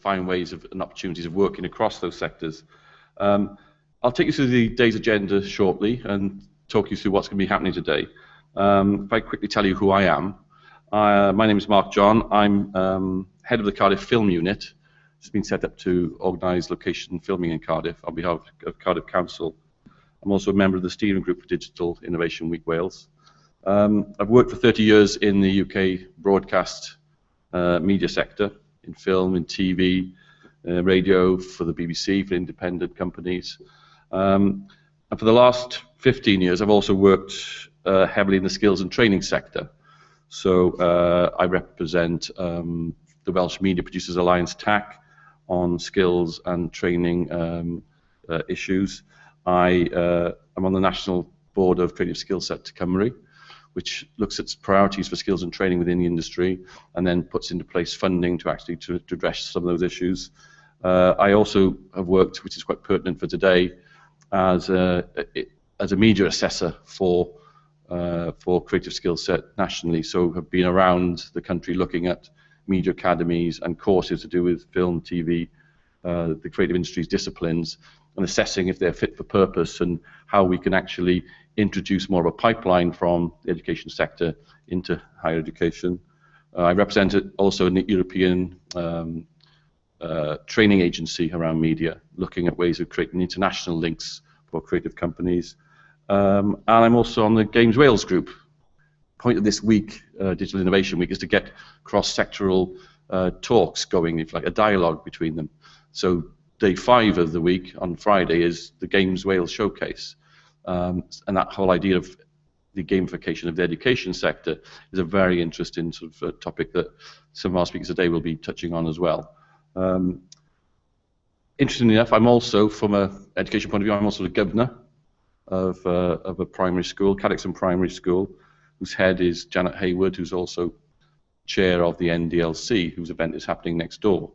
find ways of, and opportunities of working across those sectors. I'll take you through the day's agenda shortly and talk you through what's going to be happening today. If I quickly tell you who I am, my name is Mark John. I'm head of the Cardiff Film Unit. It's been set up to organise location filming in Cardiff on behalf of Cardiff Council. I'm also a member of the steering group for Digital Innovation Week Wales. I've worked for 30 years in the UK broadcast media sector, in film, in TV, radio, for the BBC, for independent companies. And for the last 15 years, I've also worked heavily in the skills and training sector. So I represent the Welsh Media Producers Alliance TAC on skills and training issues. I'm on the National Board of Creative Skill Set to Cymru, which looks at priorities for skills and training within the industry and then puts into place funding to actually to address some of those issues. I also have worked, which is quite pertinent for today, as a media assessor for creative skill set nationally. So have been around the country looking at media academies and courses to do with film, TV, the creative industries disciplines, and assessing if they're fit for purpose and how we can actually introduce more of a pipeline from the education sector into higher education. I represent also a European training agency around media, looking at ways of creating international links for creative companies. And I'm also on the Games Wales group. Point of this week, Digital Innovation Week, is to get cross-sectoral talks going, if like a dialogue between them. So day 5 of the week on Friday is the Games Wales showcase. And that whole idea of the gamification of the education sector is a very interesting sort of topic that some of our speakers today will be touching on as well. Interestingly enough, I'm also, from an education point of view, I'm also the governor of a primary school, Cadixon Primary School, whose head is Janet Hayward, who's also chair of the NDLC, whose event is happening next door.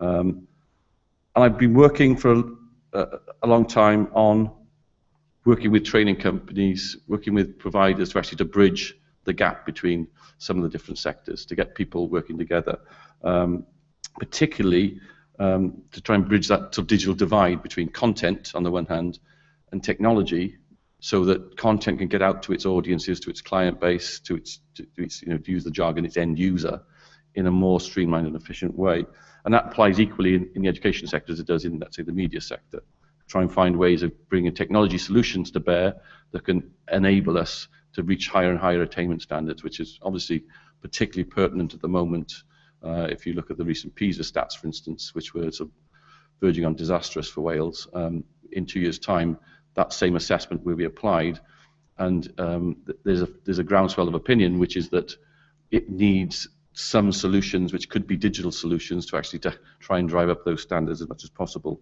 And I've been working for a long time on working with training companies, working with providers to actually to bridge the gap between some of the different sectors, to get people working together, particularly to try and bridge that sort of digital divide between content on the one hand and technology, so that content can get out to its audiences, to its client base, to its to use the jargon, its end user, in a more streamlined and efficient way. And that applies equally in the education sector as it does in, let's say, the media sector. Try and find ways of bringing technology solutions to bear that can enable us to reach higher and higher attainment standards, which is obviously particularly pertinent at the moment. If you look at the recent PISA stats, for instance, which were sort of verging on disastrous for Wales, in 2 years' time, that same assessment will be applied, and there's a groundswell of opinion, which is that it needs some solutions, which could be digital solutions, to actually try and drive up those standards as much as possible.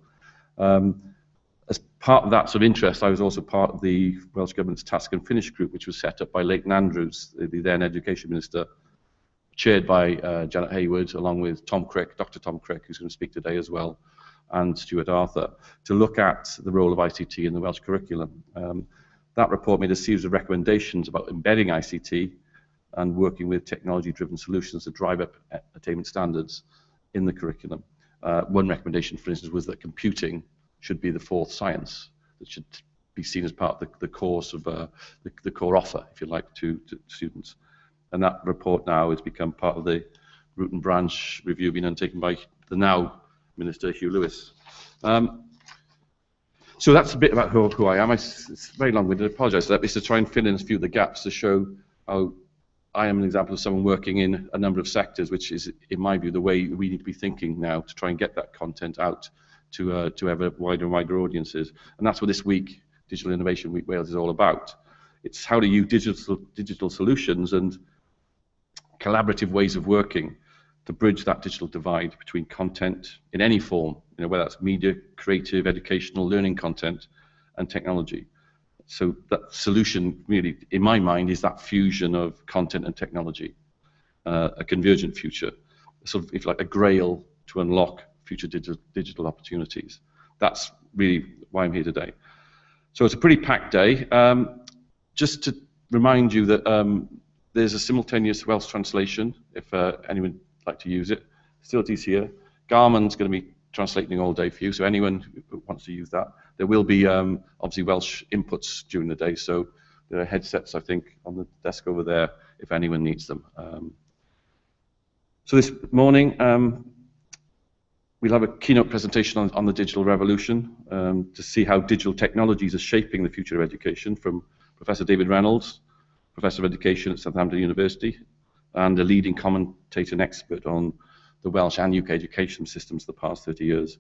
As part of that sort of interest, I was also part of the Welsh Government's Task and Finish group, which was set up by Leighton Andrews, the then Education Minister, chaired by Janet Hayward, along with Tom Crick, Dr. Tom Crick, who's going to speak today as well, and Stuart Arthur, to look at the role of ICT in the Welsh curriculum. That report made a series of recommendations about embedding ICT and working with technology-driven solutions to drive up attainment standards in the curriculum. One recommendation, for instance, was that computing should be the 4th science. That should be seen as part of the course of the core offer, if you like, to students. And that report now has become part of the root and branch review being undertaken by the now Minister Hugh Lewis. So that's a bit about who I am. It's very long-winded, I apologise for that. It's to try and fill in a few of the gaps to show how I am an example of someone working in a number of sectors, which is, in my view, the way we need to be thinking now to try and get that content out to ever wider and wider audiences. And that's what this week, Digital Innovation Week Wales, is all about. It's how to use digital solutions and collaborative ways of working to bridge that digital divide between content in any form, whether that's media, creative, educational, learning content, and technology. So that solution, really, in my mind, is that fusion of content and technology, a convergent future, sort of, if you like, a grail to unlock future digital opportunities. That's really why I'm here today. So it's a pretty packed day. Just to remind you that there's a simultaneous Welsh translation, if anyone would like to use it. Facilities here. Garmin's going to be translating all day for you, so anyone who wants to use that. There will be obviously Welsh inputs during the day, so there are headsets, I think, on the desk over there if anyone needs them. So this morning, we'll have a keynote presentation on the digital revolution to see how digital technologies are shaping the future of education from Professor David Reynolds, Professor of Education at Southampton University, and a leading commentator and expert on the Welsh and UK education systems for the past 30 years,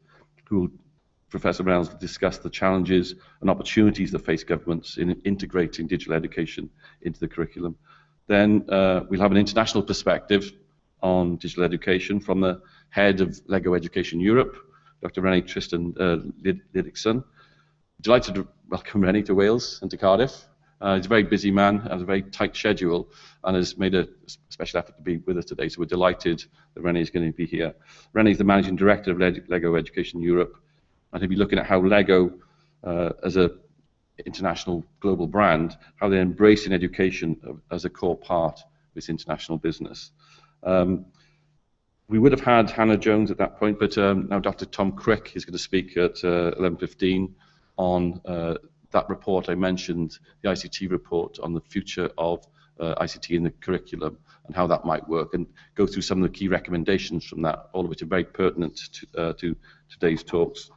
Professor Reynolds will discuss the challenges and opportunities that face governments in integrating digital education into the curriculum. Then we'll have an international perspective on digital education from the head of LEGO Education Europe, Dr. Rennie Tristan Liddickson. Delighted to welcome Rennie to Wales and to Cardiff. He's a very busy man, has a very tight schedule, and has made a special effort to be with us today, so we're delighted that Rennie is going to be here. Rennie is the Managing Director of LEGO Education Europe, and he'll be looking at how LEGO, as an international global brand, how they're embracing education as a core part of its international business. We would have had Hannah Jones at that point, but now Dr. Tom Crick is going to speak at 11:15 on that report I mentioned, the ICT report on the future of ICT in the curriculum and how that might work, and go through some of the key recommendations from that, all of which are very pertinent to today's talks.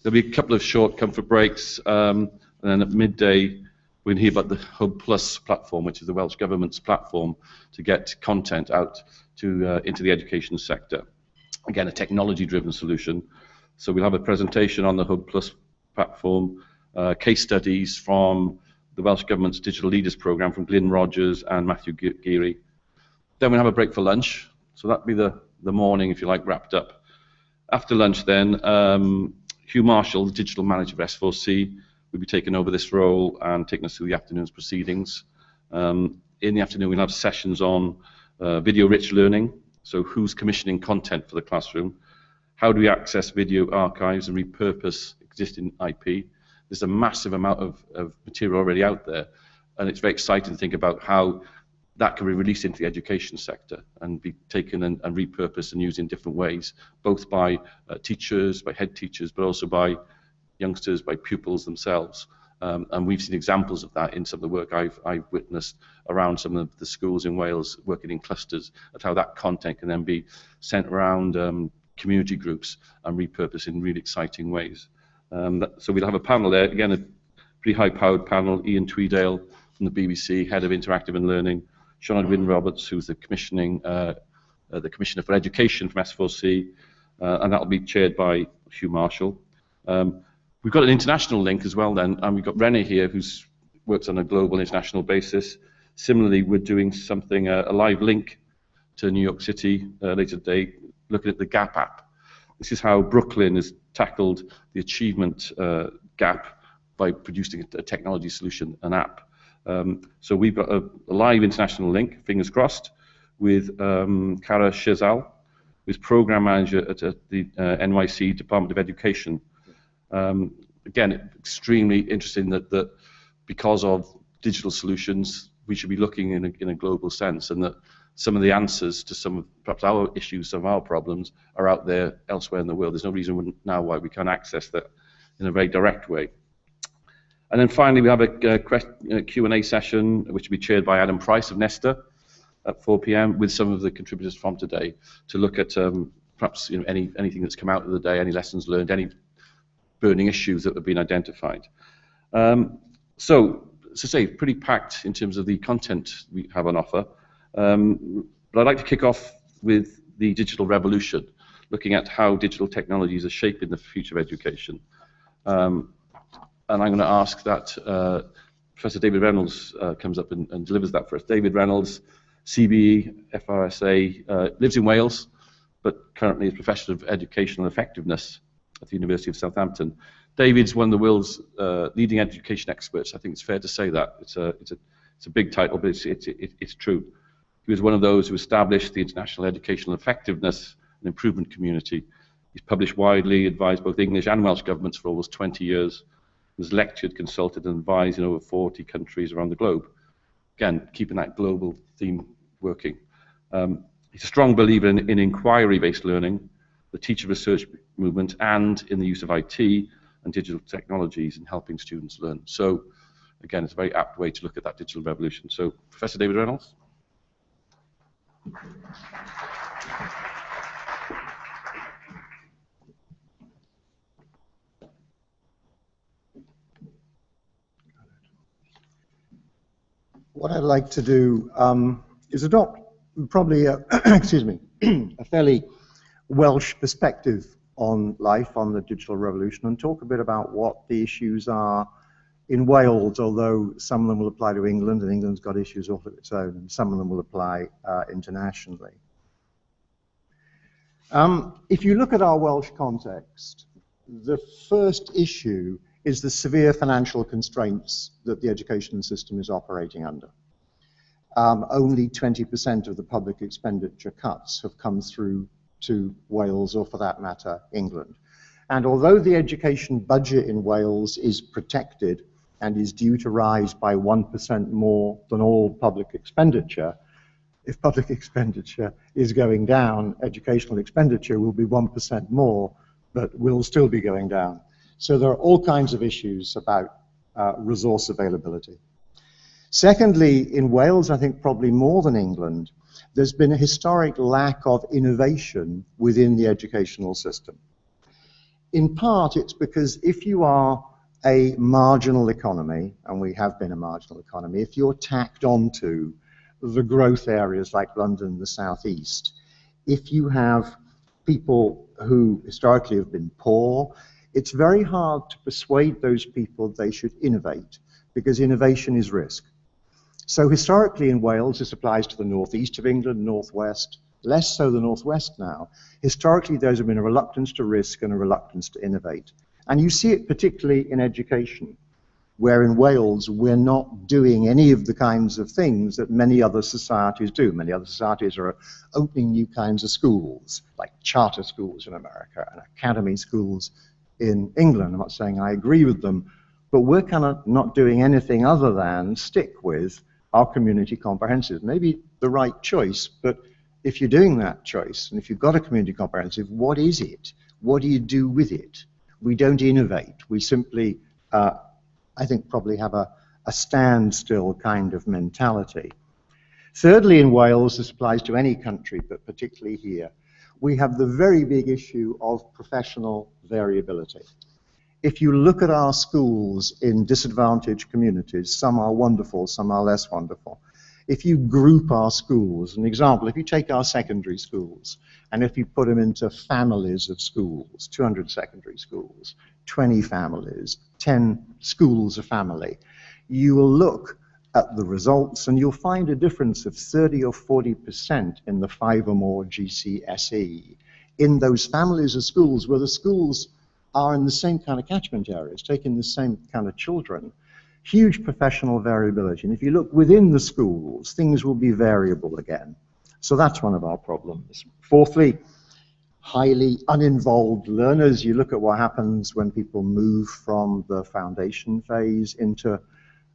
There'll be a couple of short comfort breaks, and then at midday we'll hear about the Hub Plus platform, which is the Welsh Government's platform to get content out to into the education sector. Again, a technology-driven solution. So we'll have a presentation on the Hub Plus platform, case studies from the Welsh Government's Digital Leaders Programme from Glyn Rogers and Matthew Geary. Then we'll have a break for lunch. So that'll be the morning, if you like, wrapped up. After lunch then, Hugh Marshall, the Digital Manager of S4C, will be taking over this role and taking us through the afternoon's proceedings. In the afternoon, we'll have sessions on video-rich learning, so who's commissioning content for the classroom, how do we access video archives and repurpose existing IP. There's a massive amount of material already out there, and it's very exciting to think about how that can be released into the education sector and be taken and repurposed and used in different ways, both by teachers, by head teachers, but also by youngsters, by pupils themselves. And we've seen examples of that in some of the work I've witnessed around some of the schools in Wales working in clusters, of how that content can then be sent around community groups and repurposed in really exciting ways. So we'll have a panel there, again, a pretty high-powered panel. Ian Tweedale from the BBC, Head of Interactive and Learning, Sean Edwin Roberts, who's the Commissioner for Education from S4C, and that'll be chaired by Hugh Marshall. We've got an international link as well then, and we've got Rennie here, who works on a global international basis. Similarly, we're doing something, a live link to New York City later today, looking at the GAP app. This is how Brooklyn has tackled the achievement gap by producing a technology solution, an app. So we've got a live international link, fingers crossed, with Kara Shazal, who's Program Manager at the NYC Department of Education. Again, extremely interesting that because of digital solutions, we should be looking in a global sense, and that some of the answers to some of perhaps our issues, some of our problems, are out there elsewhere in the world. There's no reason now why we can't access that in a very direct way. And then finally, we have a Q&A session, which will be chaired by Adam Price of Nesta at 4 p.m. with some of the contributors from today to look at perhaps anything that's come out of the day, any lessons learned, any burning issues that have been identified. So, as I say, pretty packed in terms of the content we have on offer. But I'd like to kick off with the digital revolution, looking at how digital technologies are shaping the future of education. And I'm going to ask that Professor David Reynolds comes up and delivers that for us. David Reynolds, CBE, FRSA, lives in Wales, but currently is Professor of Educational Effectiveness at the University of Southampton. David's one of the world's leading education experts. I think it's fair to say that. It's a big title, but it's true. He was one of those who established the International Educational Effectiveness and Improvement Community. He's published widely, advised both English and Welsh governments for almost 20 years. Has lectured, consulted, and advised in over 40 countries around the globe. Again, keeping that global theme working. He's a strong believer in inquiry-based learning, the teacher research movement, and in the use of IT and digital technologies in helping students learn. So, again, it's a very apt way to look at that digital revolution. So, Professor David Reynolds. What I'd like to do is adopt probably a, excuse me, a fairly Welsh perspective on life, on the digital revolution, and talk a bit about what the issues are in Wales, although some of them will apply to England, and England's got issues all of its own, and some of them will apply internationally. If you look at our Welsh context, the first issue is the severe financial constraints that the education system is operating under. Only 20% of the public expenditure cuts have come through to Wales, or for that matter, England. And although the education budget in Wales is protected and is due to rise by 1% more than all public expenditure, if public expenditure is going down, educational expenditure will be 1% more, but will still be going down. So there are all kinds of issues about resource availability. Secondly, in Wales, I think probably more than England, there's been a historic lack of innovation within the educational system. In part, it's because if you are a marginal economy, and we have been a marginal economy, if you're tacked onto the growth areas like London and the southeast, if you have people who historically have been poor, it's very hard to persuade those people they should innovate, because innovation is risk. So historically in Wales, this applies to the northeast of England, northwest, less so the northwest now. Historically, there's been a reluctance to risk and a reluctance to innovate. And you see it particularly in education, where in Wales, we're not doing any of the kinds of things that many other societies do. Many other societies are opening new kinds of schools, like charter schools in America and academy schools in England. I'm not saying I agree with them, but we're kind of not doing anything other than stick with our community comprehensive. Maybe the right choice, but if you're doing that choice, and if you've got a community comprehensive, what is it? What do you do with it? We don't innovate. We simply, I think, probably have a standstill kind of mentality. Thirdly, in Wales, this applies to any country, but particularly here, we have the very big issue of professional variability. If you look at our schools in disadvantaged communities, some are wonderful, some are less wonderful. If you group our schools, an example, if you take our secondary schools, and if you put them into families of schools, 200 secondary schools, 20 families, 10 schools a family, you will look at the results and you'll find a difference of 30 or 40% in the 5 or more GCSE in those families of schools where the schools are in the same kind of catchment areas, taking the same kind of children. Huge professional variability. And if you look within the schools, things will be variable again. So that's one of our problems. Fourthly, highly uninvolved learners. You look at what happens when people move from the foundation phase into,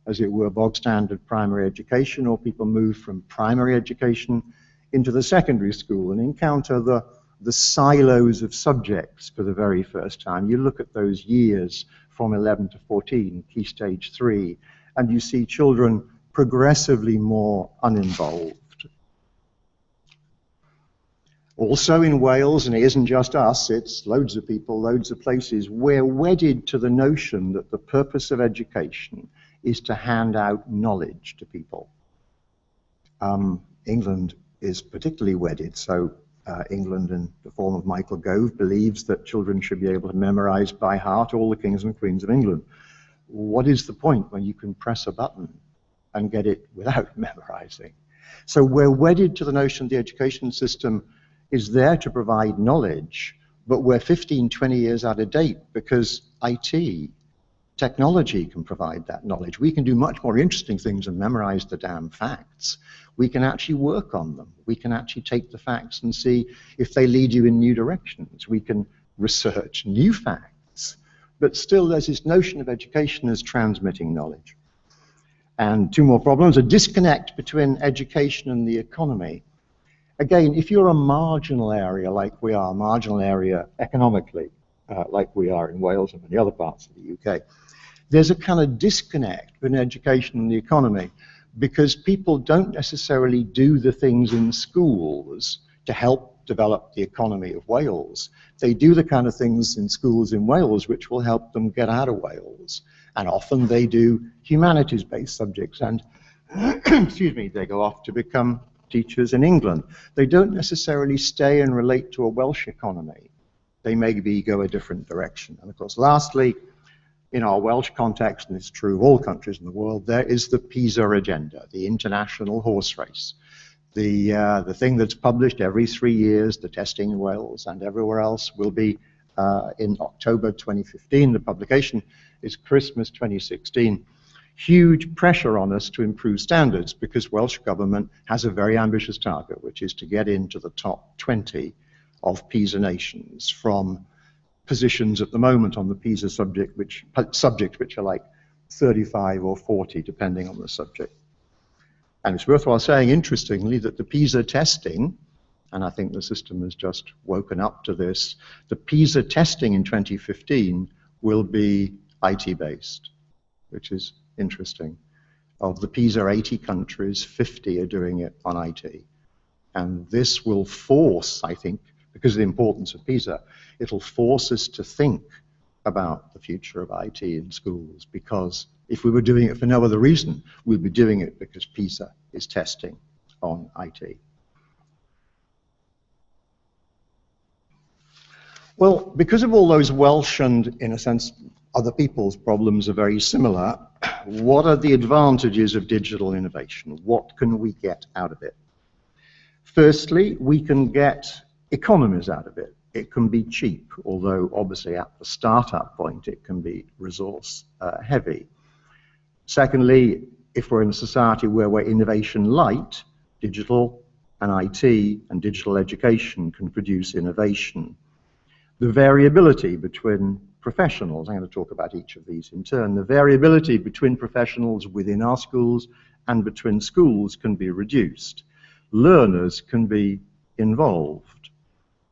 as it were, bog standard primary education, or people move from primary education into the secondary school and encounter the silos of subjects for the very first time. You look at those years from 11 to 14, key stage 3, and you see children progressively more uninvolved. Also in Wales, and it isn't just us, it's loads of people, loads of places, we're wedded to the notion that the purpose of education is to hand out knowledge to people. England is particularly wedded, so England, in the form of Michael Gove, believes that children should be able to memorize by heart all the kings and queens of England. What is the point when you can press a button and get it without memorizing? So we're wedded to the notion the education system is there to provide knowledge, but we're 15, 20 years out of date because IT, technology can provide that knowledge. We can do much more interesting things than memorize the damn facts. We can actually work on them. We can actually take the facts and see if they lead you in new directions. We can research new facts. But still, there's this notion of education as transmitting knowledge. And two more problems: a disconnect between education and the economy. Again, if you're a marginal area like we are, marginal area economically, like we are in Wales and many other parts of the UK, there's a kind of disconnect between education and the economy, because people don't necessarily do the things in schools to help develop the economy of Wales. They do the kind of things in schools in Wales which will help them get out of Wales. And often they do humanities-based subjects, and excuse me, they go off to become teachers in England. They don't necessarily stay and relate to a Welsh economy. They maybe go a different direction. And of course, lastly, in our Welsh context, and it's true of all countries in the world, there is the PISA agenda, the international horse race. The thing that's published every 3 years, the testing in Wales and everywhere else, will be in October 2015. The publication is Christmas 2016. Huge pressure on us to improve standards, because Welsh government has a very ambitious target, which is to get into the top 20 of PISA nations, from positions at the moment on the PISA subject which are like 35 or 40, depending on the subject. And it's worthwhile saying, interestingly, that the PISA testing, and I think the system has just woken up to this, the PISA testing in 2015 will be IT-based, which is interesting. Of the PISA 80 countries, 50 are doing it on IT. And this will force, I think, because of the importance of PISA, it'll force us to think about the future of IT in schools, because if we were doing it for no other reason, we'd be doing it because PISA is testing on IT. Well, because of all those Welsh and, in a sense, other people's problems are very similar, what are the advantages of digital innovation? What can we get out of it? Firstly, we can get economies out of it. It can be cheap, although obviously at the startup point it can be resource heavy. Secondly, if we're in a society where we're innovation light, digital and IT and digital education can produce innovation. The variability between professionals, I'm going to talk about each of these in turn, the variability between professionals within our schools and between schools can be reduced. Learners can be involved.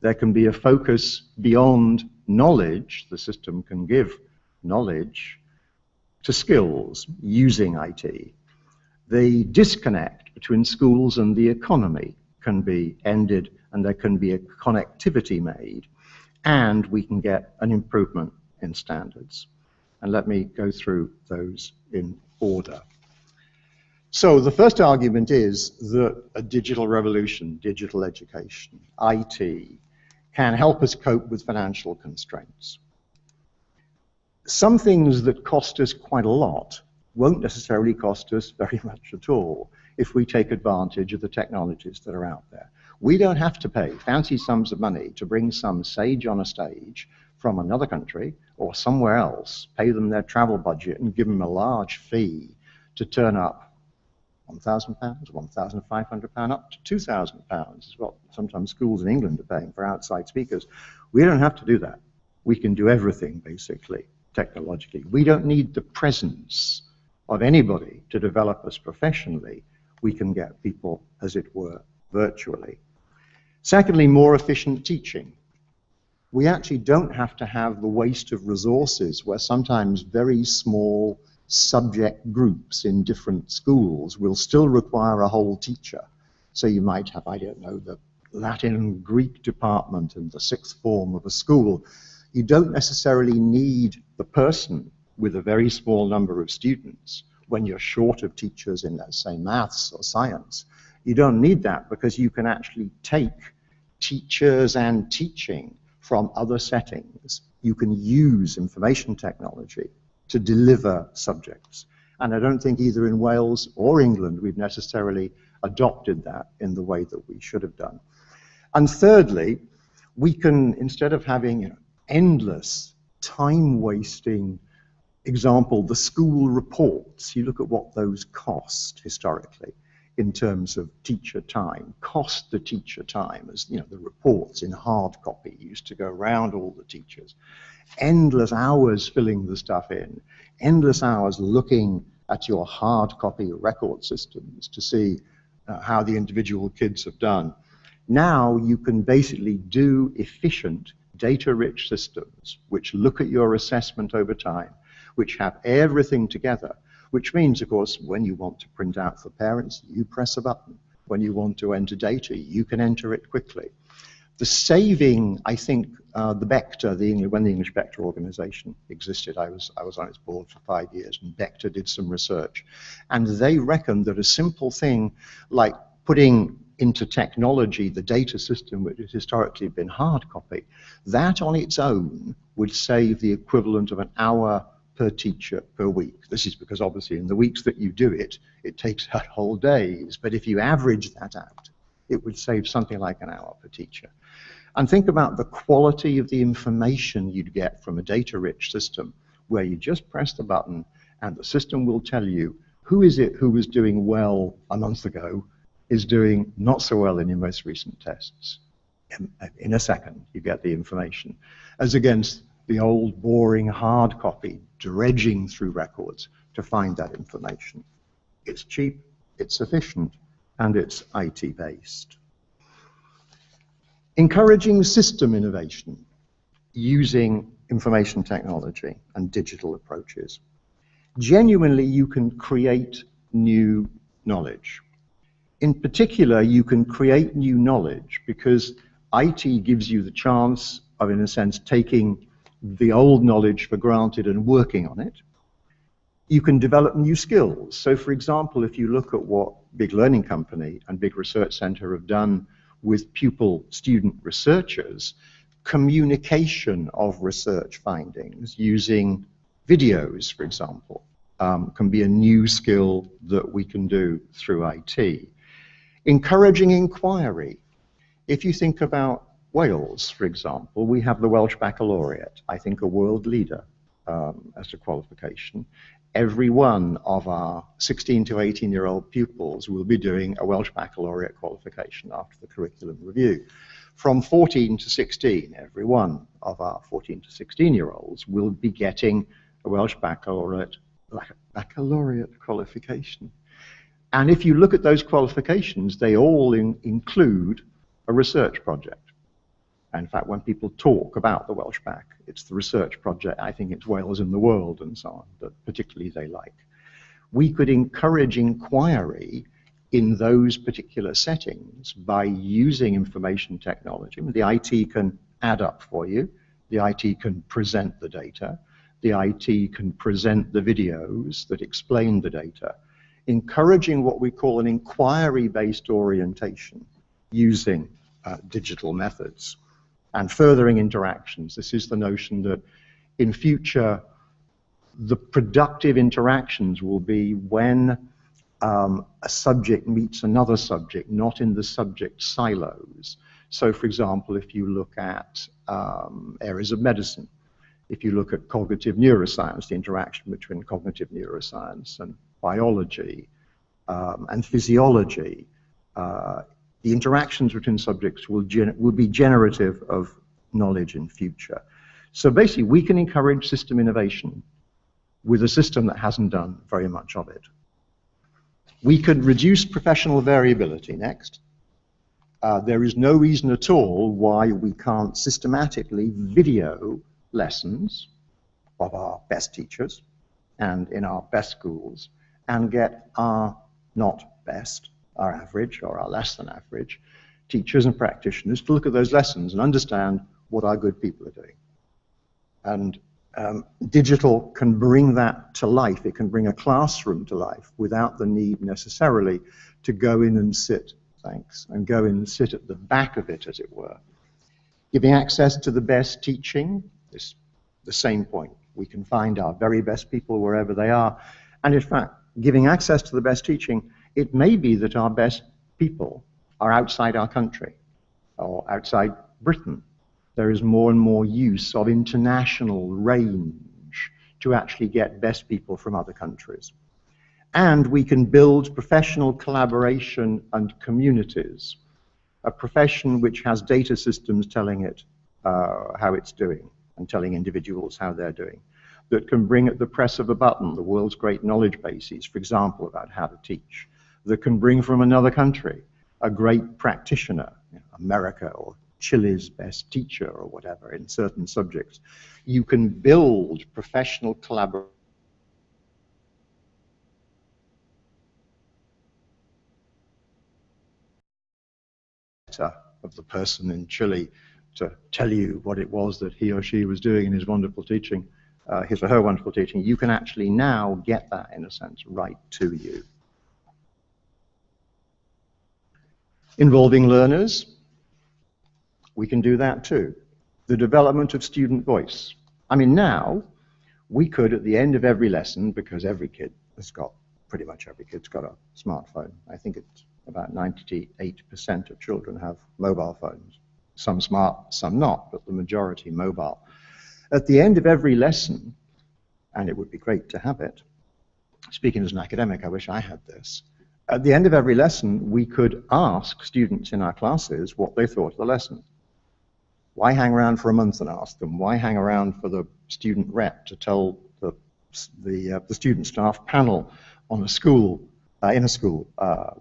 There can be a focus beyond knowledge. The system can give knowledge to skills using IT. The disconnect between schools and the economy can be ended, and there can be a connectivity made, and we can get an improvement in standards. And let me go through those in order. So the first argument is that a digital revolution, digital education, IT, can help us cope with financial constraints. Some things that cost us quite a lot won't necessarily cost us very much at all if we take advantage of the technologies that are out there. We don't have to pay fancy sums of money to bring some sage on a stage from another country or somewhere else, pay them their travel budget and give them a large fee to turn up. £1,000, £1,500, up to £2,000 is what sometimes schools in England are paying for outside speakers. We don't have to do that. We can do everything, basically, technologically. We don't need the presence of anybody to develop us professionally. We can get people, as it were, virtually. Secondly, more efficient teaching. We actually don't have to have the waste of resources where sometimes very small subject groups in different schools will still require a whole teacher. So you might have, I don't know, the Latin and Greek department in the sixth form of a school. You don't necessarily need the person with a very small number of students when you're short of teachers in, let's say, maths or science. You don't need that because you can actually take teachers and teaching from other settings. You can use information technology to deliver subjects. And I don't think either in Wales or England we've necessarily adopted that in the way that we should have done. And thirdly, we can, instead of having endless, time-wasting, example, the school reports, you look at what those cost historically in terms of teacher time, cost the teacher time, as the reports in hard copy used to go around all the teachers. Endless hours filling the stuff in, endless hours looking at your hard copy record systems to see how the individual kids have done. Now you can basically do efficient, data-rich systems which look at your assessment over time, which have everything together, which means, of course, when you want to print out for parents, you press a button. When you want to enter data, you can enter it quickly. The saving, I think, the Bector, when the English Bector organization existed, I was on its board for 5 years, and Bector did some research. And they reckoned that a simple thing like putting into technology the data system, which has historically been hard copy, that on its own would save the equivalent of an hour per teacher per week. This is because obviously in the weeks that you do it, it takes out whole days. But if you average that out, it would save something like an hour per teacher. And think about the quality of the information you'd get from a data-rich system where you just press the button and the system will tell you who is it who was doing well a month ago is doing not so well in your most recent tests. In a second, you get the information, as against the old, boring, hard copy, dredging through records to find that information. It's cheap, it's efficient, and it's IT-based. Encouraging system innovation using information technology and digital approaches. Genuinely, you can create new knowledge. In particular, you can create new knowledge because IT gives you the chance of, in a sense, taking the old knowledge for granted and working on it. You can develop new skills. So, for example, if you look at what Big Learning Company and Big Research Center have done with pupil-student researchers, communication of research findings using videos, for example, can be a new skill that we can do through IT. Encouraging inquiry. If you think about Wales, for example, we have the Welsh Baccalaureate, I think a world leader as a qualification. Every one of our 16 to 18-year-old pupils will be doing a Welsh Baccalaureate qualification after the curriculum review. From 14 to 16, every one of our 14 to 16-year-olds will be getting a Welsh Baccalaureate qualification. And if you look at those qualifications, they all include a research project. In fact, when people talk about the Welsh Bac, it's the research project, I think it's Wales in the world and so on, that particularly they like. We could encourage inquiry in those particular settings by using information technology. The IT can add up for you, the IT can present the data, the IT can present the videos that explain the data, encouraging what we call an inquiry-based orientation using digital methods. And furthering interactions. This is the notion that in future, the productive interactions will be when a subject meets another subject, not in the subject silos. So, for example, if you look at areas of medicine, if you look at cognitive neuroscience, the interaction between cognitive neuroscience and biology and physiology, the interactions between subjects will be generative of knowledge in future. So basically, we can encourage system innovation with a system that hasn't done very much of it. We can reduce professional variability next. There is no reason at all why we can't systematically video lessons of our best teachers and in our best schools and get our not best, our average or our less than average teachers and practitioners to look at those lessons and understand what our good people are doing. And digital can bring that to life. It can bring a classroom to life without the need necessarily to go in and sit, and go in and sit at the back of it, as it were. Giving access to the best teaching is the same point. We can find our very best people wherever they are. And in fact, giving access to the best teaching, it may be that our best people are outside our country or outside Britain. There is more and more use of international range to actually get best people from other countries. And we can build professional collaboration and communities, a profession which has data systems telling it how it's doing and telling individuals how they're doing, that can bring at the press of a button the world's great knowledge bases, for example, about how to teach, that can bring from another country a great practitioner, America or Chile's best teacher or whatever in certain subjects. You can build professional collaboration of the person in Chile to tell you what it was that he or she was doing in his wonderful teaching, his or her wonderful teaching. You can actually now get that, in a sense, right to you. Involving learners, we can do that too. The development of student voice. I mean, now, we could, at the end of every lesson, because every kid has got, pretty much every kid's got a smartphone. I think it's about 98% of children have mobile phones. Some smart, some not, but the majority mobile. At the end of every lesson, and it would be great to have it, speaking as an academic, I wish I had this. At the end of every lesson, we could ask students in our classes what they thought of the lesson. Why hang around for a month and ask them? Why hang around for the student rep to tell the student staff panel on a school, in a school,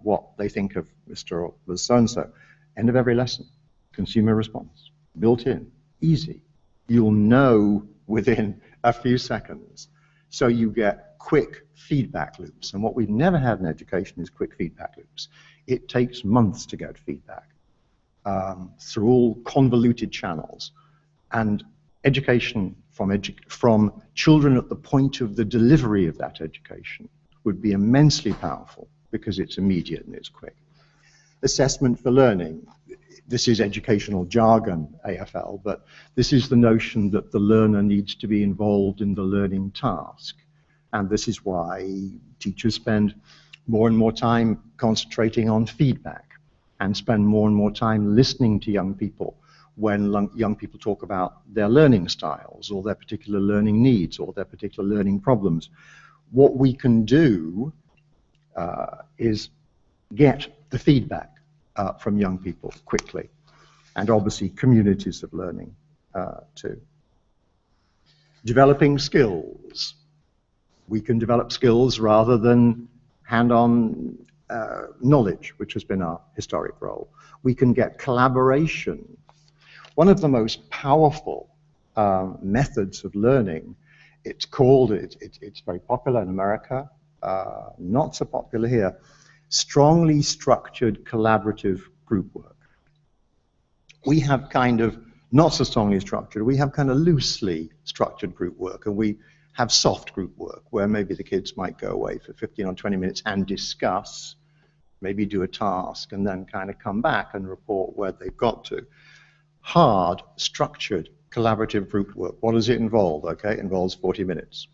what they think of Mr. or Ms. so-and-so? End of every lesson. Consumer response. Built in. Easy. You'll know within a few seconds. So you get quick feedback loops. And what we've never had in education is quick feedback loops. It takes months to get feedback through all convoluted channels. And education from children at the point of the delivery of that education would be immensely powerful because it's immediate and it's quick. Assessment for learning. This is educational jargon, AFL, but this is the notion that the learner needs to be involved in the learning task. And this is why teachers spend more and more time concentrating on feedback and spend more and more time listening to young people when young people talk about their learning styles or their particular learning needs or their particular learning problems. What we can do is get the feedback from young people quickly, and obviously communities of learning too. Developing skills. We can develop skills rather than hand-on knowledge, which has been our historic role. We can get collaboration. One of the most powerful methods of learning, it's very popular in America, not so popular here, strongly structured collaborative group work. We have kind of, not so strongly structured, we have kind of loosely structured group work, and we have soft group work where maybe the kids might go away for 15 or 20 minutes and discuss, maybe do a task, and then kind of come back and report where they've got to. Hard, structured, collaborative group work, what does it involve? Okay, it involves 40 minutes.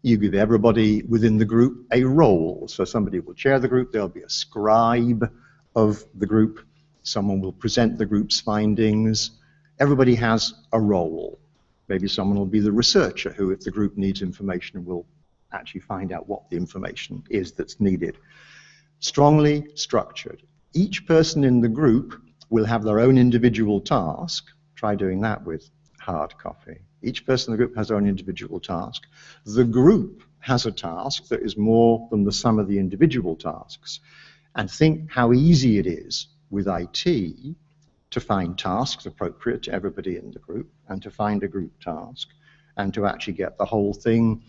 You give everybody within the group a role. So somebody will chair the group, there'll be a scribe of the group, someone will present the group's findings. Everybody has a role. Maybe someone will be the researcher who, if the group needs information, will actually find out what the information is that's needed. Strongly structured. Each person in the group will have their own individual task. Try doing that with hard copy. Each person in the group has their own individual task. The group has a task that is more than the sum of the individual tasks. And think how easy it is with IT to find tasks appropriate to everybody in the group, and to find a group task, and to actually get the whole thing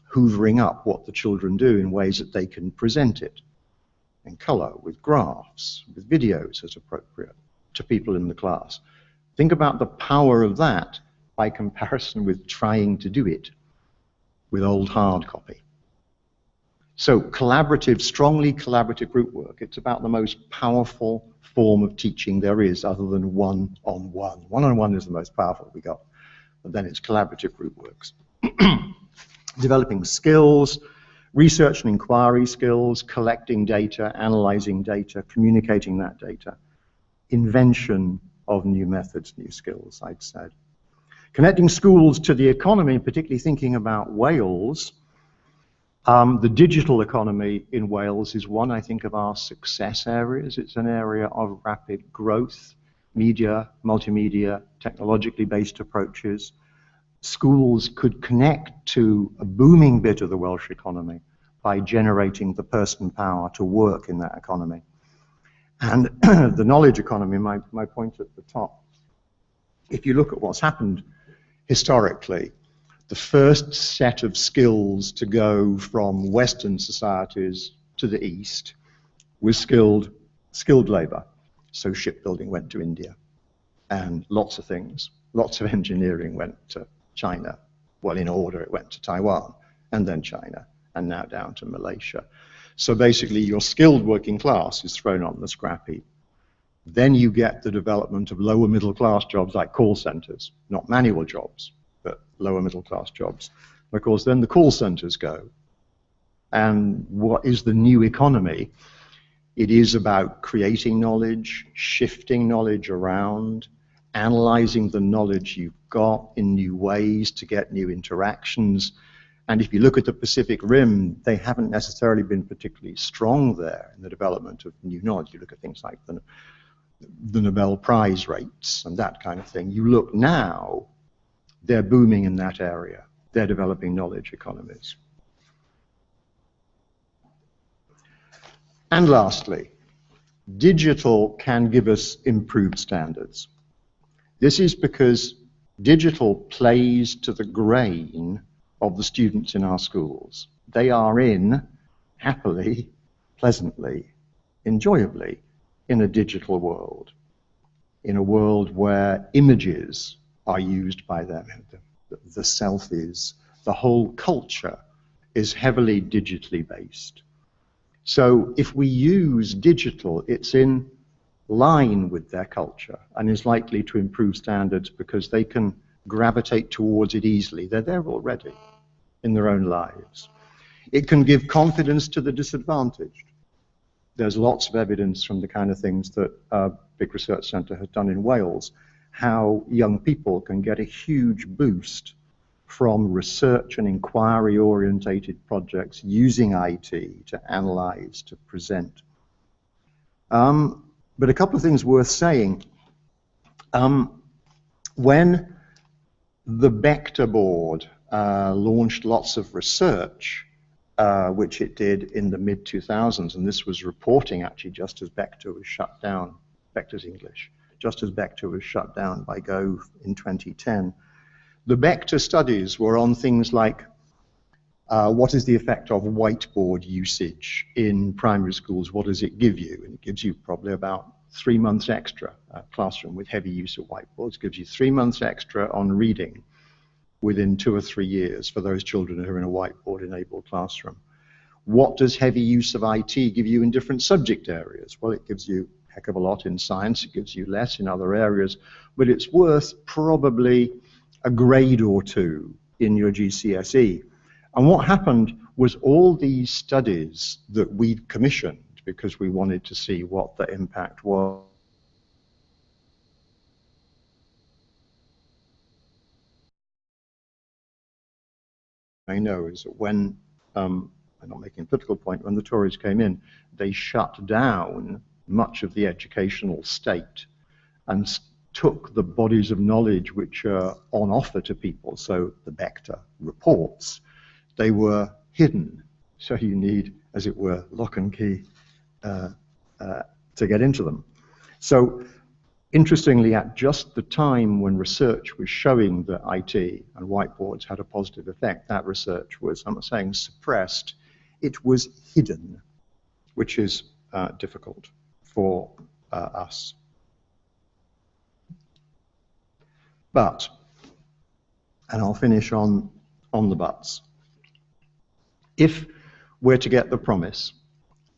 hoovering up what the children do in ways that they can present it in color, with graphs, with videos as appropriate to people in the class. Think about the power of that by comparison with trying to do it with old hard copy. So collaborative, strongly collaborative group work, it's about the most powerful form of teaching there is other than one-on-one. One-on-one is the most powerful we got, but then it's collaborative group works. Developing skills, research and inquiry skills, collecting data, analyzing data, communicating that data, invention of new methods, new skills, I'd said. Connecting schools to the economy, particularly thinking about Wales. The digital economy in Wales is one, I think, of our success areas. It's an area of rapid growth, media, multimedia, technologically based approaches. Schools could connect to a booming bit of the Welsh economy by generating the person power to work in that economy. And the knowledge economy, my point at the top, if you look at what's happened historically, the first set of skills to go from Western societies to the East was skilled labor. So shipbuilding went to India, and lots of things, lots of engineering went to China. Well, in order, it went to Taiwan, and then China, and now down to Malaysia. So basically, your skilled working class is thrown on the scrap heap. Then you get the development of lower middle class jobs like call centers, not manual jobs, but lower middle class jobs. Of course, then the call centers go. And what is the new economy? It is about creating knowledge, shifting knowledge around, analyzing the knowledge you've got in new ways to get new interactions. And if you look at the Pacific Rim, they haven't necessarily been particularly strong there in the development of new knowledge. You look at things like the Nobel Prize rates and that kind of thing. You look now, they're booming in that area. They're developing knowledge economies. And lastly, digital can give us improved standards. This is because digital plays to the grain of the students in our schools. They are in, happily, pleasantly, enjoyably, in a digital world, in a world where images are used by them, the selfies, the whole culture is heavily digitally based. So if we use digital, it's in line with their culture and is likely to improve standards because they can gravitate towards it easily. They're there already in their own lives. It can give confidence to the disadvantaged. There's lots of evidence from the kind of things that a big research centre has done in Wales, how young people can get a huge boost from research and inquiry-orientated projects using IT to analyze, to present. But a couple of things worth saying. When the Bechter board launched lots of research, which it did in the mid-2000s, and this was reporting actually just as Bechter was shut down, Bechter's English, just as Bechter was shut down by Gove in 2010. The Bechter studies were on things like what is the effect of whiteboard usage in primary schools? What does it give you? And it gives you probably about 3 months extra. A classroom with heavy use of whiteboards gives you 3 months extra on reading within 2 or 3 years for those children who are in a whiteboard-enabled classroom. What does heavy use of IT give you in different subject areas? Well, it gives you a heck of a lot in science, it gives you less in other areas, but it's worth probably a grade or two in your GCSE. And what happened was all these studies that we'd commissioned because we wanted to see what the impact was. I know is that when, I'm not making a political point, when the Tories came in, they shut down much of the educational state and took the bodies of knowledge which are on offer to people, so the Bechter reports, they were hidden. So you need, as it were, lock and key to get into them. So interestingly, at just the time when research was showing that IT and whiteboards had a positive effect, that research was, I'm not saying suppressed, it was hidden, which is difficult for us. But, and I'll finish on the buts, if we're to get the promise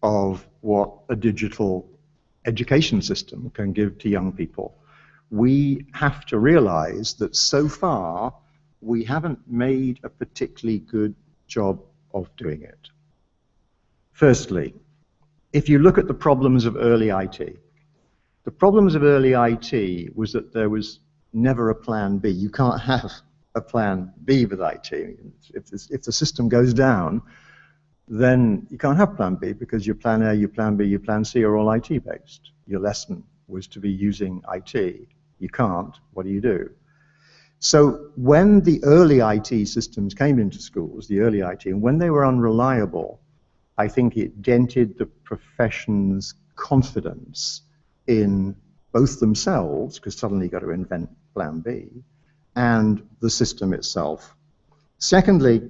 of what a digital education system can give to young people, we have to realize that so far we haven't made a particularly good job of doing it. Firstly, if you look at the problems of early IT, the problems of early IT was that there was never a plan B. You can't have a plan B with IT. If the system goes down, then you can't have plan B because your plan A, your plan B, your plan C are all IT based. Your lesson was to be using IT. You can't, what do you do? So when the early IT systems came into schools, the early IT, and when they were unreliable, I think it dented the profession's confidence in both themselves, because suddenly you've got to invent plan B, and the system itself. Secondly,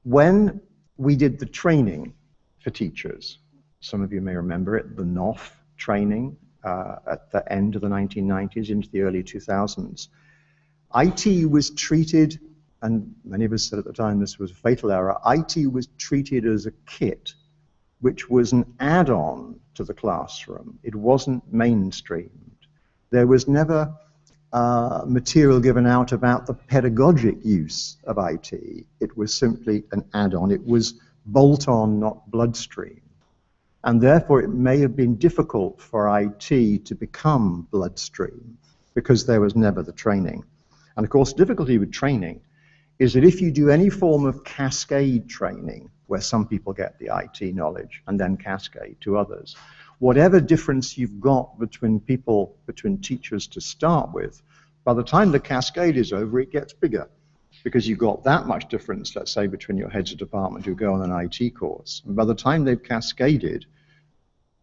when we did the training for teachers, some of you may remember it, the NOF training at the end of the 1990s into the early 2000s, IT was treated, and many of us said at the time this was a fatal error, IT was treated as a kit, which was an add-on to the classroom. It wasn't mainstreamed. There was never material given out about the pedagogic use of IT. It was simply an add-on. It was bolt-on, not bloodstream. And therefore, it may have been difficult for IT to become bloodstream because there was never the training. And of course, the difficulty with training is that if you do any form of cascade training, where some people get the IT knowledge and then cascade to others, whatever difference you've got between people, between teachers to start with, by the time the cascade is over, it gets bigger, because you've got that much difference, let's say, between your heads of department who go on an IT course. And by the time they've cascaded,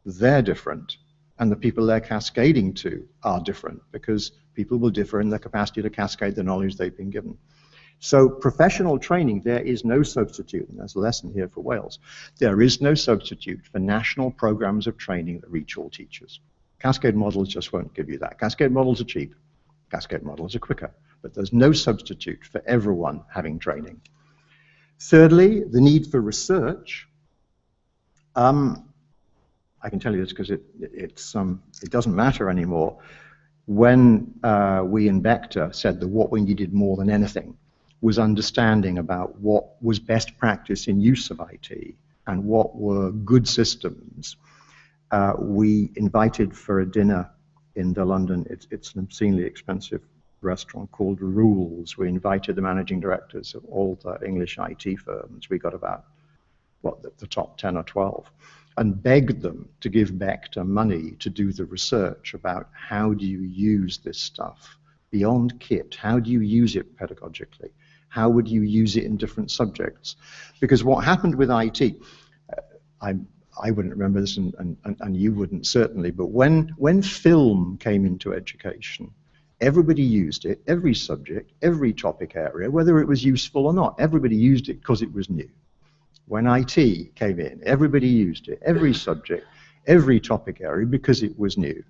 they're different, and the people they're cascading to are different, because people will differ in their capacity to cascade the knowledge they've been given. So professional training, there is no substitute, and there's a lesson here for Wales. There is no substitute for national programs of training that reach all teachers. Cascade models just won't give you that. Cascade models are cheap. Cascade models are quicker, but there's no substitute for everyone having training. Thirdly, the need for research. I can tell you this because it doesn't matter anymore. When we in Vector said that what we needed more than anything was understanding about what was best practice in use of IT and what were good systems, we invited for a dinner in the London, it's an obscenely expensive restaurant called Rules. We invited the managing directors of all the English IT firms. We got about, what, the top 10 or 12, and begged them to give Vector money to do the research about how do you use this stuff beyond kit, how do you use it pedagogically, how would you use it in different subjects? Because what happened with IT, I wouldn't remember this, and you wouldn't certainly, but when film came into education, everybody used it, every subject, every topic area, whether it was useful or not. Everybody used it because it was new. When IT came in, everybody used it, every subject, every topic area, because it was new.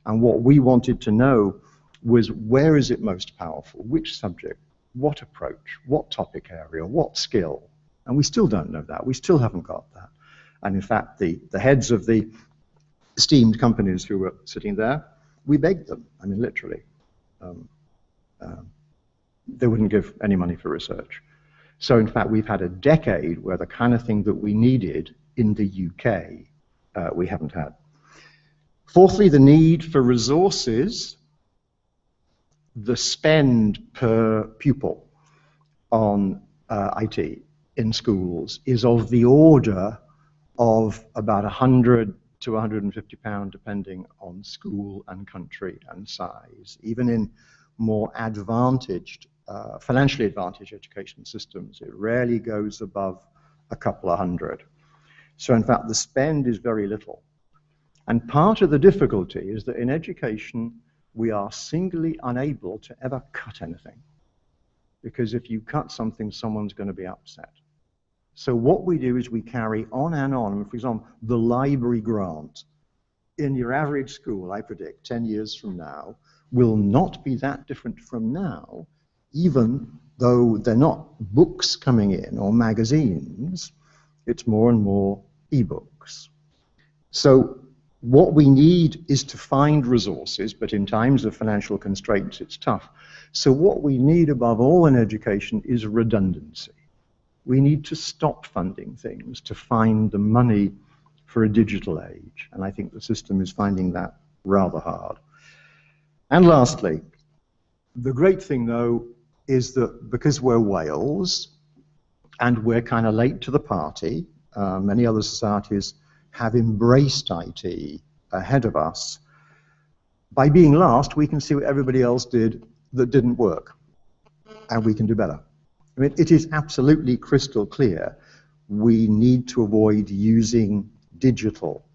And what we wanted to know was, where is it most powerful? Which subject? What approach? What topic area? What skill? And we still don't know that. We still haven't got that. And in fact, the heads of the esteemed companies who were sitting there, we begged them, I mean, literally. They wouldn't give any money for research. So in fact, we've had a decade where the kind of thing that we needed in the UK, we haven't had. Fourthly, the need for resources. The spend per pupil on IT in schools is of the order of about 100 to 150 pounds, depending on school and country and size. Even in more advantaged, financially advantaged education systems, it rarely goes above a couple of hundred. So in fact, the spend is very little. And part of the difficulty is that in education, we are singly unable to ever cut anything. Because if you cut something, someone's going to be upset. So what we do is we carry on and on. For example, the library grant in your average school, I predict 10 years from now, will not be that different from now, even though they're not books coming in or magazines. It's more and more e-books. So what we need is to find resources, but in times of financial constraints, it's tough. So what we need above all in education is redundancy. We need to stop funding things to find the money for a digital age. And I think the system is finding that rather hard. And lastly, the great thing, though, is that because we're Wales and we're kind of late to the party, many other societies have embraced IT ahead of us. By being last, we can see what everybody else did that didn't work, and we can do better. I mean, it is absolutely crystal clear we need to avoid using digital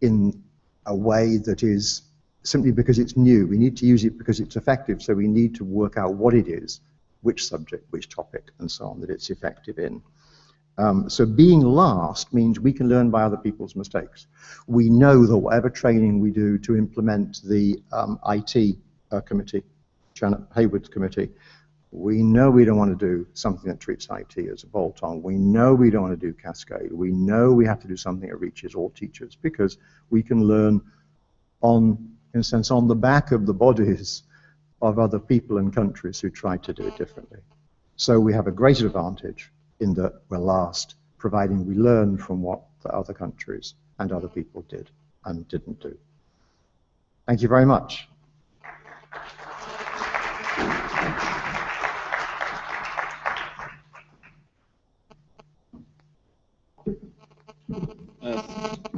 in a way that is simply because it's new. We need to use it because it's effective, so we need to work out what it is, which subject, which topic, and so on, that it's effective in. So being last means we can learn by other people's mistakes. We know that whatever training we do to implement the IT committee, Janet Hayward's committee, we know we don't want to do something that treats IT as a bolt-on. We know we don't want to do Cascade. We know we have to do something that reaches all teachers, because we can learn in a sense, on the back of the bodies of other people and countries who try to do it differently. So we have a great advantage in that we're last, providing we learn from what the other countries and other people did and didn't do. Thank you very much.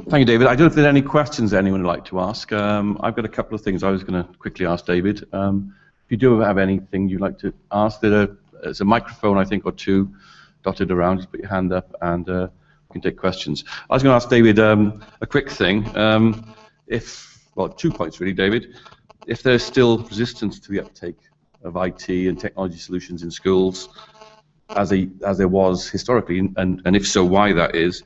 Thank you, David. I don't know if there are any questions anyone would like to ask. I've got a couple of things I was going to quickly ask David. If you do have anything you'd like to ask, there's a microphone, I think, or two dotted around. Just put your hand up and we can take questions. I was going to ask David a quick thing. Well, 2 points really, David. If there's still resistance to the uptake of IT and technology solutions in schools, as there was historically, and if so, why that is.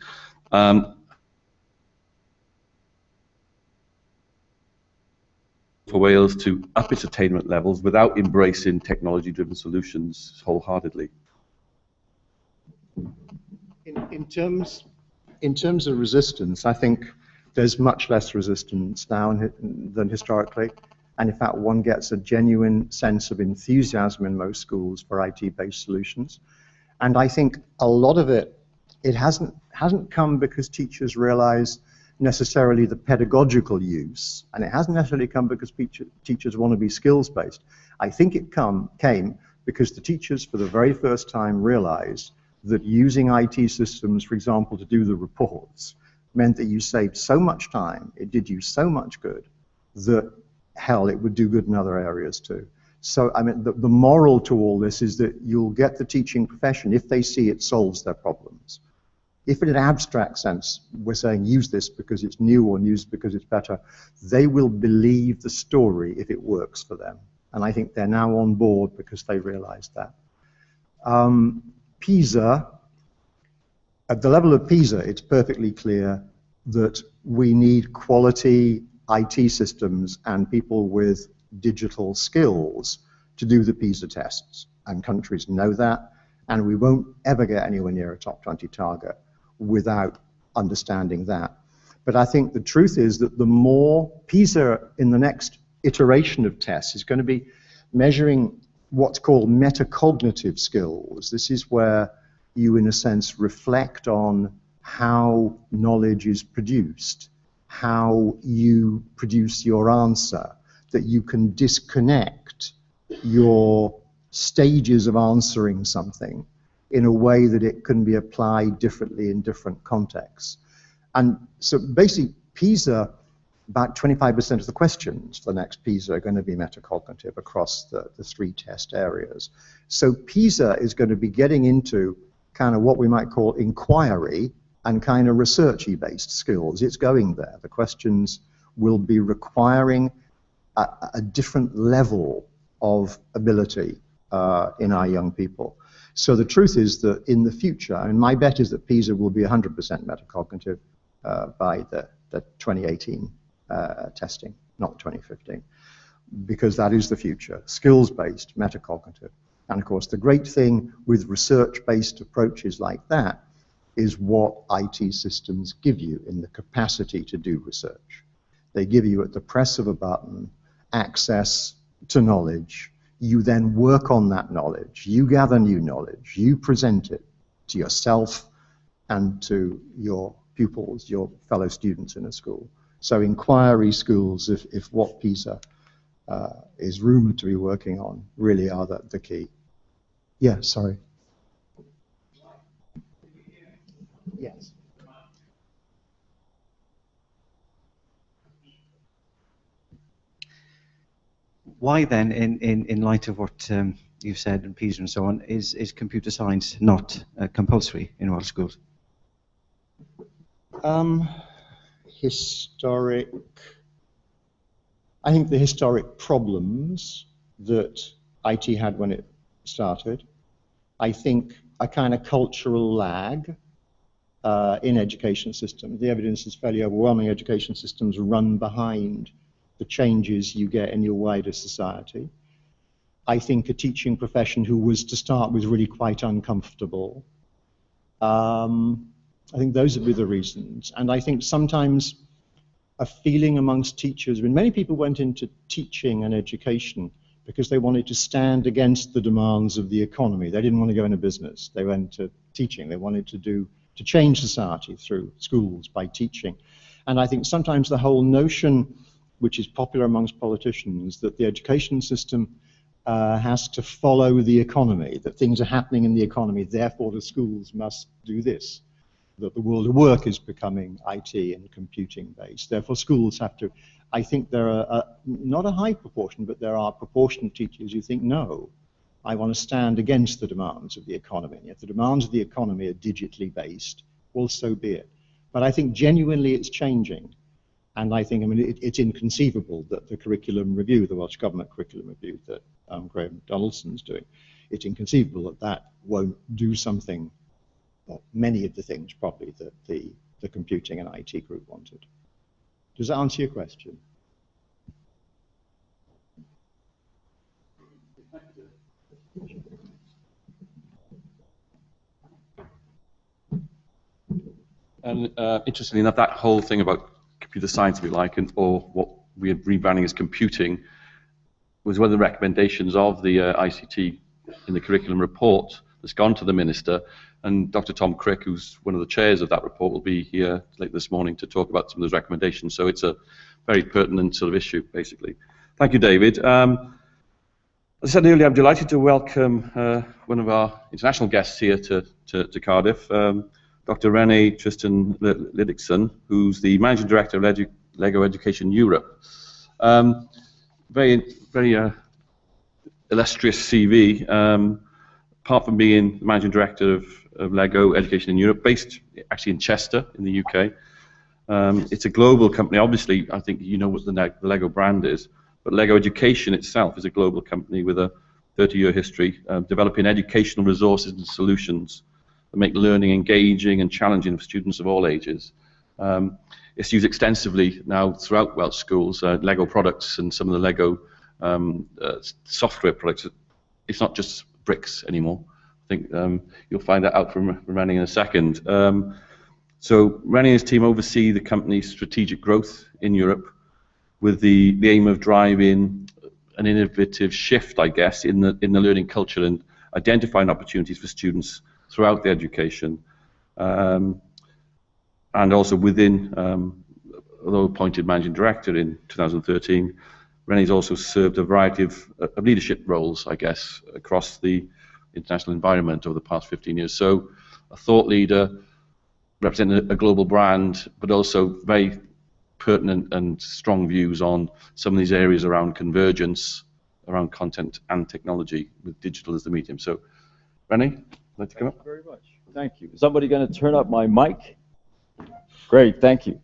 For Wales to up its attainment levels without embracing technology-driven solutions wholeheartedly? In terms of resistance, I think there's much less resistance now than historically, and in fact one gets a genuine sense of enthusiasm in most schools for IT-based solutions. And I think a lot of it hasn't come because teachers realize necessarily the pedagogical use, and it hasn't necessarily come because teachers want to be skills-based. I think it came because the teachers for the very first time realized that using IT systems, for example, to do the reports, meant that you saved so much time, it did you so much good, that hell, it would do good in other areas too. So I mean, the moral to all this is that you'll get the teaching profession if they see it solves their problems. If in an abstract sense we're saying use this because it's new or use because it's better, they will believe the story if it works for them. And I think they're now on board because they realize that. PISA, at the level of PISA, it's perfectly clear that we need quality IT systems and people with digital skills to do the PISA tests. And countries know that, and we won't ever get anywhere near a top 20 target without understanding that. But I think the truth is that the more PISA in the next iteration of tests is going to be measuring what's called metacognitive skills. This is where you, in a sense, reflect on how knowledge is produced, how you produce your answer, that you can disconnect your stages of answering something in a way that it can be applied differently in different contexts. And so basically, PISA, about 25% of the questions for the next PISA are going to be metacognitive across the 3 test areas. So PISA is going to be getting into kind of what we might call inquiry and kind of researchy based skills. It's going there. The questions will be requiring a different level of ability in our young people. So the truth is that in the future, and my bet is that PISA will be 100% metacognitive by the 2018 testing, not 2015, because that is the future, skills-based, metacognitive. And of course, the great thing with research-based approaches like that is what IT systems give you in the capacity to do research. They give you, at the press of a button, access to knowledge. You then work on that knowledge. You gather new knowledge. You present it to yourself and to your pupils, your fellow students in a school. So inquiry schools, if what PISA is rumored to be working on, really are the key. Yeah, sorry. Yes. Why then, in light of what you've said in PISA and so on, is computer science not compulsory in Welsh schools? historic problems that IT had when it started. I think a kind of cultural lag in education systems. The evidence is fairly overwhelming. Education systems run behind the changes you get in your wider society. I think a teaching profession who was to start with really quite uncomfortable. I think those would be the reasons. And I think sometimes a feeling amongst teachers, when many people went into teaching and education because they wanted to stand against the demands of the economy. They didn't want to go into business. They went to teaching. They wanted to change society through schools by teaching. And I think sometimes the whole notion, which is popular amongst politicians, that the education system has to follow the economy, that things are happening in the economy, therefore the schools must do this, that the world of work is becoming IT and computing based, therefore schools have to. I think there are not a high proportion, but there are a proportion of teachers who think, no, I want to stand against the demands of the economy. And if the demands of the economy are digitally based, well, so be it. But I think genuinely it's changing. And I think, it's inconceivable that the curriculum review, the Welsh Government curriculum review that Graham Donaldson's doing, it's inconceivable that that won't do something, well, many of the things probably that the computing and IT group wanted. Does that answer your question? And interestingly enough, that whole thing about computer science, if you like, or what we're rebranding as computing, was one of the recommendations of the ICT in the curriculum report that's gone to the Minister. And Dr. Tom Crick, who's one of the chairs of that report, will be here late this morning to talk about some of those recommendations. So it's a very pertinent sort of issue, basically. Thank you, David. As I said earlier, I'm delighted to welcome one of our international guests here to Cardiff, Dr. Renee Tristan Liddickson, who's the Managing Director of LEGO Education Europe. Very illustrious CV. Apart from being the Managing Director of LEGO Education in Europe, based actually in Chester in the UK. It's a global company. Obviously, I think you know what the LEGO brand is, but LEGO Education itself is a global company with a 30-year history, developing educational resources and solutions that make learning engaging and challenging for students of all ages. It's used extensively now throughout Welsh schools, LEGO products and some of the LEGO software products. It's not just bricks anymore. I think you'll find that out from Rennie in a second. So Rennie and his team oversee the company's strategic growth in Europe with the aim of driving an innovative shift, I guess, in the learning culture and identifying opportunities for students throughout the education. And also within, although appointed Managing Director in 2013, Rennie's also served a variety of leadership roles, I guess, across the international environment over the past 15 years. So a thought leader, representing a global brand, but also very pertinent and strong views on some of these areas around convergence, around content and technology, with digital as the medium. So, Rennie, like to come up? Thank you very much. Thank you. Is somebody going to turn up my mic? Great, thank you.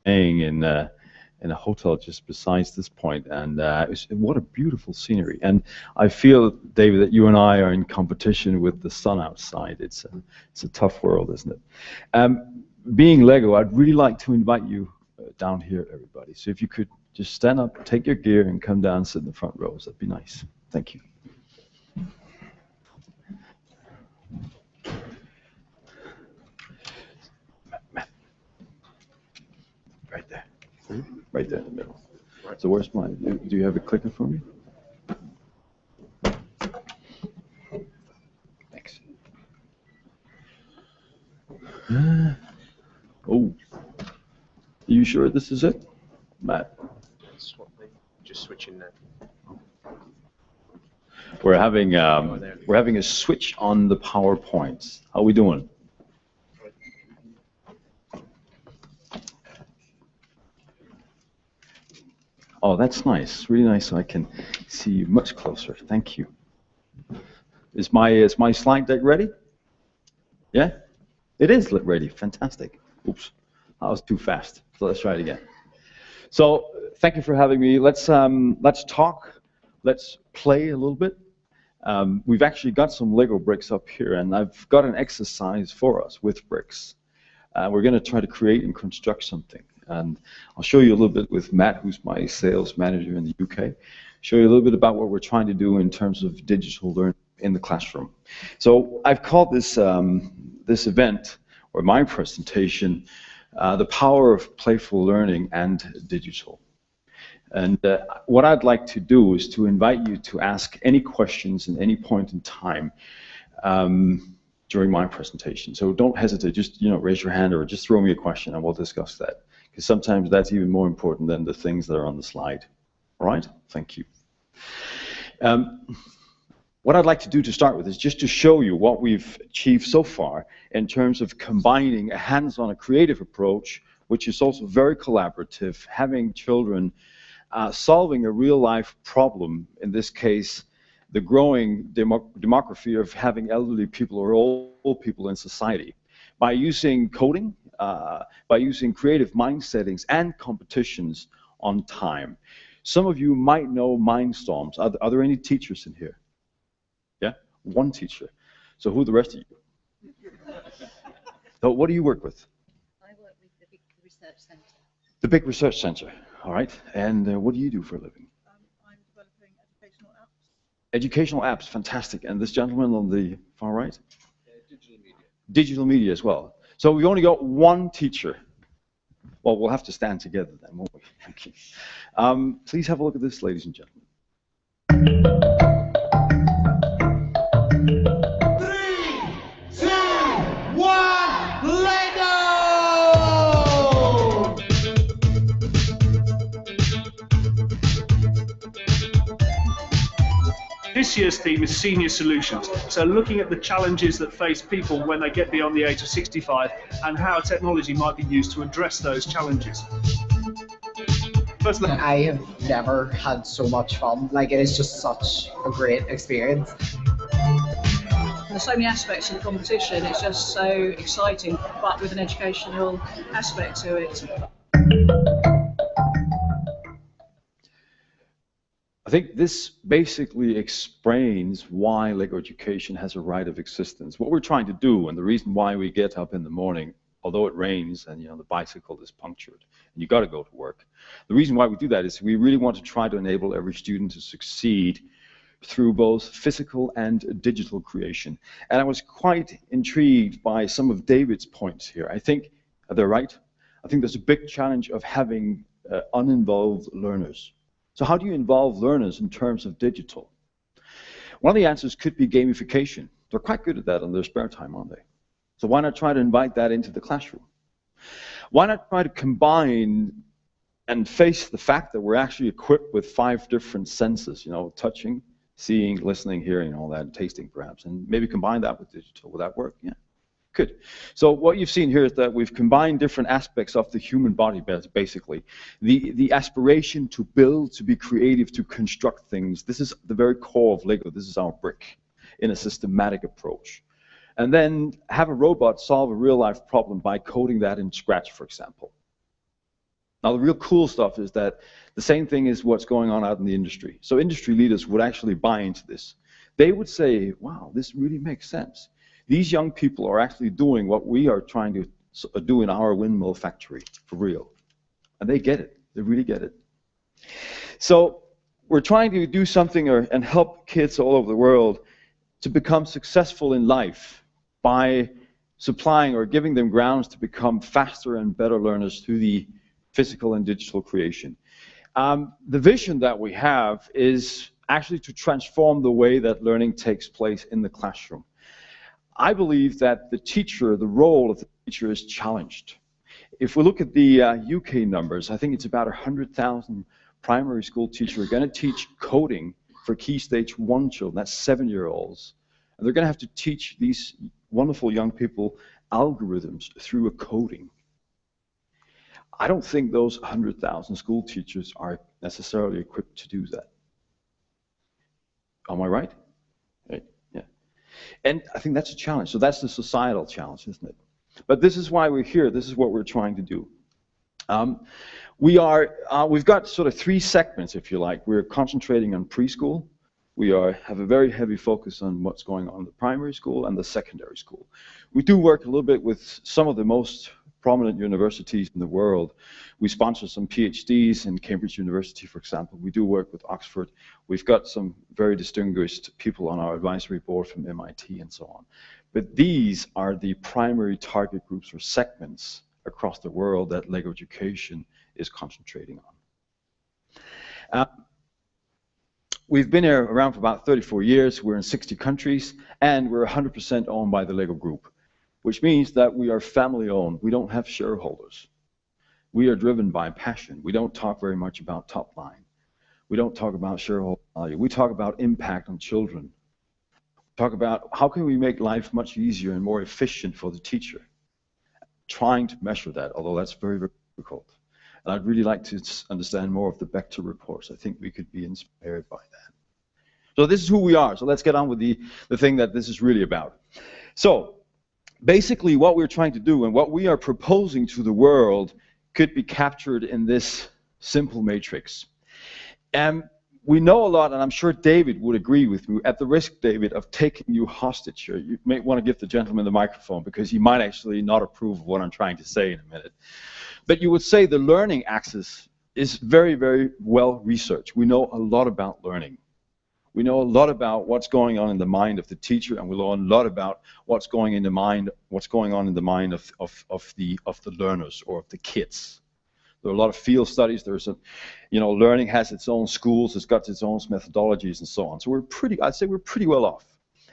In a hotel just besides this point, and what a beautiful scenery. And I feel, David, that you and I are in competition with the sun outside. It's a tough world, isn't it? Being LEGO, I'd really like to invite you down here, everybody. So if you could just stand up, take your gear, and come down and sit in the front rows, that'd be nice. Thank you. Right there. Right there in the middle. So where's mine? Do you have a clicker for me? Thanks. Oh, are you sure this is it, Matt? Just switching that. We're having a switch on the PowerPoints. How are we doing? Oh, that's nice. Really nice. So I can see you much closer. Thank you. Is my slide deck ready? Yeah? It is ready. Fantastic. Oops. That was too fast. So let's try it again. So thank you for having me. Let's talk. Let's play a little bit. We've actually got some Lego bricks up here, and I've got an exercise for us with bricks. We're going to try to create and construct something. And I'll show you a little bit with Matt, who's my sales manager in the UK. Show you a little bit about what we're trying to do in terms of digital learning in the classroom. So I've called this this event, or my presentation, the power of playful learning and digital. And what I'd like to do is to invite you to ask any questions at any point in time during my presentation. So don't hesitate, just raise your hand or just throw me a question and we'll discuss that. Because sometimes that's even more important than the things that are on the slide. All right? Thank you. What I'd like to do to start with is just to show you what we've achieved so far in terms of combining a hands-on, a creative approach, which is also very collaborative, having children solving a real-life problem, in this case, the growing demography of having elderly people or old people in society, by using coding, by using creative mind settings and competitions on time. Some of you might know Mindstorms. Are there any teachers in here? Yeah? One teacher. So who are the rest of you? So what do you work with? I work with the Big Research Centre. The Big Research Centre. All right. And what do you do for a living? I'm developing educational apps. Educational apps. Fantastic. And this gentleman on the far right? Digital media. Digital media as well. So we've only got one teacher. Well, we'll have to stand together then, won't we? Thank you. Please have a look at this, ladies and gentlemen. 3, 2, 1, Lego! This year's theme is Senior Solutions, so looking at the challenges that face people when they get beyond the age of 65 and how technology might be used to address those challenges. Firstly, I have never had so much fun. Like, it is just such a great experience. There's so many aspects of the competition, it's just so exciting, but with an educational aspect to it. I think this basically explains why Lego Education has a right of existence. What we're trying to do, and the reason why we get up in the morning, although it rains and the bicycle is punctured and you got to go to work, the reason why we do that is we really want to try to enable every student to succeed through both physical and digital creation. And I was quite intrigued by some of David's points here. I think they're right. I think there's a big challenge of having uninvolved learners. So how do you involve learners in terms of digital? One of the answers could be gamification. They're quite good at that in their spare time, aren't they? So why not try to invite that into the classroom? Why not try to combine and face the fact that we're actually equipped with 5 different senses, touching, seeing, listening, hearing, all that, tasting perhaps, and maybe combine that with digital. Will that work? Yeah. Good. So what you've seen here is that we've combined different aspects of the human body, basically. The aspiration to build, to be creative, to construct things. This is the very core of Lego. This is our brick in a systematic approach. And then have a robot solve a real-life problem by coding that in Scratch, for example. Now, the real cool stuff is that the same thing is what's going on out in the industry. So industry leaders would actually buy into this. They would say, wow, this really makes sense. These young people are actually doing what we are trying to do in our windmill factory, for real. And they get it. They really get it. So we're trying to do something and help kids all over the world to become successful in life by supplying or giving them grounds to become faster and better learners through the physical and digital creation. The vision that we have is actually to transform the way that learning takes place in the classroom. I believe that the teacher, the role of the teacher is challenged. If we look at the UK numbers, I think it's about 100,000 primary school teachers are going to teach coding for Key Stage 1 children, that's 7-year-olds. And they're going to have to teach these wonderful young people algorithms through a coding. I don't think those 100,000 school teachers are necessarily equipped to do that. Am I right? Right. Yeah. And I think that's a challenge. So that's the societal challenge, isn't it? But this is why we're here. This is what we're trying to do. We've got sort of 3 segments, if you like. We're concentrating on preschool. We have a very heavy focus on what's going on in the primary school and the secondary school. We do work a little bit with some of the most prominent universities in the world. We sponsor some PhDs in Cambridge University, for example. We do work with Oxford. We've got some very distinguished people on our advisory board from MIT and so on. But these are the primary target groups or segments across the world that Lego Education is concentrating on. We've been here around for about 34 years. We're in 60 countries, and we're 100% owned by the Lego Group, which means that we are family owned. We don't have shareholders. We are driven by passion. We don't talk very much about top line. We don't talk about shareholder value. We talk about impact on children. We talk about how can we make life much easier and more efficient for the teacher. Trying to measure that, although that's very, very difficult. And I'd really like to understand more of the Bechter reports. I think we could be inspired by that. So this is who we are. So let's get on with the thing that this is really about. So basically what we're trying to do and what we are proposing to the world could be captured in this simple matrix. And we know a lot, and I'm sure David would agree with me, at the risk, David, of taking you hostage here. You may want to give the gentleman the microphone because he might actually not approve of what I'm trying to say in a minute. But you would say the learning axis is very, very well researched. We know a lot about learning. We know a lot about what's going on in the mind of the teacher, and we know a lot about what's going on in the mind of the learners or of the kids. There are a lot of field studies. There's learning has its own schools, it's got its own methodologies and so on. So I'd say we're pretty well off.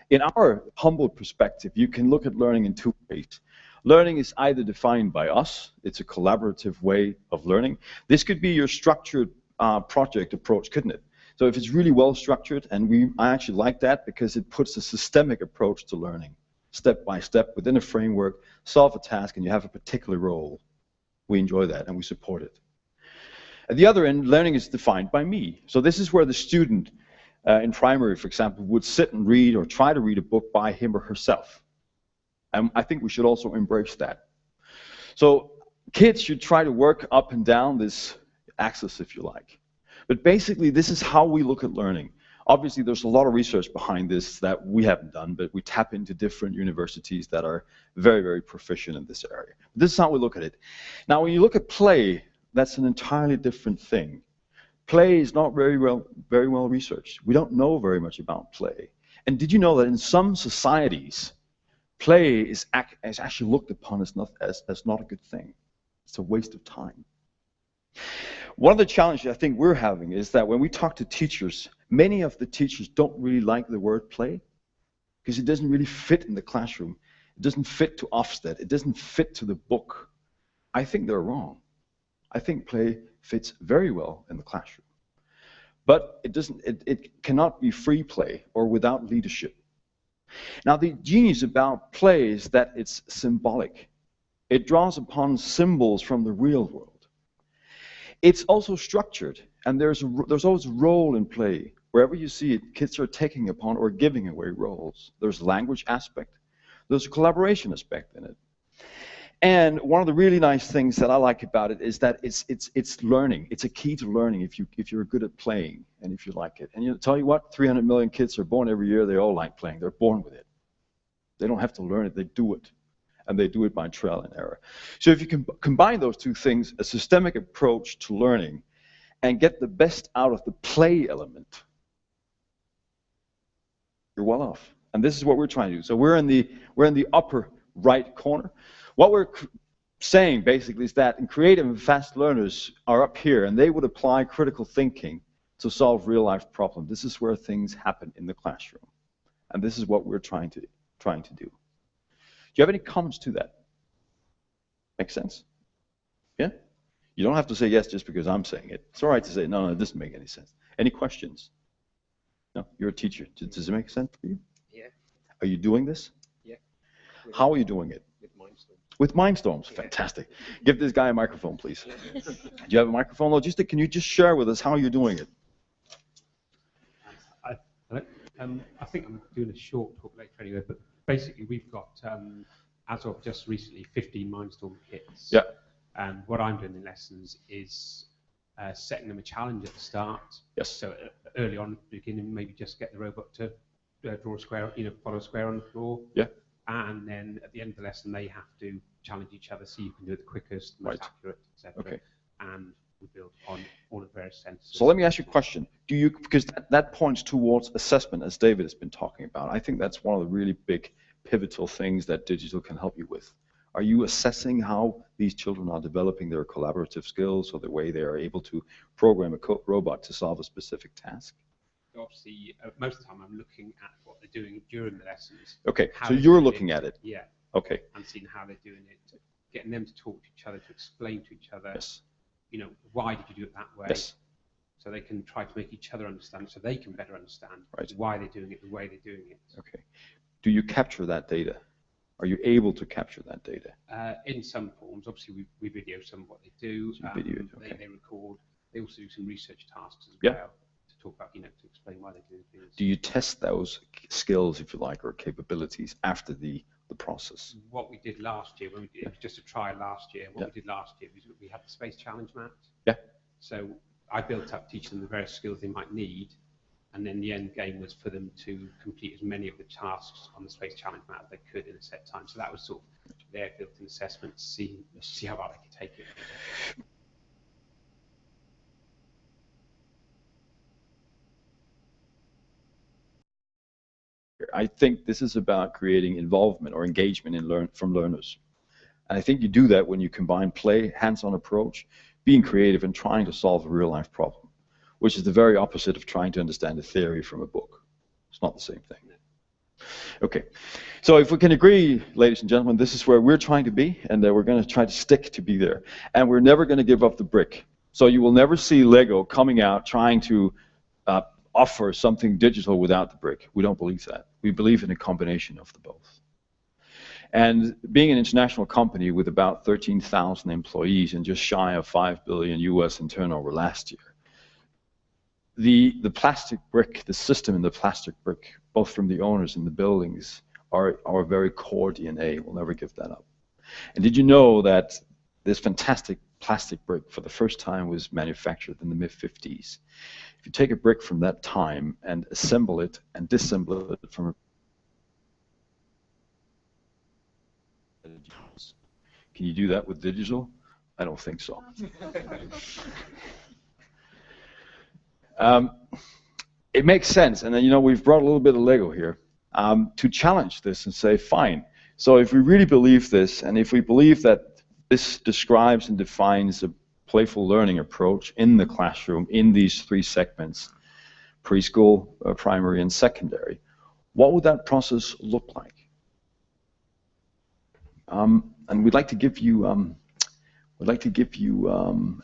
In our humble perspective, you can look at learning in 2 ways. Learning is either defined by us, it's a collaborative way of learning. This could be your structured project approach, couldn't it? So if it's really well structured, and I actually like that because it puts a systemic approach to learning, step by step, within a framework, solve a task, and you have a particular role. We enjoy that and we support it. At the other end, learning is defined by me. So this is where the student in primary, for example, would sit and read or try to read a book by him or herself. And I think we should also embrace that. So kids should try to work up and down this axis, if you like. But basically, this is how we look at learning. Obviously, there's a lot of research behind this that we haven't done, but we tap into different universities that are very, very proficient in this area. This is how we look at it. Now, when you look at play, that's an entirely different thing. Play is not very well researched. We don't know very much about play. And did you know that in some societies, play is actually looked upon as not a good thing? It's a waste of time. One of the challenges I think we're having is that when we talk to teachers, many of the teachers don't really like the word play because it doesn't really fit in the classroom. It doesn't fit to Ofsted. It doesn't fit to the book. I think they're wrong. I think play fits very well in the classroom. But it cannot be free play or without leadership. Now, the genius about play is that it's symbolic. It draws upon symbols from the real world. It's also structured, and there's always a role in play. Wherever you see it, kids are taking upon or giving away roles. There's a language aspect. There's a collaboration aspect in it. And one of the really nice things that I like about it is that it's learning. It's a key to learning if you're good at playing and if you like it. And tell you what, 300 million kids are born every year. They all like playing. They're born with it. They don't have to learn it. They do it. And they do it by trial and error. So if you can combine those 2 things, a systemic approach to learning, and get the best out of the play element, you're well off. And this is what we're trying to do. So we're in the upper right corner. What we're saying basically is that creative and fast learners are up here, and they would apply critical thinking to solve real-life problems. This is where things happen in the classroom, and this is what we're trying to do. Do you have any comments to that? Make sense? Yeah? You don't have to say yes just because I'm saying it. It's all right to say, no, it doesn't make any sense. Any questions? No? You're a teacher. Does it make sense for you? Yeah. Are you doing this? Yeah. How are you doing it? With Mindstorms. With Mindstorms? Yeah. Fantastic. Give this guy a microphone, please. Do you have a microphone? Can you just share with us how you're doing it? I think I'm doing a short talk later anyway, but basically we've got, as of just recently, 15 Mindstorm kits. Yeah. And what I'm doing in lessons is setting them a challenge at the start. Yes. So early on, beginning, maybe just get the robot to draw a square, follow a square on the floor. Yeah. And then at the end of the lesson, they have to challenge each other, see who can do it the quickest, the most accurate, etc. Okay. And we build on all the various sensors. So let me ask you a question. Do you, because that points towards assessment, as David has been talking about. I think that's one of the really big pivotal things that digital can help you with. Are you assessing how these children are developing their collaborative skills or the way they are able to program a robot to solve a specific task? Obviously, most of the time I'm looking at what they're doing during the lessons. Okay, so you're looking at it. Yeah. Okay. And seeing how they're doing it, getting them to talk to each other, to explain to each other. Yes. Why did you do it that way? Yes. So they can try to make each other understand, so they can better understand right. why they're doing it the way they're doing it. Okay. Do you capture that data? Are you able to capture that data? In some forms, obviously we video some of what they do. Video, okay. They record. They also do some research tasks as yeah. well to talk about, to explain why they're doing things. Do you test those skills, if you like, or capabilities after the process? What we did last year, when it was just a trial last year, what we did last year was we had the space challenge map. Yeah. So I built up teaching them the various skills they might need, and then the end game was for them to complete as many of the tasks on the space challenge map as they could in a set time. So that was sort of their built-in assessment to see how far they could take it. I think this is about creating involvement or engagement from learners. And I think you do that when you combine play, hands-on approach, being creative, and trying to solve a real-life problem, which is the very opposite of trying to understand a theory from a book. It's not the same thing. Okay, so if we can agree, ladies and gentlemen, this is where we're trying to be, and we're going to try to stick to be there. And we're never going to give up the brick. So you will never see Lego coming out trying to offer something digital without the brick. We don't believe that. We believe in a combination of the both. And being an international company with about 13,000 employees and just shy of $5 billion US in turnover last year, the plastic brick, the system in the plastic brick, both from the owners and the buildings, are our very core DNA. We'll never give that up. And did you know that this fantastic plastic brick for the first time was manufactured in the mid-50s? If you take a brick from that time and assemble it and disassemble it from a... Can you do that with digital? I don't think so. It makes sense, and then we've brought a little bit of Lego here to challenge this and say, fine. So if we really believe this, and if we believe that this describes and defines a playful learning approach in the classroom in these three segments, preschool, primary, and secondary, what would that process look like? And we'd like to give you a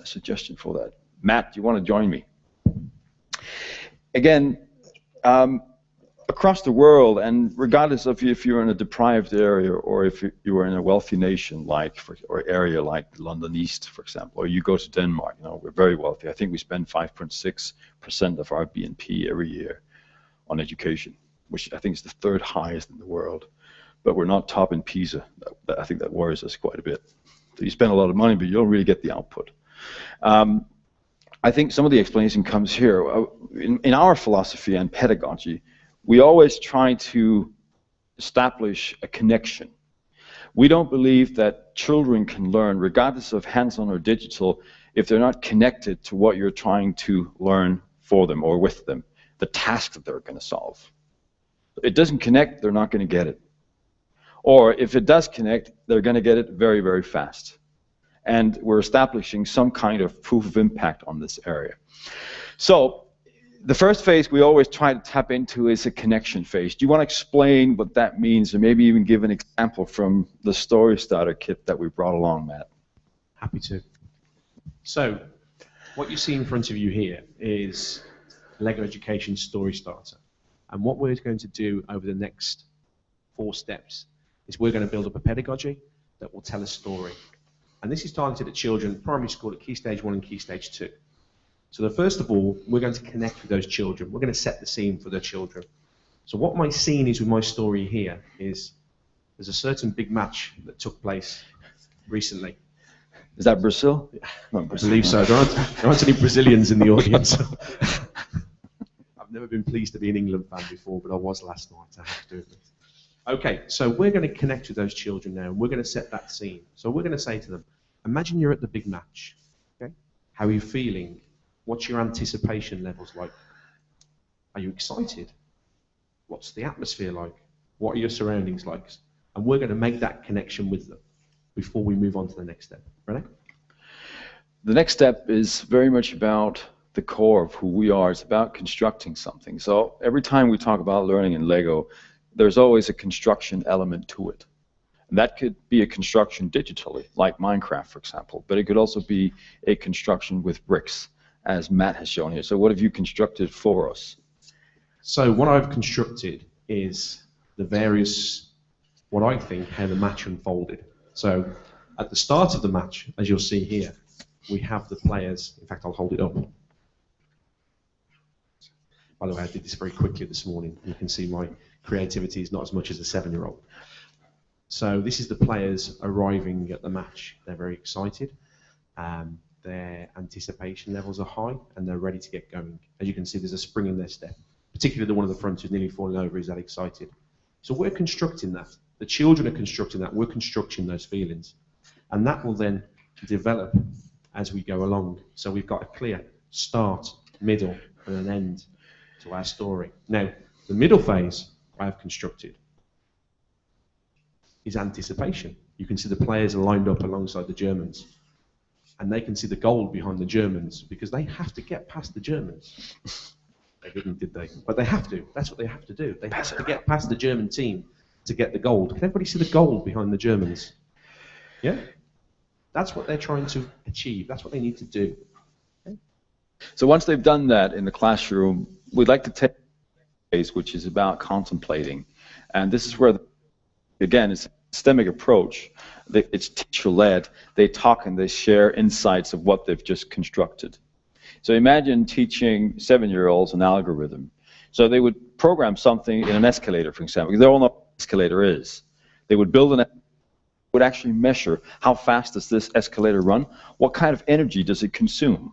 suggestion for that. Matt, do you want to join me? Again, across the world, and regardless of if you're in a deprived area or if you are in a wealthy nation or area like London East, for example, or you go to Denmark, we're very wealthy. I think we spend 5.6% of our BNP every year on education, which I think is the third highest in the world. But we're not top in PISA. I think that worries us quite a bit. So you spend a lot of money, but you don't really get the output. I think some of the explanation comes here. In our philosophy and pedagogy, we always try to establish a connection. We don't believe that children can learn, regardless of hands-on or digital, if they're not connected to what you're trying to learn for them or with them, the task that they're going to solve. If it doesn't connect, they're not going to get it. Or if it does connect, they're going to get it very, very fast. And we're establishing some kind of proof of impact on this area. So the first phase we always try to tap into is a connection phase. Do you want to explain what that means, or maybe even give an example from the Story Starter kit that we brought along, Matt? Happy to. So what you see in front of you here is LEGO Education Story Starter. And what we're going to do over the next 4 steps is we're going to build up a pedagogy that will tell a story. And this is targeted at children, primary school at Key Stage 1 and Key Stage 2. So first of all, we're going to connect with those children. We're going to set the scene for the children. So what my scene is with my story here is there's a certain big match that took place recently. Is that Brazil? I believe so. There aren't any Brazilians in the audience. I've never been pleased to be an England fan before, but I was last night, I have to admit. Okay, so we're going to connect with those children now, and we're going to set that scene. So we're going to say to them, imagine you're at the big match. Okay? How are you feeling? What's your anticipation levels like? Are you excited? What's the atmosphere like? What are your surroundings like? And we're going to make that connection with them before we move on to the next step. Ready? The next step is very much about the core of who we are. It's about constructing something. So every time we talk about learning in Lego, there's always a construction element to it. And that could be a construction digitally, like Minecraft, for example, but it could also be a construction with bricks, as Matt has shown here. So what have you constructed for us? So what I've constructed is the various, what I think, how the match unfolded. So at the start of the match, as you'll see here, we have the players. In fact, I'll hold it up. By the way, I did this very quickly this morning. You can see my creativity is not as much as a 7-year-old. So this is the players arriving at the match. They're very excited. Their anticipation levels are high, and they're ready to get going. As you can see, there's a spring in their step. Particularly the one at the front who's nearly falling over is that excited. So we're constructing that. The children are constructing that. We're constructing those feelings. And that will then develop as we go along. So we've got a clear start, middle, and an end to our story. Now, the middle phase I have constructed is anticipation. You can see the players are lined up alongside the Germans. And they can see the goal behind the Germans because they have to get past the Germans. They didn't, did they? But they have to. That's what they have to do. They have to get past the German team to get the gold. Can everybody see the gold behind the Germans? Yeah? That's what they're trying to achieve. That's what they need to do. Okay? So once they've done that in the classroom, we'd like to take a phase which is about contemplating. And this is where, again, it's a systemic approach. It's teacher-led. They talk and they share insights of what they've just constructed. So imagine teaching 7-year-olds an algorithm. So they would program something in an escalator, for example, because they all know what an escalator is. They would build would actually measure how fast does this escalator run, what kind of energy does it consume.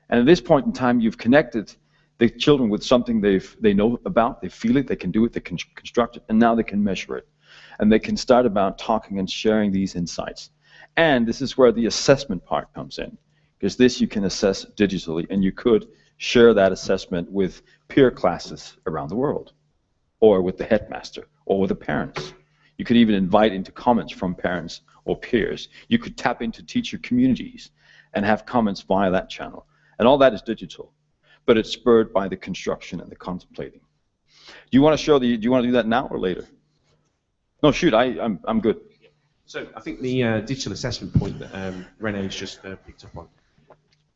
And at this point in time, you've connected the children with something they know about, they feel it, they can do it, they can construct it, and now they can measure it. And they can start about talking and sharing these insights. And this is where the assessment part comes in. Because this you can assess digitally, and you could share that assessment with peer classes around the world, or with the headmaster, or with the parents. You could even invite into comments from parents or peers. You could tap into teacher communities and have comments via that channel. And all that is digital, but it's spurred by the construction and the contemplating. Do you want to do that now or later? No, shoot, I'm good. So I think the digital assessment point that Renee's just picked up on.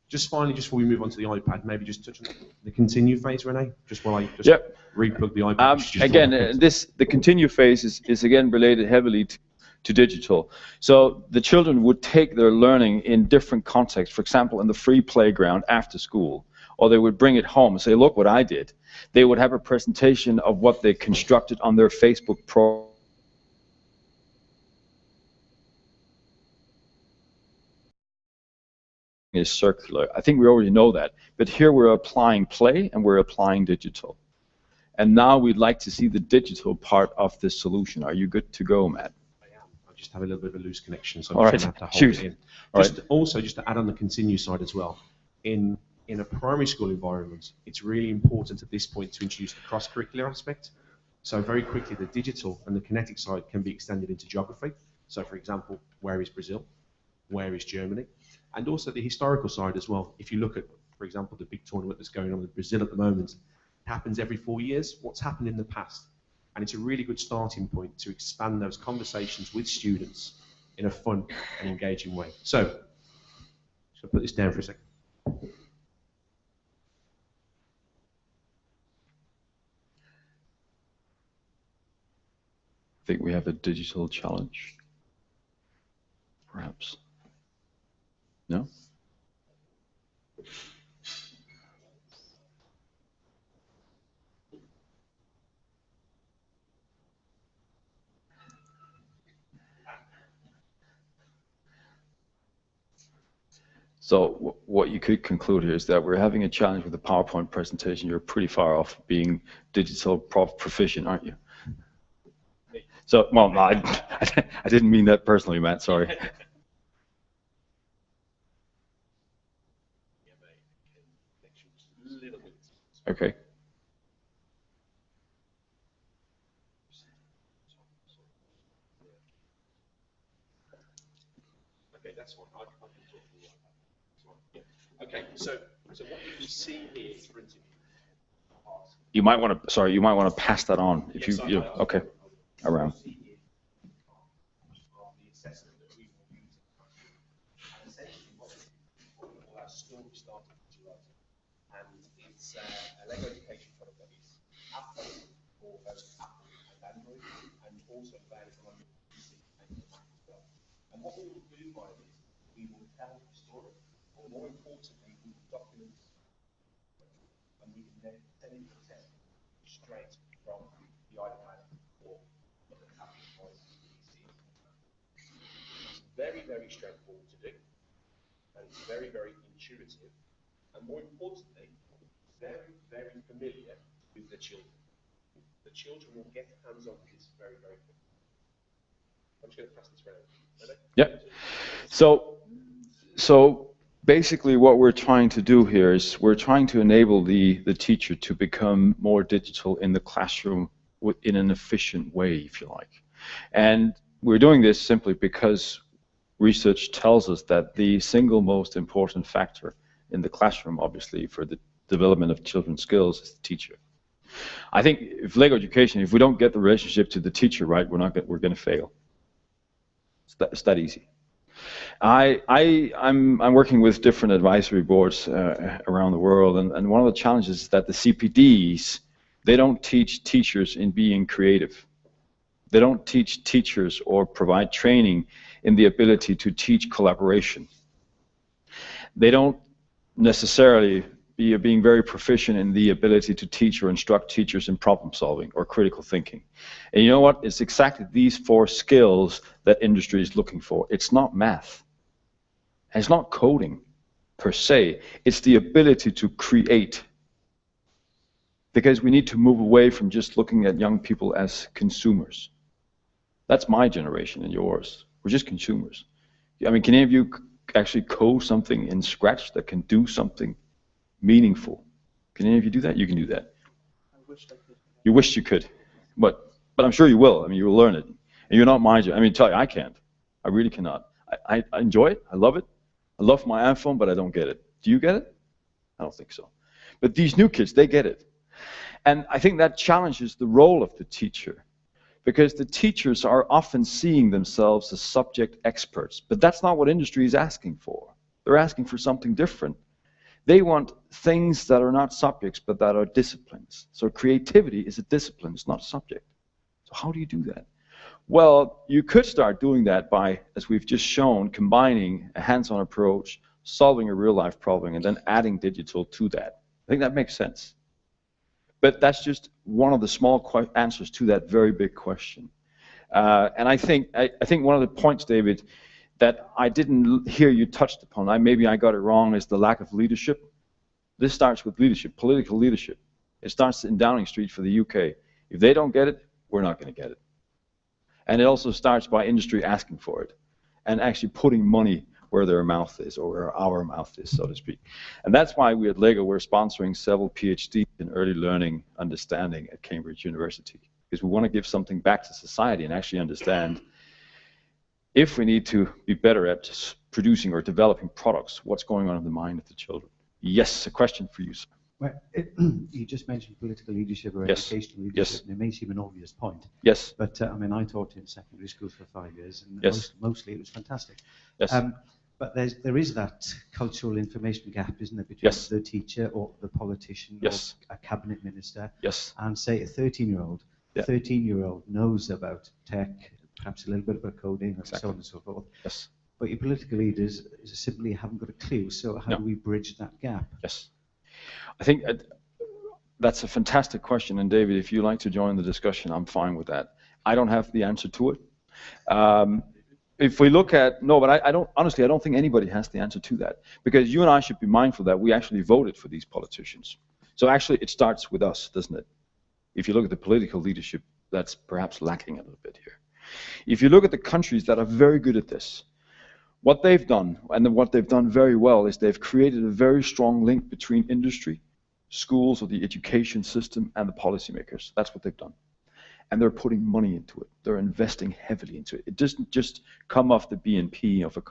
Just finally, just before we move on to the iPad, maybe just touch on the continue phase, Renee, just while I just replug the iPad. Again, the continue phase is again related heavily to digital. So the children would take their learning in different contexts, for example, in the free playground after school, or they would bring it home and say, look what I did. They would have a presentation of what they constructed on their Facebook profile. Is circular. I think we already know that, but here we're applying play and we're applying digital. And now we'd like to see the digital part of this solution. Are you good to go, Matt? I am. I just have a little bit of a loose connection, so I'm just going to have to hold it in. Also, just to add on the continue side as well, in a primary school environment, it's really important at this point to introduce the cross-curricular aspect. So very quickly, the digital and the kinetic side can be extended into geography. So for example, where is Brazil? Where is Germany? And also the historical side as well. If you look at, for example, the big tournament that's going on in Brazil at the moment, it happens every 4 years. What's happened in the past? And it's a really good starting point to expand those conversations with students in a fun and engaging way. So, I'll put this down for a second. I think we have a digital challenge, perhaps. No? So what you could conclude here is that we're having a challenge with the PowerPoint presentation. You're pretty far off being digital proficient, aren't you? So, well, no, I didn't mean that personally, Matt, sorry. Okay. Okay, that's one. I can talk to you about that. Okay, so what you can see here is printed. You might want to, sorry, you might want to pass that on if you okay, around. A Lego education product that is Apple for both Apple and Android, and also available on your PC and your Mac as well. And what we will do by this, we will tell the story, or more importantly, we will document, and we can then send it to test straight from the iPad or the tablet device PC. It's very, very straightforward to do, and it's very, very intuitive, and more importantly, very, very familiar with the children. The children will get hands-on with this very, very quickly. I'm just going to pass this around. Ready? Yeah. So basically what we're trying to do here is we're trying to enable the teacher to become more digital in the classroom in an efficient way, if you like. And we're doing this simply because research tells us that the single most important factor in the classroom, obviously, for the development of children's skills is the teacher. I think if Lego education, if we don't get the relationship to the teacher right, we're going to fail. It's that easy. I'm working with different advisory boards around the world, and one of the challenges is that the CPDs, they don't teach teachers in being creative. They don't teach teachers or provide training in the ability to teach collaboration. They don't necessarily being very proficient in the ability to teach or instruct teachers in problem solving or critical thinking. And you know what? It's exactly these 4 skills that industry is looking for. It's not math. And it's not coding per se. It's the ability to create. Because we need to move away from just looking at young people as consumers. That's my generation and yours. We're just consumers. I mean, can any of you actually code something in Scratch that can do something meaningful? Can any of you do that? You can do that. I wish I could. You wished you could, but I'm sure you will. I mean, you will learn it. And you're not my. I mean, tell you, I can't. I really cannot. I enjoy it. I love it. I love my iPhone, but I don't get it. Do you get it? I don't think so. But these new kids, they get it. And I think that challenges the role of the teacher, because the teachers are often seeing themselves as subject experts. But that's not what industry is asking for. They're asking for something different. They want things that are not subjects, but that are disciplines. So creativity is a discipline, it's not a subject. So how do you do that? Well, you could start doing that by, as we've just shown, combining a hands-on approach, solving a real-life problem, and then adding digital to that. I think that makes sense. But that's just one of the small answers to that very big question. And I think one of the points, David, that I didn't hear you touched upon, maybe I got it wrong, is the lack of leadership. This starts with leadership, political leadership. It starts in Downing Street for the UK. If they don't get it, we're not going to get it. And it also starts by industry asking for it and actually putting money where their mouth is, or where our mouth is, so to speak. And that's why we at LEGO, we're sponsoring several PhDs in early learning understanding at Cambridge University, because we want to give something back to society and actually understand if we need to be better at producing or developing products, what's going on in the mind of the children. Yes, a question for you, sir. Well, you just mentioned political leadership or educational leadership, yes. And it may seem an obvious point. Yes. But I mean, I taught in secondary school for 5 years, and yes. mostly it was fantastic. Yes. But there is that cultural information gap, isn't there, between yes. the teacher or the politician yes. or a cabinet minister yes. and, say, a 13-year-old. Yeah. A 13-year-old knows about tech, perhaps a little bit about coding, and exactly. so on and so forth. Yes. But your political leaders simply haven't got a clue. So how do we bridge that gap? Yes. I think that's a fantastic question. And David, if you'd like to join the discussion, I'm fine with that. I don't have the answer to it. if we look at, no, but I don't, honestly, I don't think anybody has the answer to that, because you and I should be mindful that we actually voted for these politicians. So actually it starts with us, doesn't it? If you look at the political leadership, that's perhaps lacking a little bit here. If you look at the countries that are very good at this, what they've done, and what they've done very well, is they've created a very strong link between industry, schools, or the education system, and the policymakers. That's what they've done. And they're putting money into it. They're investing heavily into it. It doesn't just come off the BNP of a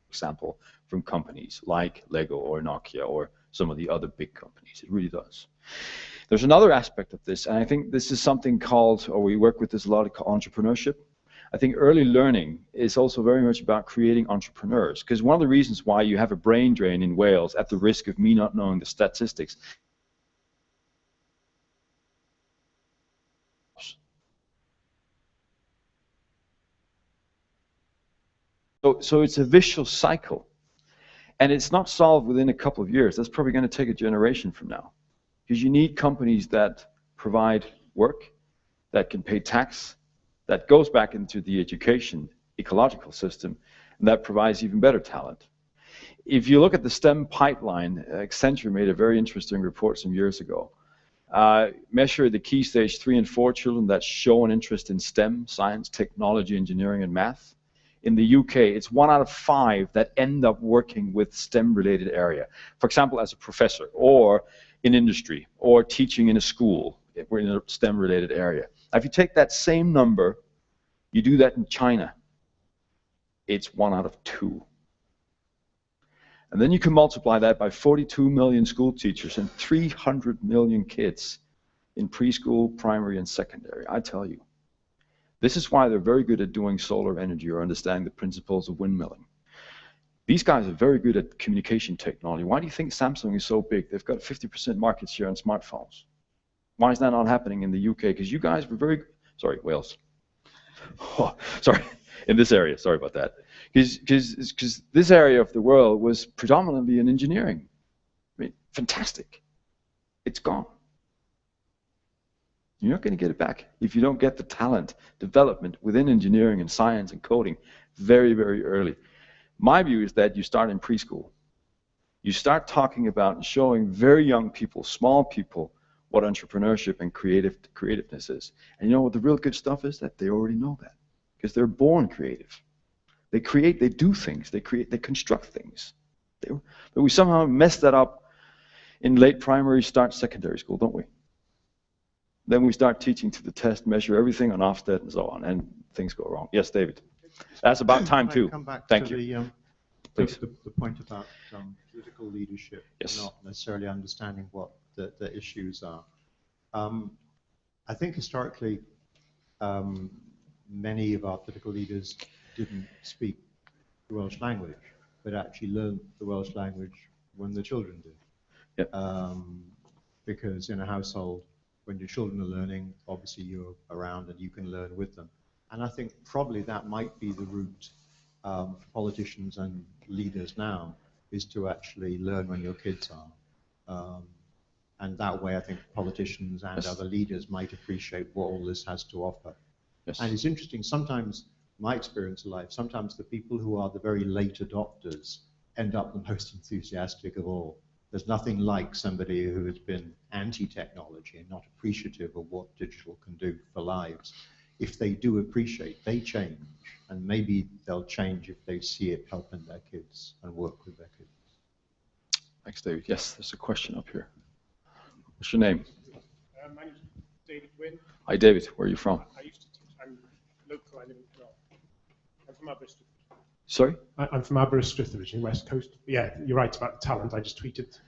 example from companies like Lego or Nokia or some of the other big companies. It really does. There's another aspect of this, and I think this is something called, or we work with this a lot, called entrepreneurship. I think early learning is also very much about creating entrepreneurs, because one of the reasons why you have a brain drain in Wales, at the risk of me not knowing the statistics, so it's a vicious cycle, and it's not solved within a couple of years. That's probably going to take a generation from now, because you need companies that provide work, that can pay tax, that goes back into the education ecological system, and that provides even better talent. If you look at the STEM pipeline, Accenture made a very interesting report some years ago. Measure the key stage 3 and 4 children that show an interest in STEM, science, technology, engineering, and math. In the UK, it's 1 out of 5 that end up working with STEM-related area. For example, as a professor, or in industry, or teaching in a school, we're in a STEM-related area. Now, if you take that same number, you do that in China, it's 1 out of 2. And then you can multiply that by 42 million school teachers and 300 million kids in preschool, primary, and secondary. I tell you, this is why they're very good at doing solar energy or understanding the principles of windmilling. These guys are very good at communication technology. Why do you think Samsung is so big? They've got 50% market share on smartphones. Why is that not happening in the UK? Because you guys were very, sorry, Wales. Oh, sorry, in this area, sorry about that. Because this area of the world was predominantly in engineering. I mean, fantastic. It's gone. You're not going to get it back if you don't get the talent development within engineering and science and coding very, very early. My view is that you start in preschool. You start talking about and showing very young people, small people, what entrepreneurship and creativeness is. And you know what the real good stuff is? That they already know that, because they're born creative. They create, they do things, they create, they construct things. But we somehow mess that up in late primary, start secondary school, don't we? Then we start teaching to the test, measure everything on Ofsted and so on, and things go wrong. Yes, David. That's about time too. Come back Thank to you. the point about political leadership, yes, not necessarily understanding what the issues are. I think historically, many of our political leaders didn't speak the Welsh language, but actually learned the Welsh language when the children did. Yep. Because in a household, when your children are learning, obviously you're around and you can learn with them. And I think probably that might be the route for politicians and leaders now, is to actually learn when your kids are. And that way I think politicians and other leaders might appreciate what all this has to offer. Yes. And it's interesting, sometimes, my experience of life, sometimes the people who are the very late adopters end up the most enthusiastic of all. There's nothing like somebody who has been anti-technology and not appreciative of what digital can do for lives. If they do appreciate, they change, and maybe they'll change if they see it helping their kids and work with their kids. Thanks, David. Yes, there's a question up here. What's your name? My name is David Wynn. Hi, David. Where are you from? I used to teach. I'm local. I live in Gymraeg. I'm from Aberystwyth. Sorry? I'm from Aberystwyth originally, West Coast. Yeah, you're right about the talent. I just tweeted,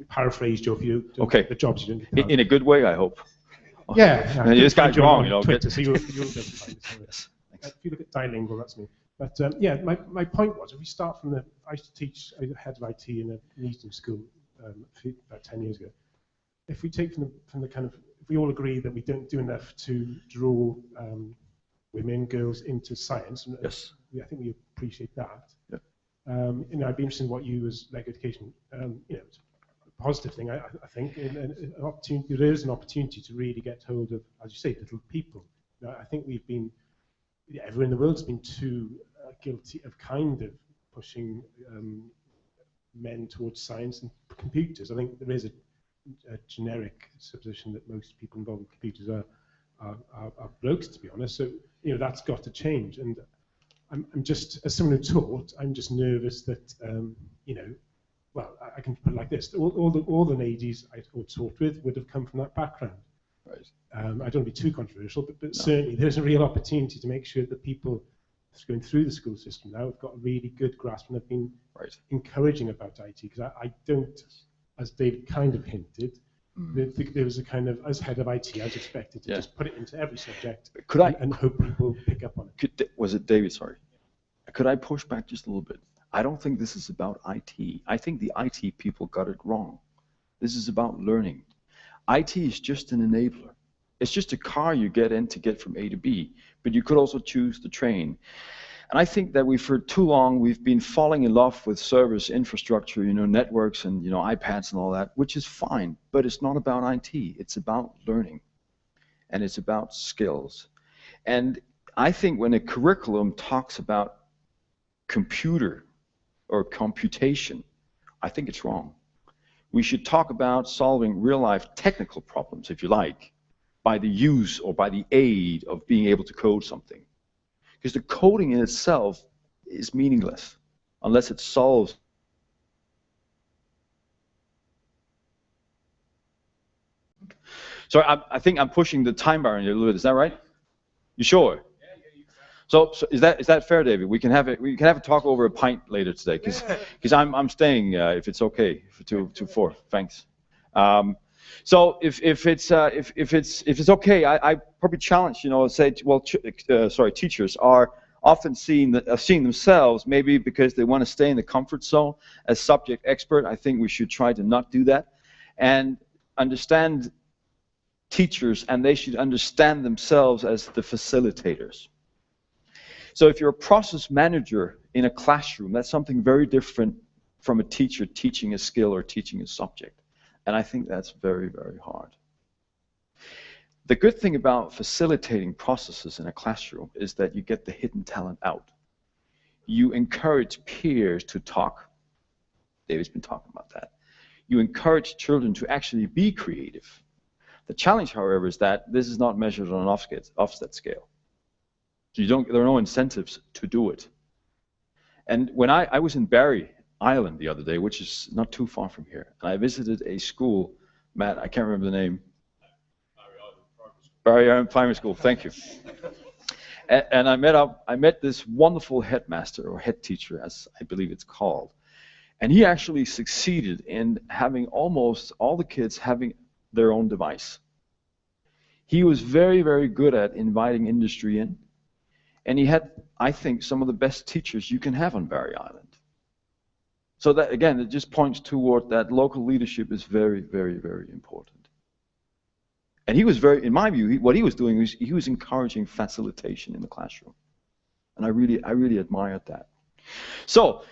paraphrased you if you don't get the jobs you don't get. In a good way, I hope. Yeah. This guy's wrong, you know. Twitter, so you'll be able to find it. If you look at Dilingual, that's me. But yeah, my point was, if we start from the, I used to teach, I was head of IT in a evening school about 10 years ago. If we take from the kind of, if we all agree that we don't do enough to draw women, girls into science, and yes, I think we appreciate that. Yeah. You know, I'd be interested in what you as Lego Education, you know, it's a positive thing, I think, an opportunity. There is an opportunity to really get hold of, as you say, little people. You know, I think we've been, everyone in the world's been too guilty of kind of pushing men towards science and computers. I think there is a generic supposition that most people involved in computers are blokes, to be honest. So that's got to change. And I'm just, as someone who taught, I'm just nervous that well, I can put it like this: all the ladies I taught with would have come from that background. Right. I don't want to be too controversial, but certainly there's a real opportunity to make sure that people going through the school system now have got a really good grasp and have been encouraging about IT, because I don't, as David kind of hinted, there was a kind of, as head of IT, I was expected to just put it into every subject and hope people pick up on it. Was it David? Sorry. Could I push back just a little bit? I don't think this is about IT. I think the IT people got it wrong. This is about learning. IT is just an enabler. It's just a car you get in to get from A to B, but you could also choose the train. And I think that for too long we've been falling in love with servers, infrastructure, networks, and iPads and all that, which is fine, but it's not about IT. It's about learning, and it's about skills. And I think when a curriculum talks about computer or computation, I think it's wrong. We should talk about solving real-life technical problems, if you like, by the use or by the aid of being able to code something. Because the coding in itself is meaningless unless it solves. So I think I'm pushing the time bar in a little bit. Is that right? You sure? So is that fair, David? We can have a talk over a pint later today, because I'm staying if it's okay for till 4. Thanks. So if it's okay, I probably challenge, say, well, teachers are often seeing themselves, maybe because they want to stay in the comfort zone as subject expert. I think we should try to not do that, and understand teachers, and they should understand themselves as the facilitators. So if you're a process manager in a classroom, that's something very different from a teacher teaching a skill or teaching a subject. And I think that's very, very hard. The good thing about facilitating processes in a classroom is that you get the hidden talent out. You encourage peers to talk. David's been talking about that. You encourage children to actually be creative. The challenge, however, is that this is not measured on an offset scale. So there are no incentives to do it. And when I was in Barry Island the other day, which is not too far from here, and I visited a school, Matt, I can't remember the name. Barry Island Primary School, thank you. And I met this wonderful headmaster, or head teacher, as I believe it's called. And he actually succeeded in having almost all the kids having their own device. He was very, very good at inviting industry in. And he had, I think, some of the best teachers you can have on Barry Island. So that, again, it just points toward that local leadership is very, very, very important. And he was in my view, what he was doing was he was encouraging facilitation in the classroom. And I really admired that. So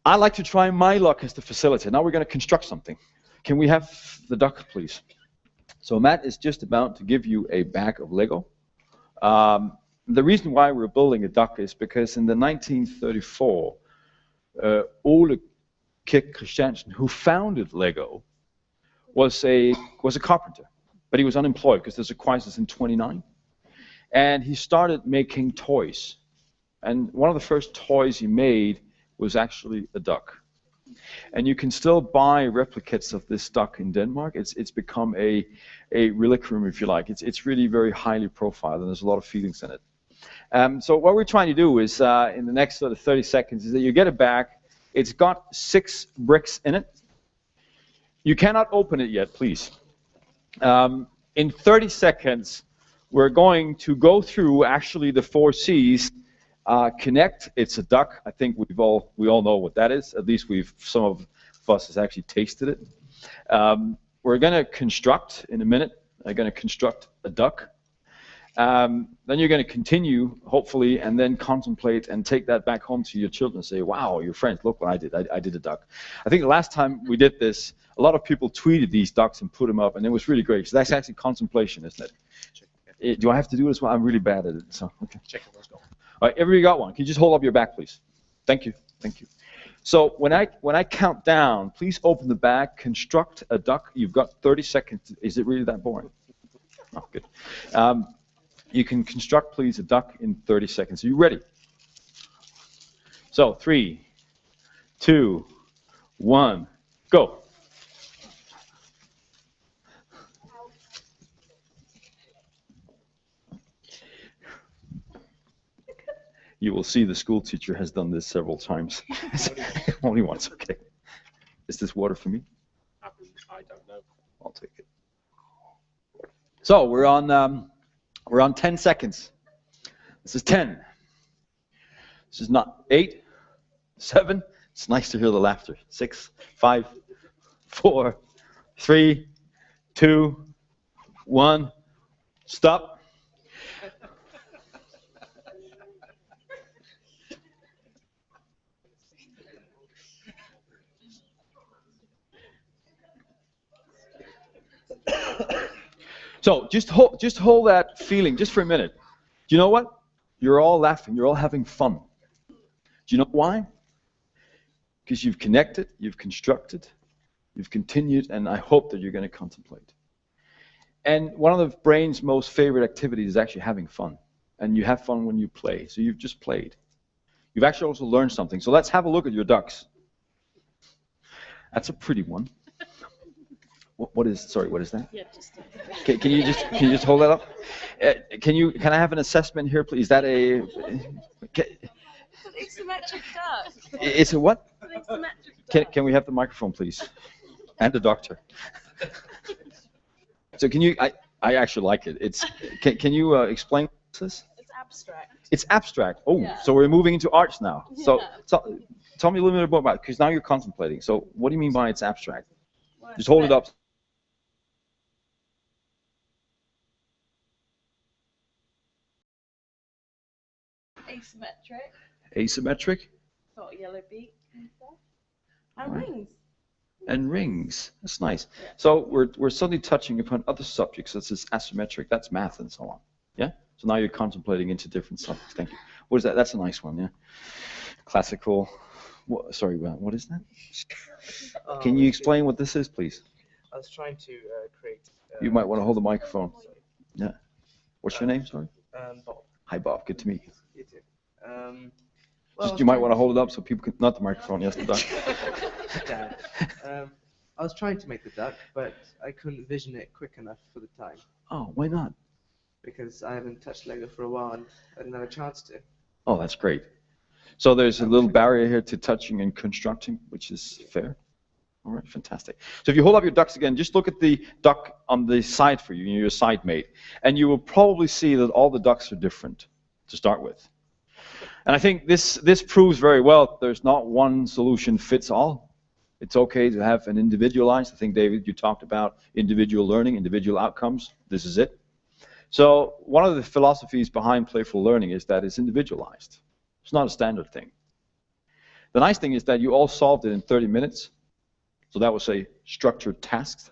I like to try my luck as the facilitator. Now we're going to construct something. Can we have the duck, please? So Matt is just about to give you a bag of Lego. The reason why we're building a duck is because in the 1934, Ole Kirk Christiansen, who founded Lego, was a carpenter, but he was unemployed because there's a crisis in 29, and he started making toys. And one of the first toys he made was actually a duck. And you can still buy replicates of this duck in Denmark. It's become a reliquarium, if you like. It's really very highly profiled, and there's a lot of feelings in it. So what we're trying to do is, in the next sort of 30 seconds, is that you get it back. It's got 6 bricks in it. You cannot open it yet, please. In 30 seconds, we're going to go through actually the 4 C's. Connect, it's a duck. I think we all know what that is. At least some of us has actually tasted it. We're going to construct in a minute. I'm going to construct a duck. Then you're going to continue, hopefully, and then contemplate and take that back home to your children and say, wow, your friends, look what I did. I did a duck. I think the last time we did this, a lot of people tweeted these ducks and put them up, and it was really great. So that's actually contemplation, isn't it? Do I have to do this one? I'm really bad at it. So okay. Check it, let's go. All right, everybody got one. Can you just hold up your back, please? Thank you. Thank you. So when I count down, please open the bag, construct a duck. You've got 30 seconds. Is it really that boring? Oh, good. You can construct, please, a duck in 30 seconds. Are you ready? So 3, 2, 1, go. You will see the school teacher has done this several times. Only once, okay. Is this water for me? I don't know. I'll take it. So we're on 10 seconds. This is 10. This is not 8, 7. It's nice to hear the laughter. 6, 5, 4, 3, 2, 1. Stop. So just hold that feeling just for a minute. Do you know what? You're all laughing. You're all having fun. Do you know why? Because you've connected, you've constructed, you've continued, and I hope that you're going to contemplate. And one of the brain's most favorite activities is actually having fun. And you have fun when you play. So you've just played. You've actually also learned something. So let's have a look at your ducks. That's a pretty one. What is that? Yeah, can you just hold that up? Can I have an assessment here, please? Is that a? It's an asymmetric duck. It's a what? An asymmetric duck. Can we have the microphone, please? And the doctor. So can you? I actually like it. Can you explain what this is? It's abstract. It's abstract. Oh, yeah. So we're moving into arts now. So, Yeah. so tell me a little bit more about it, because now you're contemplating. So what do you mean by it's abstract? Well, Just hold it up. Asymmetric. Asymmetric. Got a yellow beak and stuff. And rings. And rings. That's nice. Yeah. So we're suddenly touching upon other subjects such as asymmetric. That's math and so on. Yeah. So now you're contemplating into different subjects. Thank you. What is that? That's a nice one. Yeah. Classical. Sorry. What is that? Can you explain what this is, please? I was trying to create. You might want to hold the microphone. Yeah. What's your name? Sorry. Bob. Hi, Bob. Good to meet you. You too. You might want to hold it up so people can, not the microphone, yes, the duck. Dad. I was trying to make the duck, but I couldn't vision it quick enough for the time. Oh, why not? Because I haven't touched Lego for a while and I didn't have a chance to. Oh, that's great. So there's a little barrier here to touching and constructing, which is fair. All right, fantastic. So if you hold up your ducks again, just look at the duck on the side for you, your side mate, and you will probably see that all the ducks are different to start with. And I think this proves very well there's not one solution fits all. It's okay to have an individualized. I think, David, you talked about individual learning, individual outcomes. This is it. So one of the philosophies behind playful learning is that it's individualized. It's not a standard thing. The nice thing is that you all solved it in 30 minutes. So that was a structured task,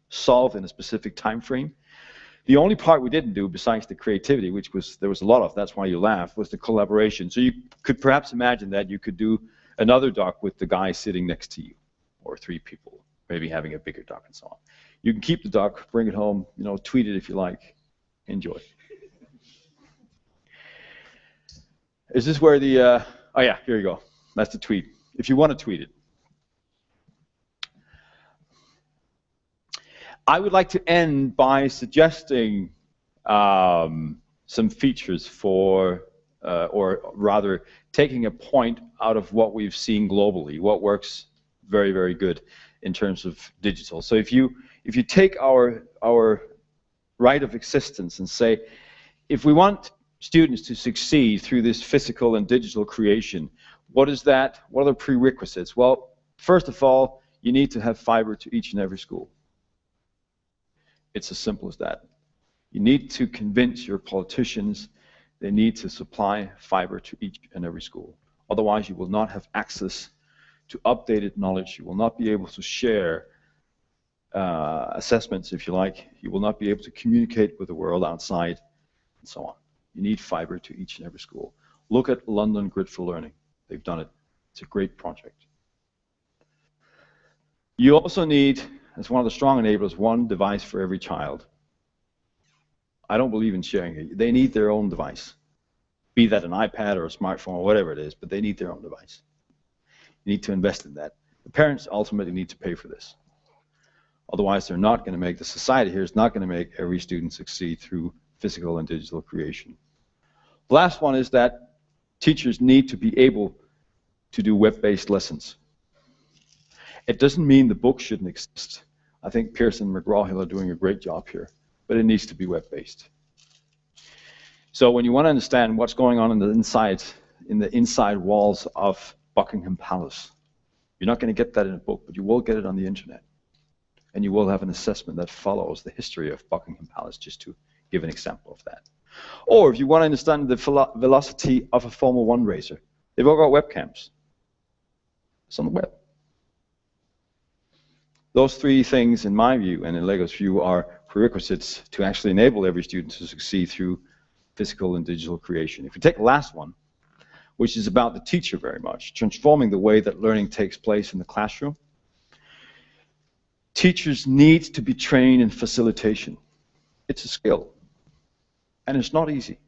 solved in a specific time frame. The only part we didn't do, besides the creativity, which there was a lot of, that's why you laughed, was the collaboration. So you could perhaps imagine that you could do another duck with the guy sitting next to you, or 3 people, maybe having a bigger duck and so on. You can keep the duck, bring it home, tweet it if you like. Enjoy. Is this where the, oh yeah, here you go. That's the tweet. If you want to tweet it. I would like to end by suggesting some features for, or rather taking a point out of what we've seen globally, what works very, very good in terms of digital. So if you take our right of existence and say, if we want students to succeed through this physical and digital creation, what is that? What are the prerequisites? Well, first of all, you need to have fiber to each and every school. It's as simple as that. You need to convince your politicians they need to supply fiber to each and every school. Otherwise, you will not have access to updated knowledge. You will not be able to share assessments, if you like. You will not be able to communicate with the world outside, and so on. You need fiber to each and every school. Look at London Grid for Learning. They've done it. It's a great project. You also need, as one of the strong enablers, one device for every child. I don't believe in sharing it. They need their own device. Be that an iPad or a smartphone or whatever it is, but they need their own device. You need to invest in that. The parents ultimately need to pay for this. Otherwise, they're not going to make, the society here is not going to make every student succeed through physical and digital creation. The last one is that teachers need to be able to do web-based lessons. It doesn't mean the book shouldn't exist. I think Pearson and McGraw-Hill are doing a great job here, but it needs to be web-based. So when you want to understand what's going on in the inside walls of Buckingham Palace, you're not going to get that in a book, but you will get it on the internet. And you will have an assessment that follows the history of Buckingham Palace, just to give an example of that. Or if you want to understand the velocity of a Formula 1 racer, they've all got webcams. It's on the web. Those three things, in my view, and in LEGO's view, are prerequisites to actually enable every student to succeed through physical and digital creation. If you take the last one, which is about the teacher very much, transforming the way that learning takes place in the classroom, teachers need to be trained in facilitation. It's a skill, and it's not easy.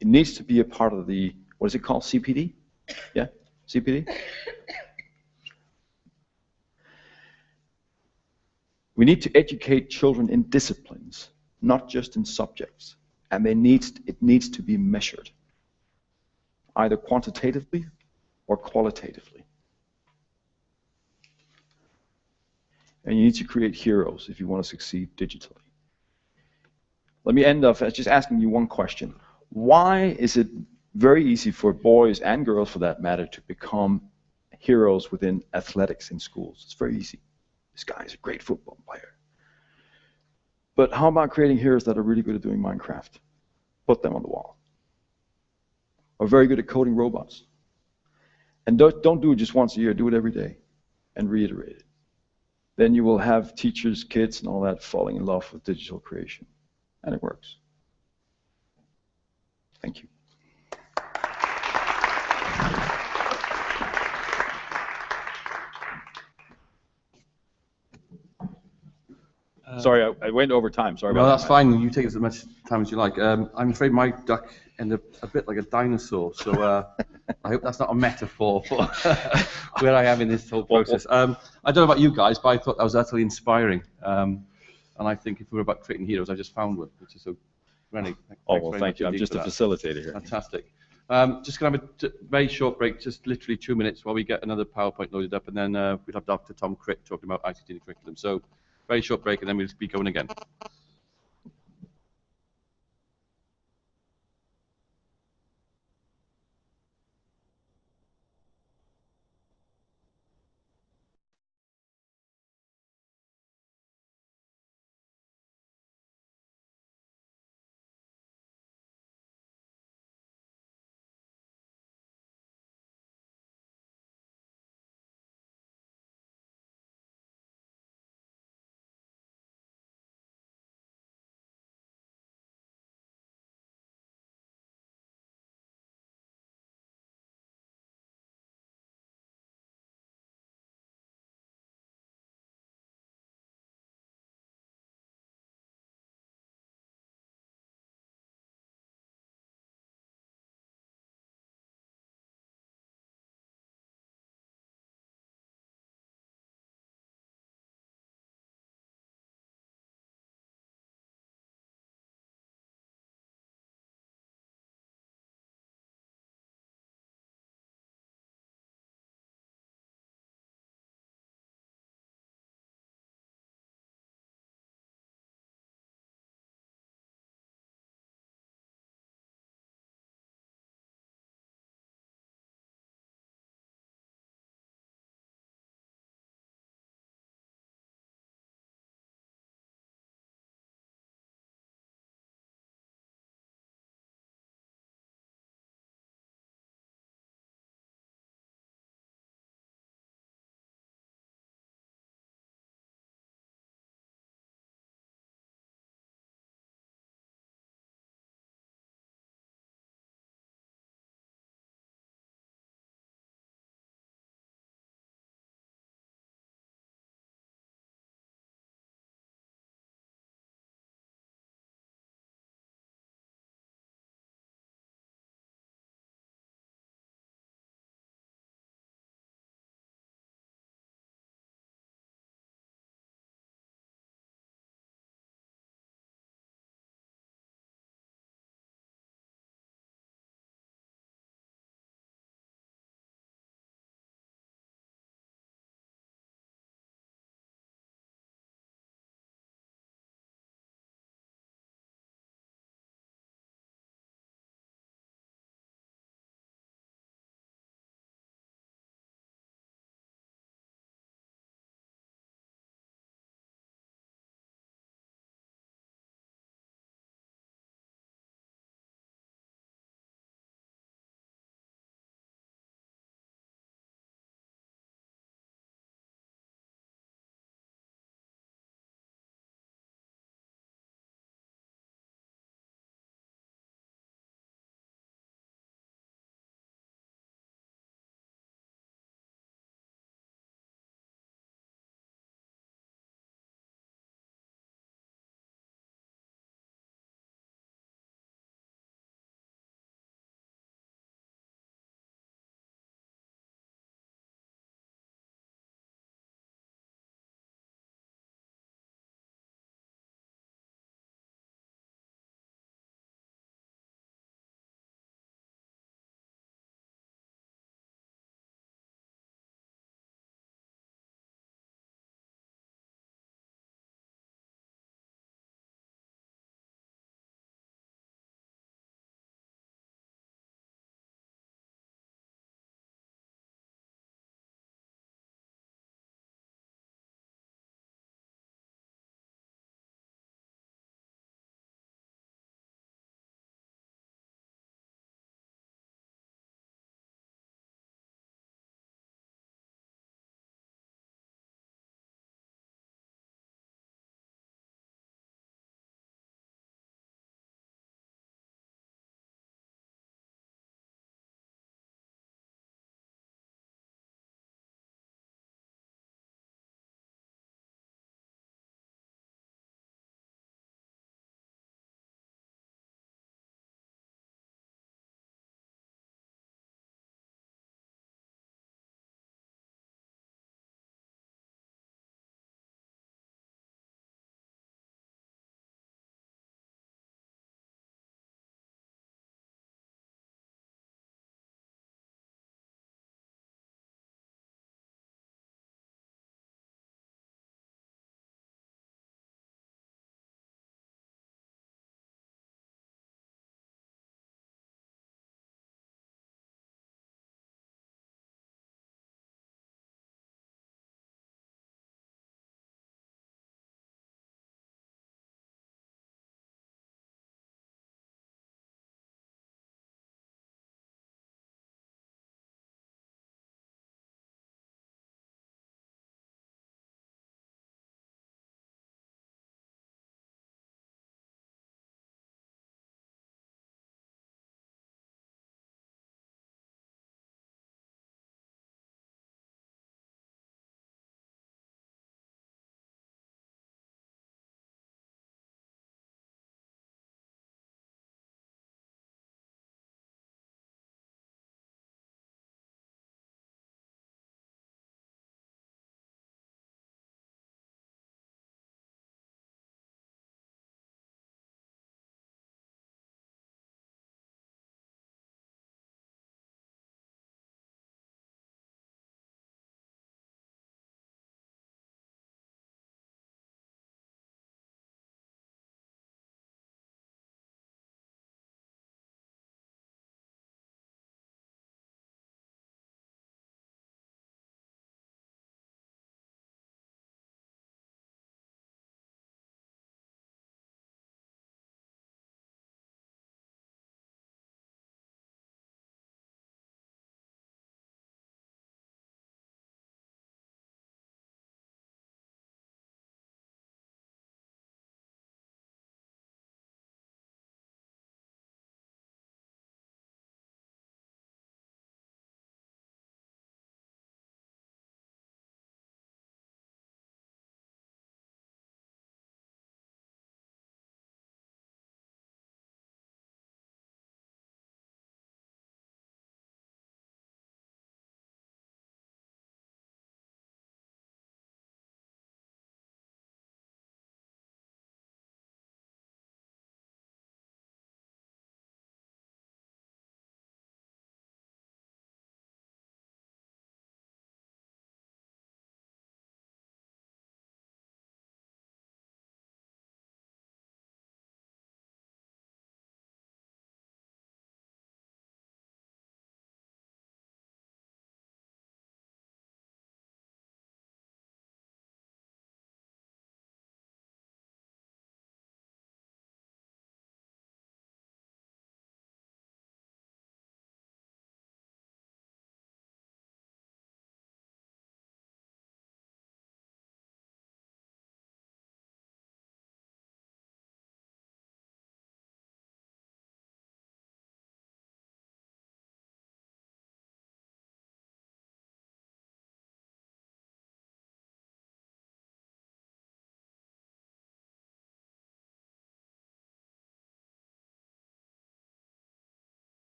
It needs to be a part of the, what is it called, CPD? Yeah, CPD? We need to educate children in disciplines, not just in subjects, and it needs to be measured, either quantitatively or qualitatively. And you need to create heroes if you want to succeed digitally. Let me end off as just asking you one question. Why is it very easy for boys and girls, for that matter, to become heroes within athletics in schools? It's very easy. This guy is a great football player. But how about creating heroes that are really good at doing Minecraft? Put them on the wall. Or very good at coding robots. And don't do it just once a year, do it every day and reiterate it. Then you will have teachers, kids, and all that falling in love with digital creation. And it works. Thank you. Sorry, I went over time. Sorry about that. No, that's fine. You take as much time as you like. I'm afraid my duck ended up a bit like a dinosaur, so I hope that's not a metaphor for where I am in this whole process. I don't know about you guys, but I thought that was utterly inspiring. And I think if we were about creating heroes, I just found one, which is so Rennie. Oh, well, thank you. I'm just a facilitator here. Fantastic. Just going to have a very short break, just literally 2 minutes while we get another PowerPoint loaded up, and then we'll have Dr. Tom Crick talking about ICT in the curriculum. So, very short break, and then we'll be going again.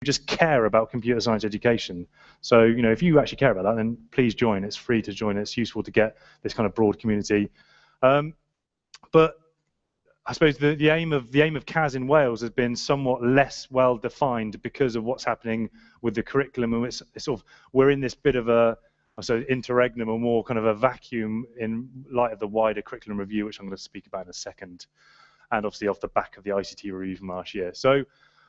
just care about computer science education. So, you know, if you actually care about that, then please join. It's free to join. It's useful to get this kind of broad community. But I suppose the aim of CAS in Wales has been somewhat less well defined because of what's happening with the curriculum, and it's sort of, we're in this bit of a, so interregnum, or more kind of a vacuum in light of the wider curriculum review, which I'm going to speak about in a second, and obviously off the back of the ICT review from last year. So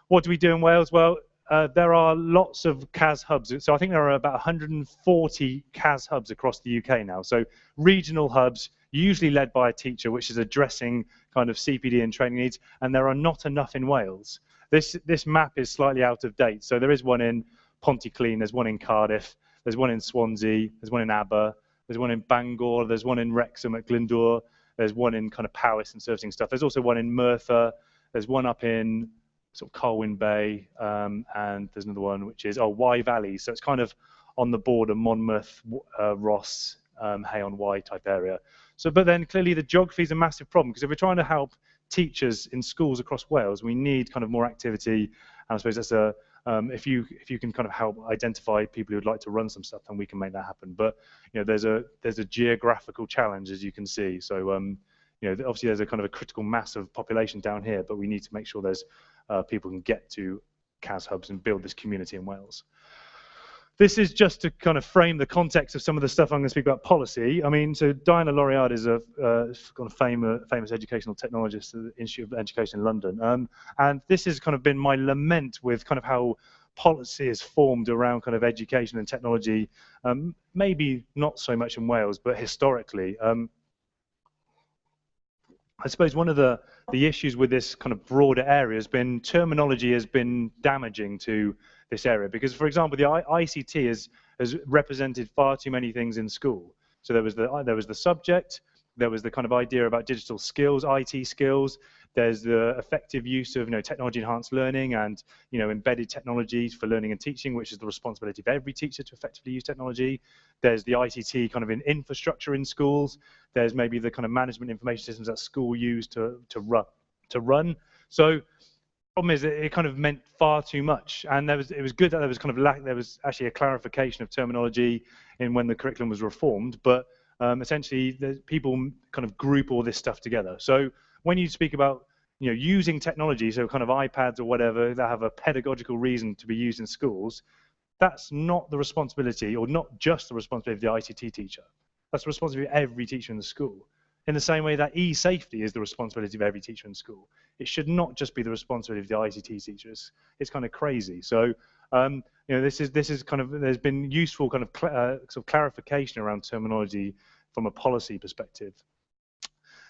what do we do in Wales? Well, there are lots of CAS hubs. So I think there are about 140 CAS hubs across the UK now. So regional hubs, usually led by a teacher, which is addressing kind of CPD and training needs, and there are not enough in Wales. This map is slightly out of date. So there is one in Pontyclun, there's one in Cardiff, there's one in Swansea, there's one in Aber, there's one in Bangor, there's one in Wrexham at Glyndŵr, there's one in kind of Powys and servicing stuff. There's also one in Merthyr, there's one up in sort of Colwyn Bay, and there's another one which is Wye Valley. So it's kind of on the border, Monmouth, Ross, Hay-on-Wye type area. So, but then clearly the geography is a massive problem, because if we're trying to help teachers in schools across Wales, we need kind of more activity. And I suppose that's a if you can kind of help identify people who would like to run some stuff, then we can make that happen. But you know, there's a geographical challenge, as you can see. So you know, obviously there's a kind of a critical mass of population down here, but we need to make sure there's people can get to CAS hubs and build this community in Wales. This is just to kind of frame the context of some of the stuff I'm going to speak about policy. I mean, so Diana Laureard is a kind of famous educational technologist at the Institute of Education in London. And this has kind of been my lament with kind of how policy is formed around kind of education and technology, maybe not so much in Wales, but historically. I suppose one of the issues with this kind of broader area has been terminology has been damaging to this area, because, for example, the ICT has represented far too many things in school. So there was the subject, there was the kind of idea about digital skills, IT skills. There's the effective use of technology enhanced learning and embedded technologies for learning and teaching, which is the responsibility of every teacher to effectively use technology. There's the ICT kind of in infrastructure in schools. There's maybe the kind of management information systems that school use to run. So the problem is that it kind of meant far too much, and it was good that there was kind of there was actually a clarification of terminology in when the curriculum was reformed, but essentially people kind of group all this stuff together. So when you speak about using technology, so kind of iPads or whatever that have a pedagogical reason to be used in schools, that's not the responsibility, or not just the responsibility of the ICT teacher. That's the responsibility of every teacher in the school. In the same way that e-safety is the responsibility of every teacher in school. It should not just be the responsibility of the ICT teachers. It's kind of crazy. So this is kind of, there's been useful kind of sort of clarification around terminology from a policy perspective.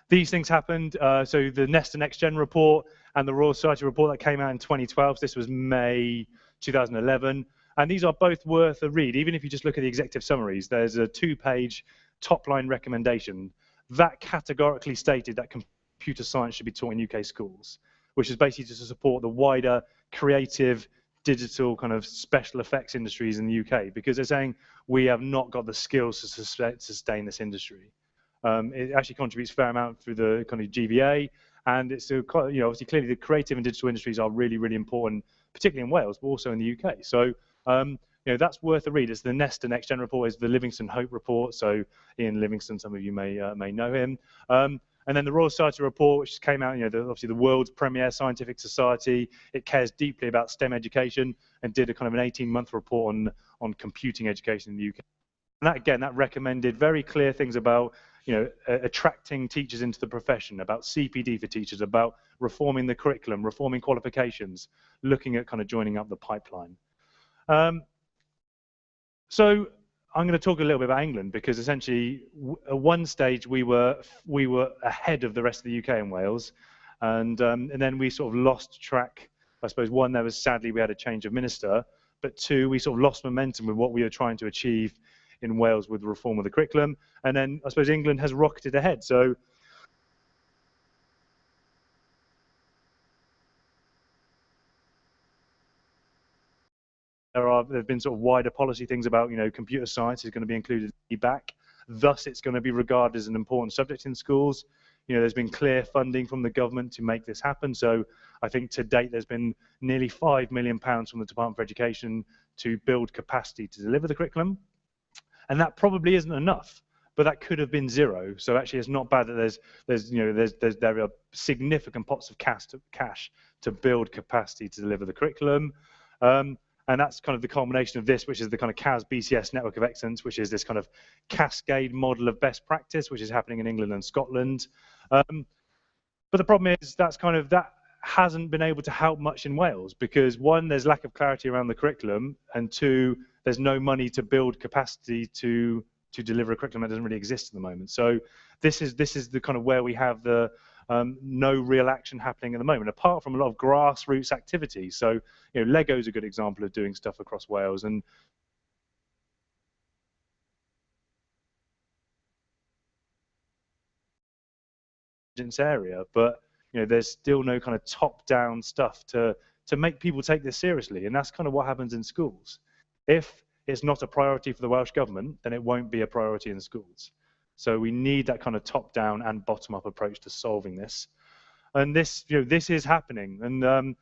These things happened. So the Nest and Next Gen report and the Royal Society report that came out in 2012. So this was May 2011. And these are both worth a read. Even if you just look at the executive summaries, there's a 2-page top-line recommendation that categorically stated that computer science should be taught in UK schools, which is basically just to support the wider creative, digital kind of special effects industries in the UK, because they're saying we have not got the skills to sustain this industry. It actually contributes a fair amount through the kind of GVA, and it's obviously clearly the creative and digital industries are really, really important, particularly in Wales, but also in the UK. So that's worth a read. It's the Nest and Next Gen report, is the Livingston Hope report. So Ian Livingston, some of you may know him. And then the Royal Society report, which came out, obviously the world's premier scientific society. It cares deeply about STEM education and did a kind of an 18-month report on computing education in the UK. And that recommended very clear things about attracting teachers into the profession, about CPD for teachers, about reforming the curriculum, reforming qualifications, looking at kind of joining up the pipeline. So I'm going to talk a little bit about England, because essentially at one stage we were ahead of the rest of the UK and Wales, and then we sort of lost track. I suppose one, there was sadly we had a change of minister, but two, we sort of lost momentum with what we were trying to achieve in Wales with the reform of the curriculum, and then I suppose England has rocketed ahead. So there have been sort of wider policy things about computer science is going to be included in EBAC, thus it's going to be regarded as an important subject in schools. there's been clear funding from the government to make this happen. So I think to date there's been nearly £5 million from the Department for Education to build capacity to deliver the curriculum, and that probably isn't enough. But that could have been zero. So actually, it's not bad that there are significant pots of cash to build capacity to deliver the curriculum. And that's kind of the culmination of this, which is the kind of CAS BCS Network of Excellence, which is this kind of cascade model of best practice, which is happening in England and Scotland. But the problem is that hasn't been able to help much in Wales because, one, there's lack of clarity around the curriculum, and two, there's no money to build capacity to deliver a curriculum that doesn't really exist at the moment. So this is the kind of where we have the no real action happening at the moment, apart from a lot of grassroots activities. So Lego's a good example of doing stuff across Wales, and area, but there's still no kind of top-down stuff to make people take this seriously, and that's kind of what happens in schools. If it's not a priority for the Welsh Government, then it won't be a priority in schools. So we need that kind of top-down and bottom-up approach to solving this. And this is happening. And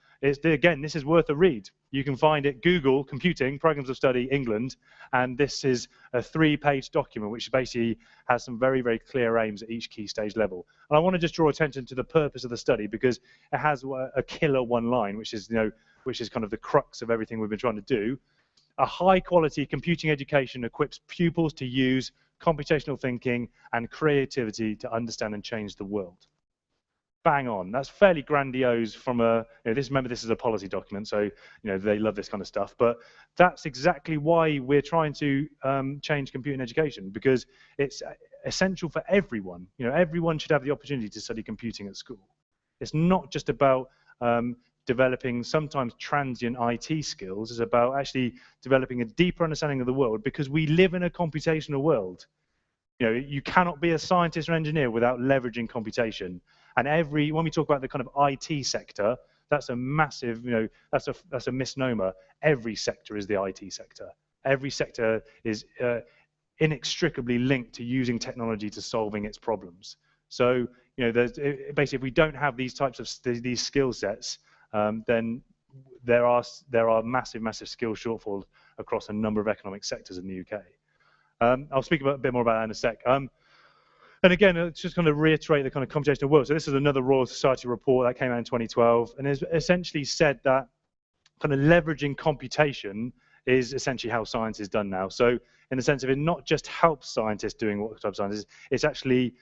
again, this is worth a read. You can find it, Google, Computing, Programs of Study, England, and this is a 3-page document which basically has some very, very clear aims at each key stage level. And I want to just draw attention to the purpose of the study because it has a killer one line, which is kind of the crux of everything we've been trying to do. A high-quality computing education equips pupils to use computational thinking and creativity to understand and change the world. Bang on. That's fairly grandiose from remember this is a policy document, so they love this kind of stuff, but that's exactly why we're trying to change computing education, because it's essential for everyone. Everyone should have the opportunity to study computing at school. It's not just about developing sometimes transient IT skills. Is about actually developing a deeper understanding of the world, because we live in a computational world. You cannot be a scientist or engineer without leveraging computation. And when we talk about the kind of IT sector, that's a massive, that's a misnomer. Every sector is the IT sector. Every sector is inextricably linked to using technology to solving its problems. So, basically, if we don't have these types of these skill sets, then there are massive skill shortfalls across a number of economic sectors in the UK. I'll speak a bit more about that in a sec. And again, it's just going to reiterate the kind of computational world. So this is another Royal Society report that came out in 2012, and it essentially said that kind of leveraging computation is essentially how science is done now. So in the sense of it not just helps scientists doing what type of science is, it's actually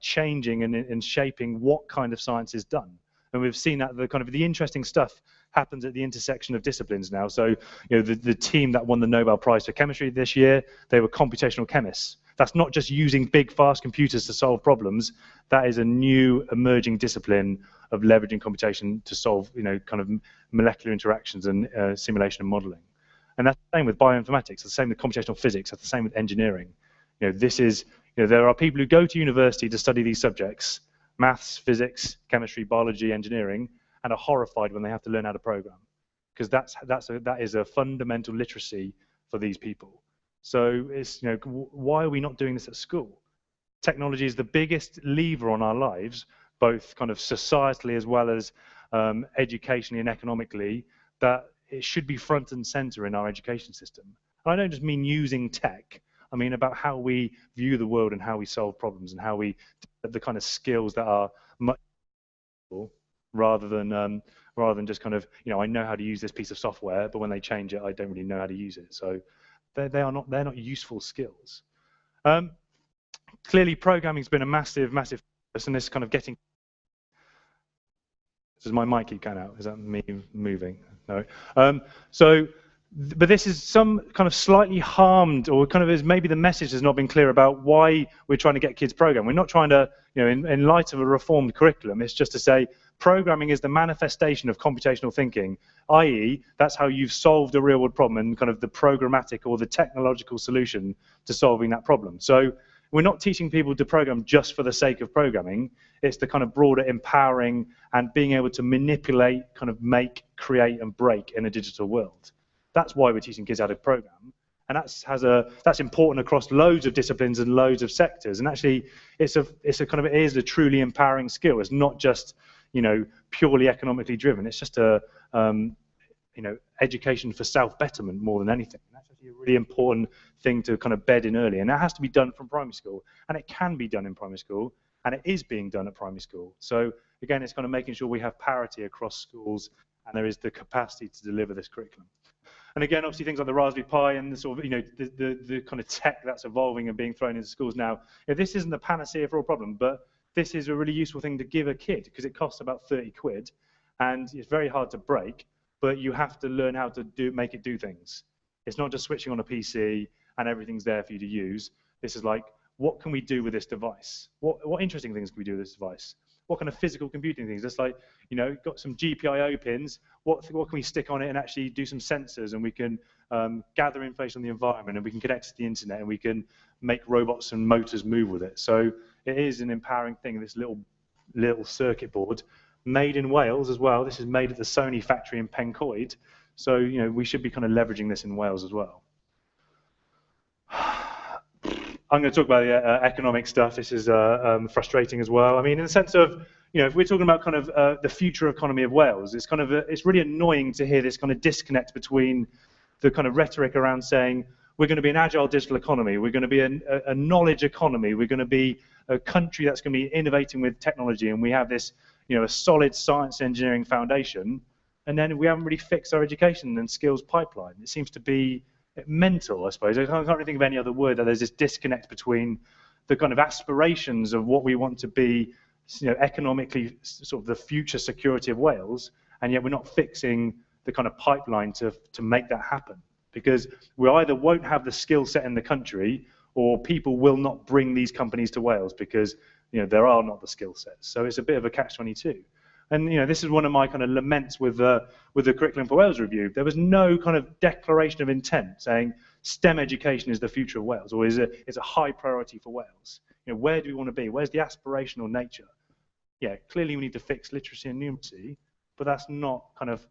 changing and shaping what kind of science is done. And we've seen that the interesting stuff happens at the intersection of disciplines now. So the team that won the Nobel Prize for Chemistry this year, they were computational chemists. That's not just using big, fast computers to solve problems. That is a new emerging discipline of leveraging computation to solve, kind of molecular interactions and simulation and modeling. And that's the same with bioinformatics. It's the same with computational physics. It's the same with engineering. There are people who go to university to study these subjects, maths, physics, chemistry, biology, engineering, and are horrified when they have to learn how to program, because that is a fundamental literacy for these people. So it's, why are we not doing this at school? Technology is the biggest lever on our lives, both kind of societally as well as educationally and economically, that it should be front and center in our education system. And I don't just mean using tech. I mean about how we view the world and how we solve problems and how we the kind of skills that are much rather than just kind of, I know how to use this piece of software, but when they change it, I don't really know how to use it. So they're not useful skills. Clearly, programming has been a massive focus, and this kind of getting. Does my mic keep going out? Is that me moving? No. But this is some kind of slightly harmed, or kind of is maybe the message has not been clear about why we're trying to get kids programming. We're not trying to, in light of a reformed curriculum, it's just to say programming is the manifestation of computational thinking, i.e. that's how you've solved a real world problem and kind of the programmatic or the technological solution to solving that problem. So we're not teaching people to program just for the sake of programming. It's the kind of broader empowering and being able to manipulate, kind of make, create and break in a digital world. That's why we're teaching kids how to program. And that's important across loads of disciplines and loads of sectors. And actually, it is a truly empowering skill. It's not just, purely economically driven. It's just education for self-betterment more than anything. And that's actually a really important thing to kind of bed in early. And that has to be done from primary school. And it can be done in primary school. And it is being done at primary school. So again, it's kind of making sure we have parity across schools and there is the capacity to deliver this curriculum. And again, obviously things like the Raspberry Pi and the sort of, the kind of tech that's evolving and being thrown into schools now, this isn't the panacea for all problem, but this is a really useful thing to give a kid because it costs about 30 quid and it's very hard to break, but you have to learn how to make it do things. It's not just switching on a PC and everything's there for you to use. This is like, what can we do with this device? What interesting things can we do with this device? What kind of physical computing things? It's like, got some GPIO pins. What can we stick on it and actually do some sensors, and we can gather information on the environment, and we can connect to the internet, and we can make robots and motors move with it. So it is an empowering thing. This little circuit board, made in Wales as well. This is made at the Sony factory in Pencoed. So we should be kind of leveraging this in Wales as well. I'm going to talk about the economic stuff. This is frustrating as well. I mean, in the sense of, if we're talking about kind of the future economy of Wales, it's kind of it's really annoying to hear this kind of disconnect between the kind of rhetoric around saying we're going to be an agile digital economy, we're going to be a knowledge economy, we're going to be a country that's going to be innovating with technology, and we have this, a solid science and engineering foundation, and then we haven't really fixed our education and skills pipeline. It seems to be mental, I suppose. I can't really think of any other word. That there's this disconnect between the kind of aspirations of what we want to be, economically, sort of the future security of Wales, and yet we're not fixing the kind of pipeline to make that happen. Because we either won't have the skill set in the country, or people will not bring these companies to Wales because there are not the skill sets. So it's a bit of a catch-22. And this is one of my kind of laments with the Curriculum for Wales review. There was no kind of declaration of intent saying STEM education is the future of Wales, or is a high priority for Wales. Where do we want to be? Where's the aspirational nature? Yeah, clearly we need to fix literacy and numeracy, but that's not kind of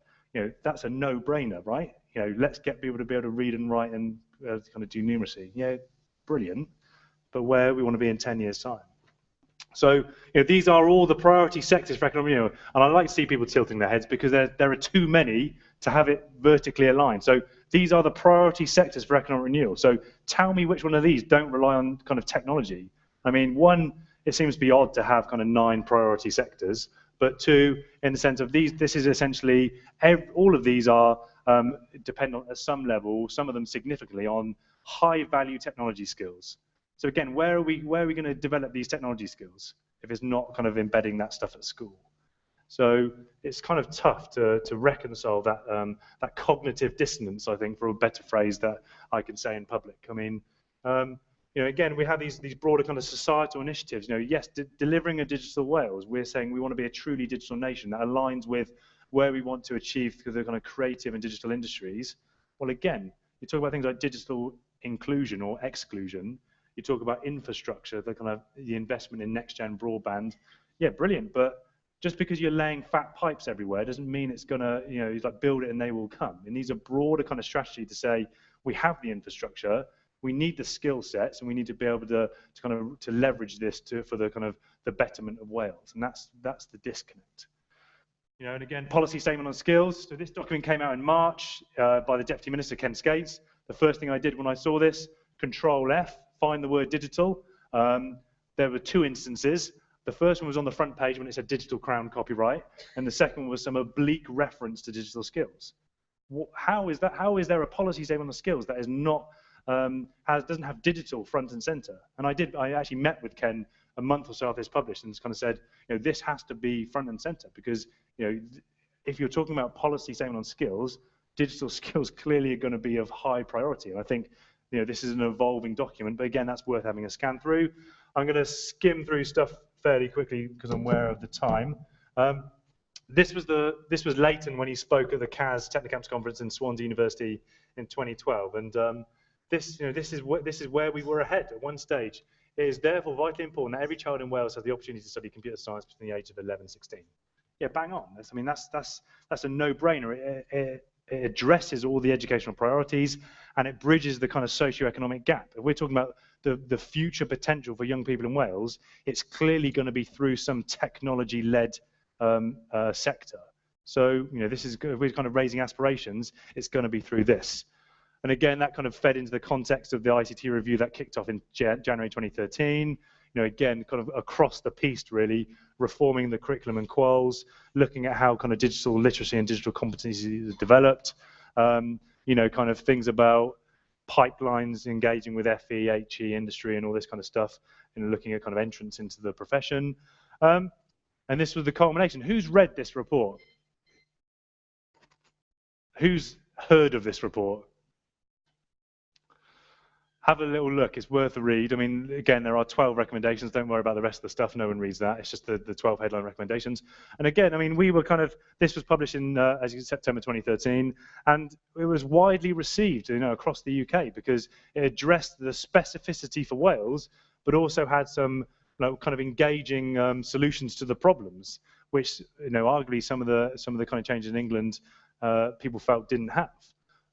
that's a no-brainer, right? Let's get people to be able to read and write and kind of do numeracy. Yeah, brilliant. But where we want to be in 10 years' time. So these are all the priority sectors for economic renewal, and I like to see people tilting their heads because there are too many to have it vertically aligned. So these are the priority sectors for economic renewal. So tell me which one of these don't rely on kind of technology. I mean, one, it seems to be odd to have kind of 9 priority sectors, but 2, in the sense of this is essentially all of these are dependent at some level, some of them significantly, on high-value technology skills. So again, where are we going to develop these technology skills if it's not kind of embedding that stuff at school? So it's kind of tough to reconcile that that cognitive dissonance, I think, for a better phrase that I can say in public. I mean, again, we have these broader kind of societal initiatives. Yes, delivering a digital Wales, we're saying we want to be a truly digital nation that aligns with where we want to achieve through the kind of creative and digital industries. Well, again, you talk about things like digital inclusion or exclusion. You talk about infrastructure, the investment in next-gen broadband. Yeah, brilliant. But just because you're laying fat pipes everywhere doesn't mean it's going to, like build it and they will come. It needs a broader kind of strategy to say we have the infrastructure, we need the skill sets, and we need to be able to leverage this for the kind of the betterment of Wales. And that's the disconnect. And again, policy statement on skills. So this document came out in March by the Deputy Minister, Ken Skates. The first thing I did when I saw this, Control F, find the word digital. There were 2 instances. The first one was on the front page when it said digital crown copyright, and the second one was some oblique reference to digital skills. How is that? How is there a policy statement on skills that is not doesn't have digital front and center? And I actually met with Ken a month or so after this published and kind of said, this has to be front and center because if you're talking about policy statement on skills, digital skills clearly are going to be of high priority. And I think this is an evolving document, but again, that's worth having a scan through. I'm going to skim through stuff fairly quickly because I'm aware of the time. This was Leighton when he spoke at the CAS Technicamps conference in Swansea University in 2012, and this is where we were ahead at one stage. It is therefore vitally important that every child in Wales has the opportunity to study computer science between the age of 11 and 16. Yeah, bang on. That's a no-brainer. it addresses all the educational priorities, and it bridges the kind of socio-economic gap. If we're talking about the future potential for young people in Wales, it's clearly going to be through some technology-led sector. So, this is, if we're kind of raising aspirations, it's going to be through this. And again, that kind of fed into the context of the ICT review that kicked off in January 2013. Again, kind of across the piece, really, reforming the curriculum and quals, looking at how kind of digital literacy and digital competencies are developed, kind of things about pipelines, engaging with FE, HE, industry, and all this kind of stuff, looking at kind of entrance into the profession. And this was the culmination. Who's read this report? Who's heard of this report? Have a little look, it's worth a read. I mean, again, there are 12 recommendations. Don't worry about the rest of the stuff, no one reads that. It's just the 12 headline recommendations. And again, I mean, we were kind of, this was published in, as you said, September 2013, and it was widely received, across the UK, because it addressed the specificity for Wales, but also had some kind of engaging solutions to the problems, which, arguably some of the kind of changes in England people felt didn't have.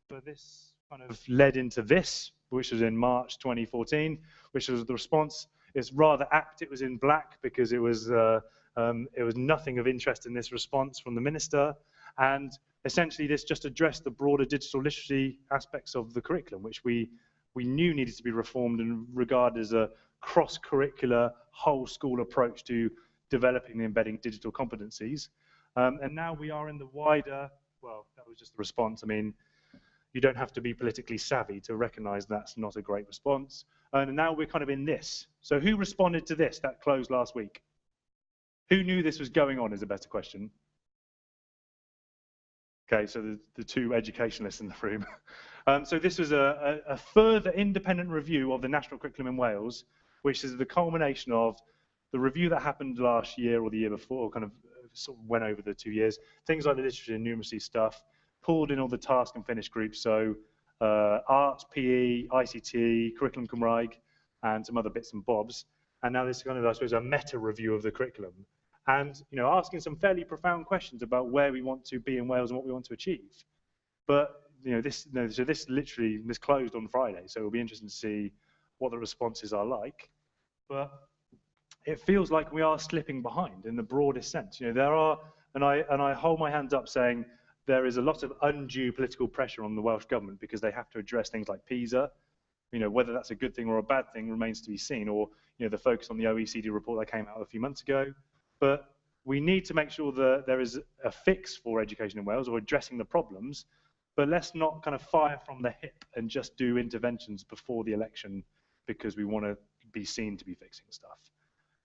But this kind of led into this, which was in March 2014, which was the response. It's rather apt it was in black, because it was nothing of interest in this response from the minister, and essentially this just addressed the broader digital literacy aspects of the curriculum, which we knew needed to be reformed and regarded as a cross-curricular, whole school approach to developing and embedding digital competencies. And now we are in the wider, well, that was just the response. I mean, you don't have to be politically savvy to recognize that's not a great response. And now we're kind of in this. So who responded to this that closed last week? Who knew this was going on is a better question. Okay, so the two educationalists in the room. So this was a further independent review of the national curriculum in Wales, which is the culmination of the review that happened last year or the year before, kind of sort of went over the 2 years. Things like the literacy and numeracy stuff, pulled in all the task and finish groups, so arts, PE, ICT, curriculum Gymraeg, and some other bits and bobs. And now this is kind of, I suppose, a meta review of the curriculum, and asking some fairly profound questions about where we want to be in Wales and what we want to achieve. But so this closed on Friday, so it'll be interesting to see what the responses are like. But it feels like we are slipping behind in the broadest sense. There are, and I hold my hands up saying, there is a lot of undue political pressure on the Welsh government because they have to address things like PISA. Whether that's a good thing or a bad thing remains to be seen, or the focus on the OECD report that came out a few months ago. But we need to make sure that there is a fix for education in Wales, or addressing the problems, but let's not kind of fire from the hip and just do interventions before the election because we want to be seen to be fixing stuff.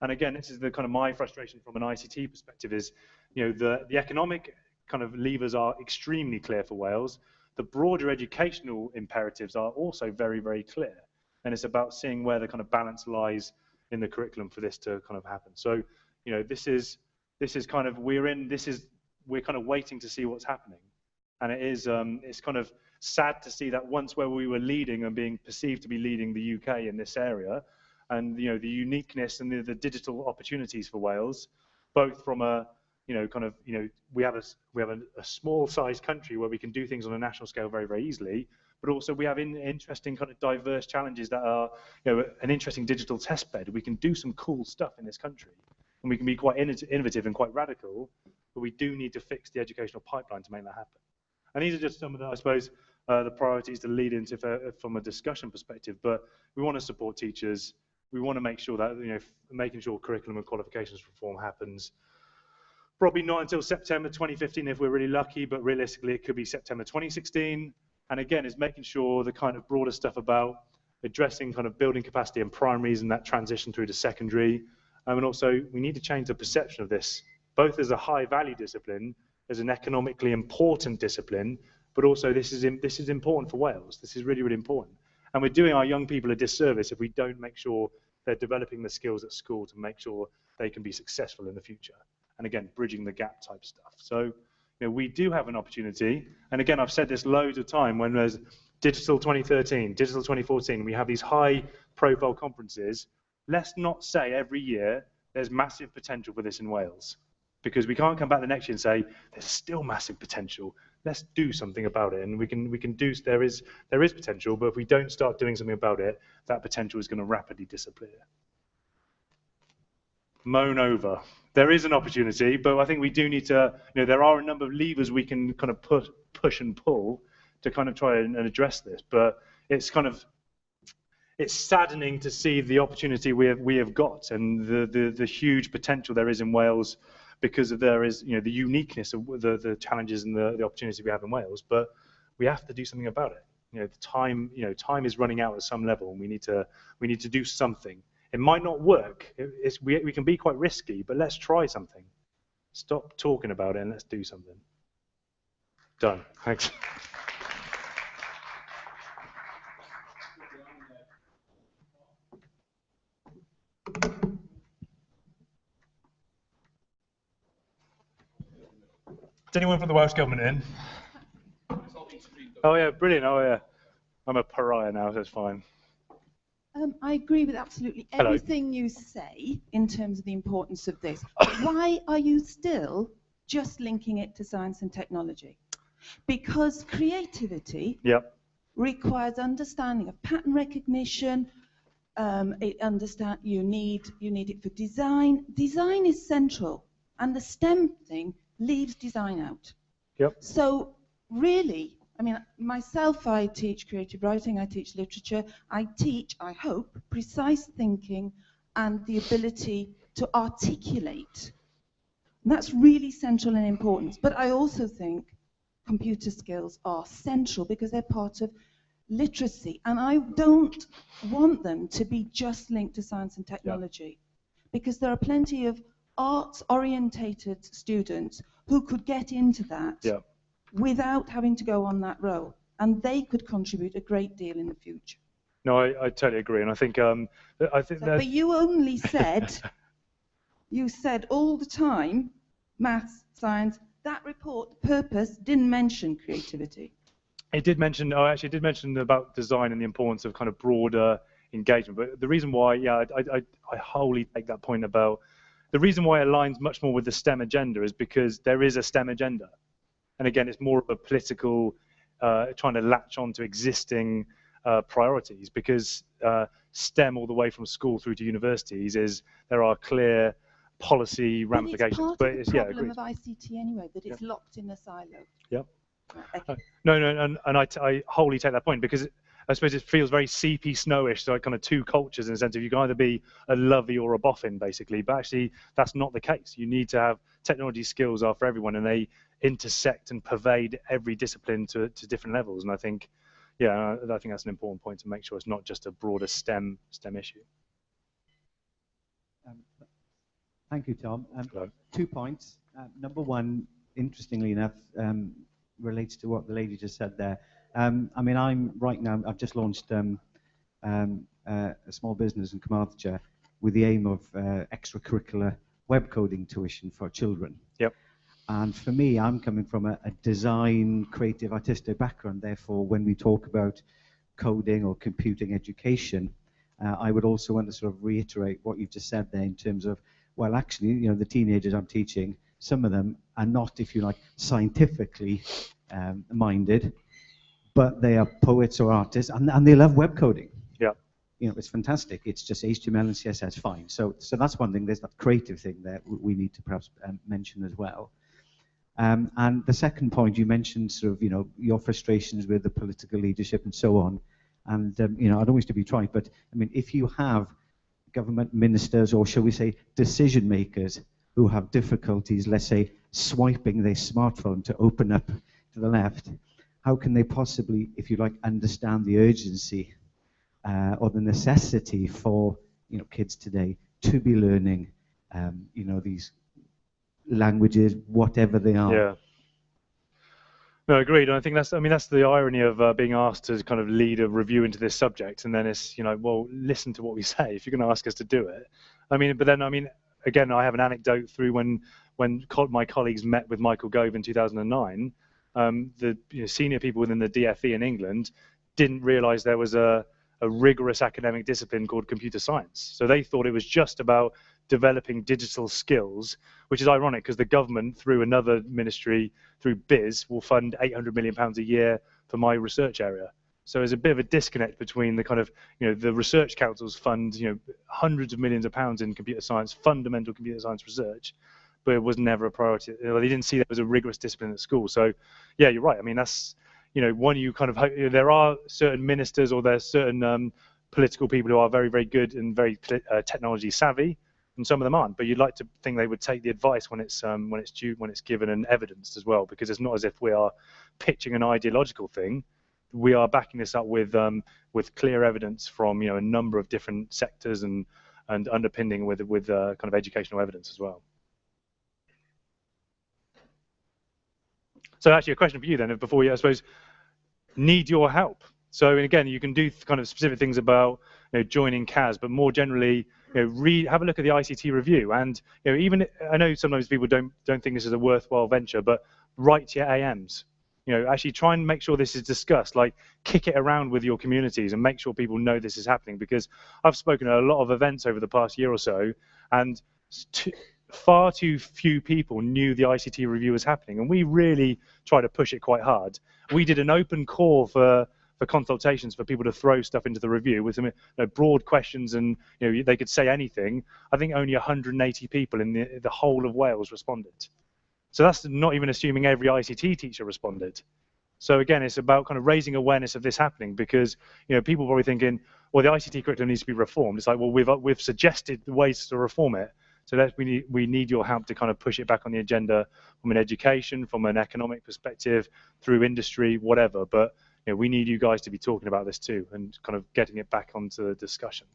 And again, this is the kind of my frustration from an ICT perspective is, the economic kind of levers are extremely clear for Wales. The broader educational imperatives are also very, very clear. And it's about seeing where the kind of balance lies in the curriculum for this to kind of happen. So, this is kind of, we're kind of waiting to see what's happening. And it is, it's kind of sad to see that once where we were leading and being perceived to be leading the UK in this area, and, the uniqueness and the digital opportunities for Wales, both from a, we have a small-sized country where we can do things on a national scale very, very easily, but also we have interesting kind of diverse challenges that are, an interesting digital test bed. We can do some cool stuff in this country, and we can be quite innovative and quite radical, but we do need to fix the educational pipeline to make that happen. And these are just some of the, I suppose, the priorities to lead into from a discussion perspective. But we want to support teachers. We want to make sure that, making sure curriculum and qualifications reform happens. Probably not until September 2015 if we're really lucky, but realistically it could be September 2016. And again, it's making sure the kind of broader stuff about addressing kind of building capacity in primaries and that transition through to secondary. And also, we need to change the perception of this, both as a high-value discipline, as an economically important discipline, but also this is important for Wales. This is really, really important. And we're doing our young people a disservice if we don't make sure they're developing the skills at school to make sure they can be successful in the future. And again, bridging the gap type stuff. So, we do have an opportunity. And again, I've said this loads of time when there's Digital 2013, Digital 2014, we have these high profile conferences. Let's not say every year there's massive potential for this in Wales, because we can't come back the next year and say there's still massive potential. let's do something about it. And we can do, there is potential, but if we don't start doing something about it, that potential is going to rapidly disappear. Moan over. There is an opportunity, but I think we do need to, there are a number of levers we can kind of push and pull to kind of try and address this, but it's saddening to see the opportunity we have got and the huge potential there is in Wales, because there is the uniqueness of the challenges and the opportunity we have in Wales, but we have to do something about it. The time is running out at some level, and we need to do something. It might not work. We can be quite risky, but let's try something. Stop talking about it and let's do something. Done. Thanks. Is anyone from the Welsh Government in? Oh yeah, brilliant. Oh yeah. I'm a pariah now, so it's fine. I agree with absolutely everything you say in terms of the importance of this. Why are you still just linking it to science and technology? Because creativity requires understanding of pattern recognition. You need it for design. Design is central, and the STEM thing leaves design out. So really, I mean, myself, I teach creative writing, I teach literature, I teach, I hope, precise thinking and the ability to articulate. And that's really central and important. But I also think computer skills are central because they're part of literacy. And I don't want them to be just linked to science and technology, because there are plenty of arts-orientated students who could get into that without having to go on that road, and they could contribute a great deal in the future. No, I totally agree, and I think but you only said you said all the time maths, science. That report, purpose, didn't mention creativity. It did mention. Oh, actually, it did mention about design and the importance of kind of broader engagement. But the reason why, I wholly take that point about. The reason why it aligns much more with the STEM agenda is because there is a STEM agenda. And again, it's more of a political, trying to latch on to existing priorities, because STEM all the way from school through to universities there are clear policy ramifications. But it's part of the problem of ICT anyway, that it's locked in a silo. No, and I wholly take that point, because I suppose it feels very CP Snowish, so kind of two cultures in the sense of you can either be a lovey or a boffin, basically. But actually, that's not the case. You need to have technology skills are for everyone, and they intersect and pervade every discipline to different levels. And I think, I think that's an important point to make sure it's not just a broader STEM issue. Thank you, Tom. 2 points. Number one, interestingly enough, relates to what the lady just said there. I mean, I've just launched a small business in Carmarthenshire with the aim of extracurricular web coding tuition for children. And for me, I'm coming from a design, creative, artistic background. Therefore, when we talk about coding or computing education, I would also want to sort of reiterate what you've just said there in terms of, well, actually, the teenagers I'm teaching, some of them are not, if you like, scientifically minded, but they are poets or artists, and they love web coding. It's fantastic. It's just HTML and CSS, fine. So that's one thing. There's that creative thing there we need to perhaps mention as well. And the second point, you mentioned sort of, your frustrations with the political leadership and so on. And, I don't wish to be trite, but I mean, if you have government ministers, or shall we say decision makers, who have difficulties, let's say, swiping their smartphone to open up to the left, how can they possibly, if you like, understand the urgency or the necessity for, kids today to be learning, these languages, whatever they are? No, agreed. And I think that's the irony of being asked to kind of lead a review into this subject, and then it's, well, listen to what we say if you're going to ask us to do it. Again, I have an anecdote through when my colleagues met with Michael Gove in 2009. The senior people within the DFE in England didn't realise there was a rigorous academic discipline called computer science. So they thought it was just about developing digital skills, which is ironic because the government, through another ministry, through BIS, will fund £800 million a year for my research area. So there's a bit of a disconnect between the kind of, the research councils fund, hundreds of millions of pounds in computer science, fundamental computer science research, but it was never a priority. They didn't see that as a rigorous discipline at school. So, yeah, you're right. I mean, that's, one you kind of hope, there are certain ministers or there's certain political people who are very, very good and very technology savvy, and some of them aren't. But you'd like to think they would take the advice when it's given and evidenced as well, because it's not as if we are pitching an ideological thing. We are backing this up with clear evidence from a number of different sectors and underpinning with kind of educational evidence as well. So actually, a question for you then, before you, I suppose, need your help. So again, you can do kind of specific things about joining CAS, but more generally, have a look at the ICT review, and even I know sometimes people don't think this is a worthwhile venture, but write to your AMs. Actually try and make sure this is discussed, like kick it around with your communities and make sure people know this is happening, because I've spoken at a lot of events over the past year or so, and far too few people knew the ICT review was happening, and we really try to push it quite hard. We did an open call for consultations for people to throw stuff into the review with some broad questions, and they could say anything. I think only 180 people in the whole of Wales responded. So that's not even assuming every ICT teacher responded. So again, it's about kind of raising awareness of this happening, because people are probably thinking, well, the ICT curriculum needs to be reformed. It's like, well, we've suggested ways to reform it. So we need your help to kind of push it back on the agenda from an education, from an economic perspective, through industry, whatever. But we need you guys to be talking about this too, and kind of getting it back onto the discussion.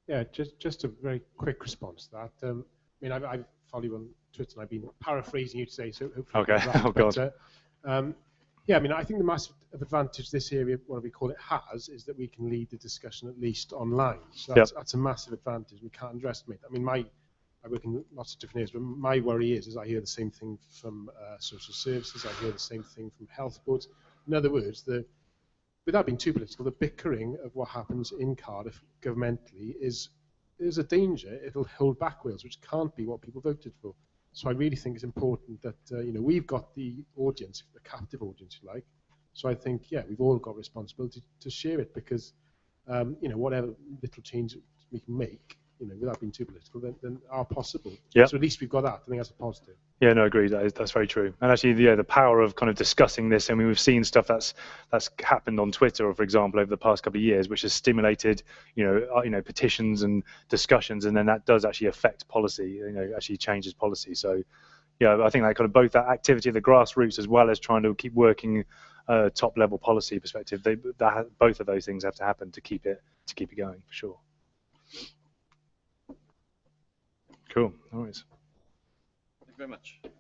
Yeah, just a very quick response to that. I mean, I follow you on Twitter, and I've been paraphrasing you today, so hopefully. Okay. Right. Oh God. Yeah, I mean, I think the massive advantage this area, what we call it, has, is that we can lead the discussion at least online. So that's a massive advantage. We can't underestimate. I mean, I work in lots of different areas, but my worry is I hear the same thing from social services. I hear the same thing from health boards. In other words, without being too political, the bickering of what happens in Cardiff governmentally is a danger. It'll hold back Wales, which can't be what people voted for. So I really think it's important that we've got the audience, the captive audience, if you like. So I think, yeah, we've all got responsibility to share it, because whatever little change we can make, without being too political, then are possible. Yep. So at least we've got that. I think that's a positive. Yeah, no, agreed. That's very true. And actually, the power of kind of discussing this. I mean, we've seen stuff that's happened on Twitter, for example, over the past couple of years, which has stimulated, petitions and discussions, and then that does actually affect policy. Actually changes policy. So, yeah, I think that kind of both that activity at the grassroots as well as trying to keep working top level policy perspective. Both of those things have to happen to keep it going for sure. Cool. No worries. Thank you very much. Something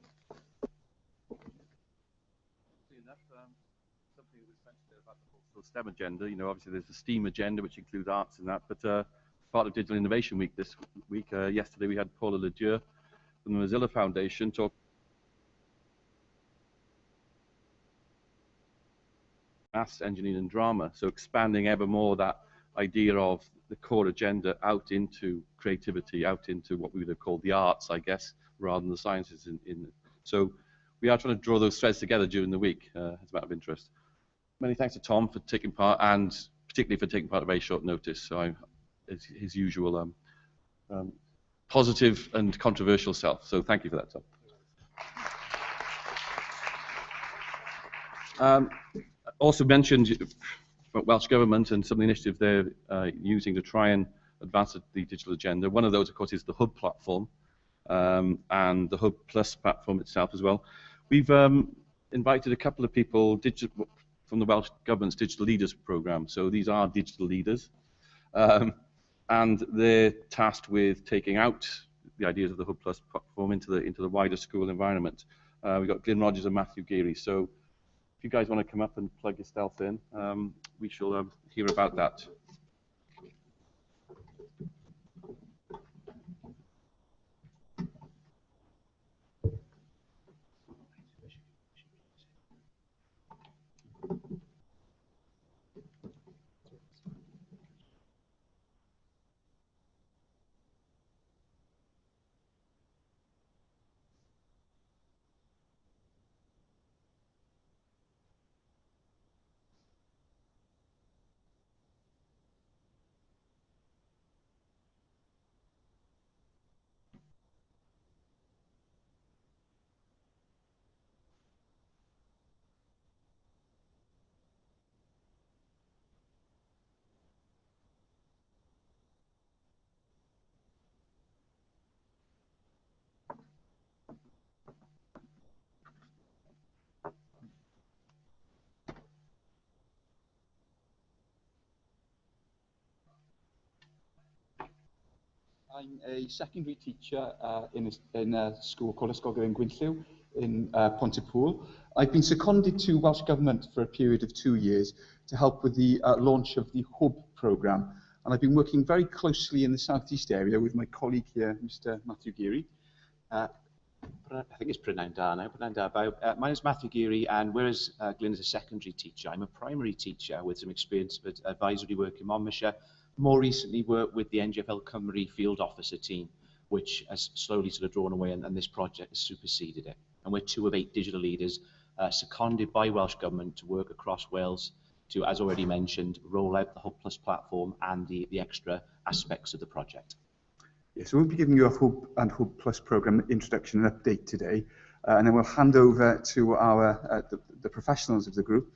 that was mentioned there about the whole STEM agenda. Obviously there's the STEAM agenda, which includes arts and that, but part of Digital Innovation Week this week, yesterday we had Paula Ledieu from the Mozilla Foundation talk maths, engineering and drama, so expanding ever more that idea of the core agenda out into creativity, out into what we would have called the arts, I guess, rather than the sciences. So we are trying to draw those threads together during the week as a matter of interest. Many thanks to Tom for taking part, and particularly for taking part at very short notice. So his usual positive and controversial self. So thank you for that, Tom. Also mentioned Welsh Government and some of the initiatives they're using to try and advance the digital agenda. One of those, of course, is the Hub platform and the Hub Plus platform itself as well. We've invited a couple of people from the Welsh Government's Digital Leaders Programme. So these are digital leaders, and they're tasked with taking out the ideas of the Hub Plus platform into the wider school environment. We've got Glyn Rogers and Matthew Geary. So if you guys want to come up and plug yourself in, we shall hear about that. I'm a secondary teacher in a school called Ysgol Gwynlliw in Pontypool. I've been seconded to Welsh Government for a period of 2 years to help with the launch of the Hwb programme. And I've been working very closely in the southeast area with my colleague here, Mr. Matthew Geary. I think it's pronounced da now. My name is Matthew Geary, and whereas Glyn is a secondary teacher, I'm a primary teacher with some experience with advisory work in Monmouthshire. More recently worked with the NGFL Cymru field officer team, which has slowly sort of drawn away, and this project has superseded it. And we're 2 of 8 digital leaders seconded by Welsh Government to work across Wales to, as already mentioned, roll out the Hwb Plus platform and the extra aspects of the project. Yes, so we'll be giving you a Hwb and Hwb Plus programme introduction and update today, and then we'll hand over to our the professionals of the group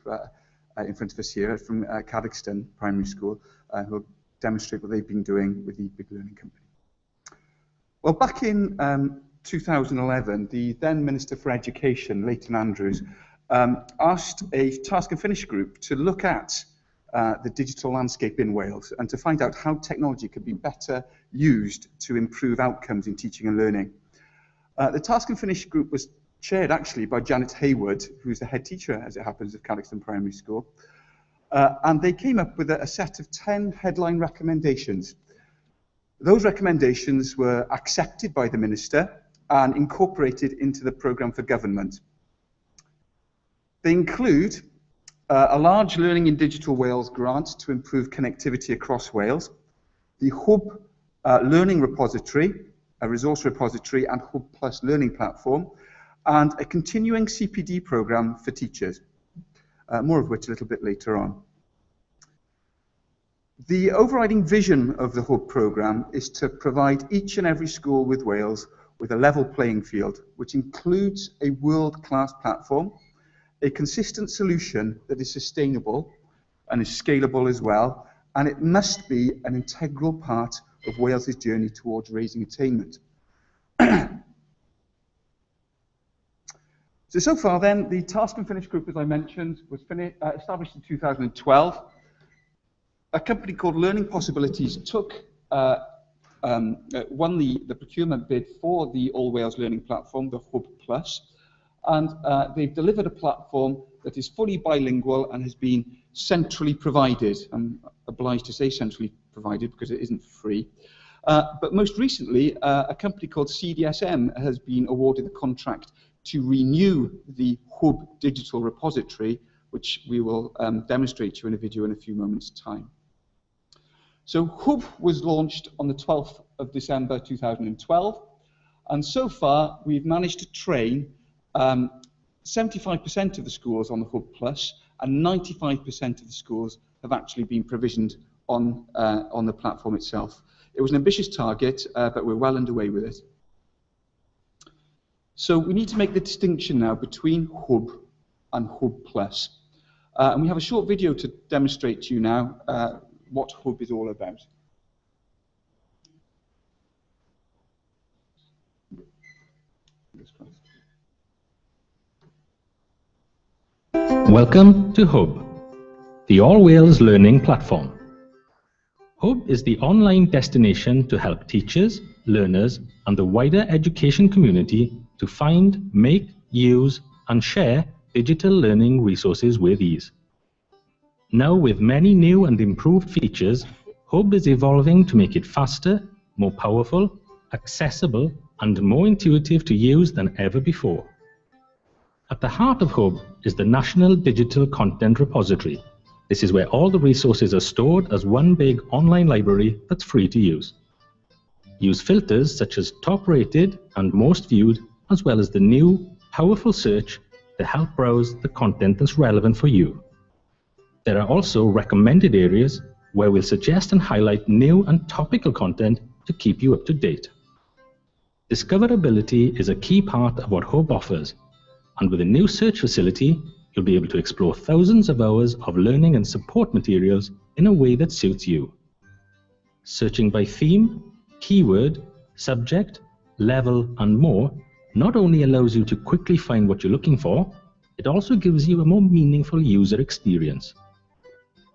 in front of us here from Carrigston Primary School, who will demonstrate what they've been doing with the Big Learning Company. Well, back in 2011, the then Minister for Education, Leighton Andrews, asked a task and finish group to look at the digital landscape in Wales and to find out how technology could be better used to improve outcomes in teaching and learning. The task and finish group was chaired actually by Janet Hayward, who's the head teacher, as it happens, of Carrigston Primary School. And they came up with a set of 10 headline recommendations. Those recommendations were accepted by the Minister and incorporated into the programme for government. They include a large Learning in Digital Wales grant to improve connectivity across Wales, the Hwb Learning Repository, a resource repository and Hwb Plus learning platform, and a continuing CPD programme for teachers, more of which a little bit later on. The overriding vision of the Hwb programme is to provide each and every school with Wales with a level playing field, which includes a world-class platform, a consistent solution that is sustainable and is scalable as well, and it must be an integral part of Wales's journey towards raising attainment. So far then, the Task and Finish group, as I mentioned, was established in 2012. A company called Learning Possibilities won the procurement bid for the All Wales Learning Platform, the Hwb Plus, and they've delivered a platform that is fully bilingual and has been centrally provided. I'm obliged to say centrally provided because it isn't free. But most recently, a company called CDSM has been awarded the contract to renew the Hwb digital repository, which we will demonstrate to you in a video in a few moments' time. So Hwb was launched on the 12th of December 2012, and so far we've managed to train 75% of the schools on the Hwb Plus, and 95% of the schools have actually been provisioned on the platform itself. It was an ambitious target, but we're well underway with it. So we need to make the distinction now between Hwb and Hwb Plus. And we have a short video to demonstrate to you now what Hwb is all about. Welcome to Hwb, the All Wales Learning Platform. Hwb is the online destination to help teachers, learners, and the wider education community to find, make, use, and share digital learning resources with ease. Now, with many new and improved features, Hwb is evolving to make it faster, more powerful, accessible, and more intuitive to use than ever before. At the heart of Hwb is the National Digital Content Repository. This is where all the resources are stored as one big online library that's free to use. Use filters such as top rated and most viewed, as well as the new, powerful search to help browse the content that's relevant for you. There are also recommended areas where we'll suggest and highlight new and topical content to keep you up to date. Discoverability is a key part of what Hwb offers, and with a new search facility, you'll be able to explore thousands of hours of learning and support materials in a way that suits you. Searching by theme, keyword, subject, level, and more not only allows you to quickly find what you're looking for, it also gives you a more meaningful user experience.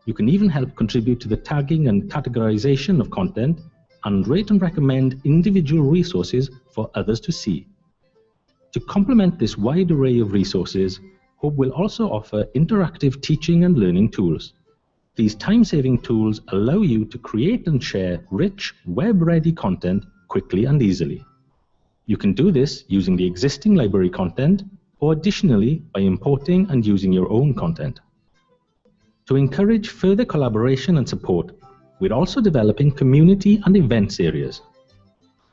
You can even help contribute to the tagging and categorization of content and rate and recommend individual resources for others to see. To complement this wide array of resources, Hub will also offer interactive teaching and learning tools. These time-saving tools allow you to create and share rich, web-ready content quickly and easily. You can do this using the existing library content, or additionally by importing and using your own content. To encourage further collaboration and support, we're also developing community and events areas.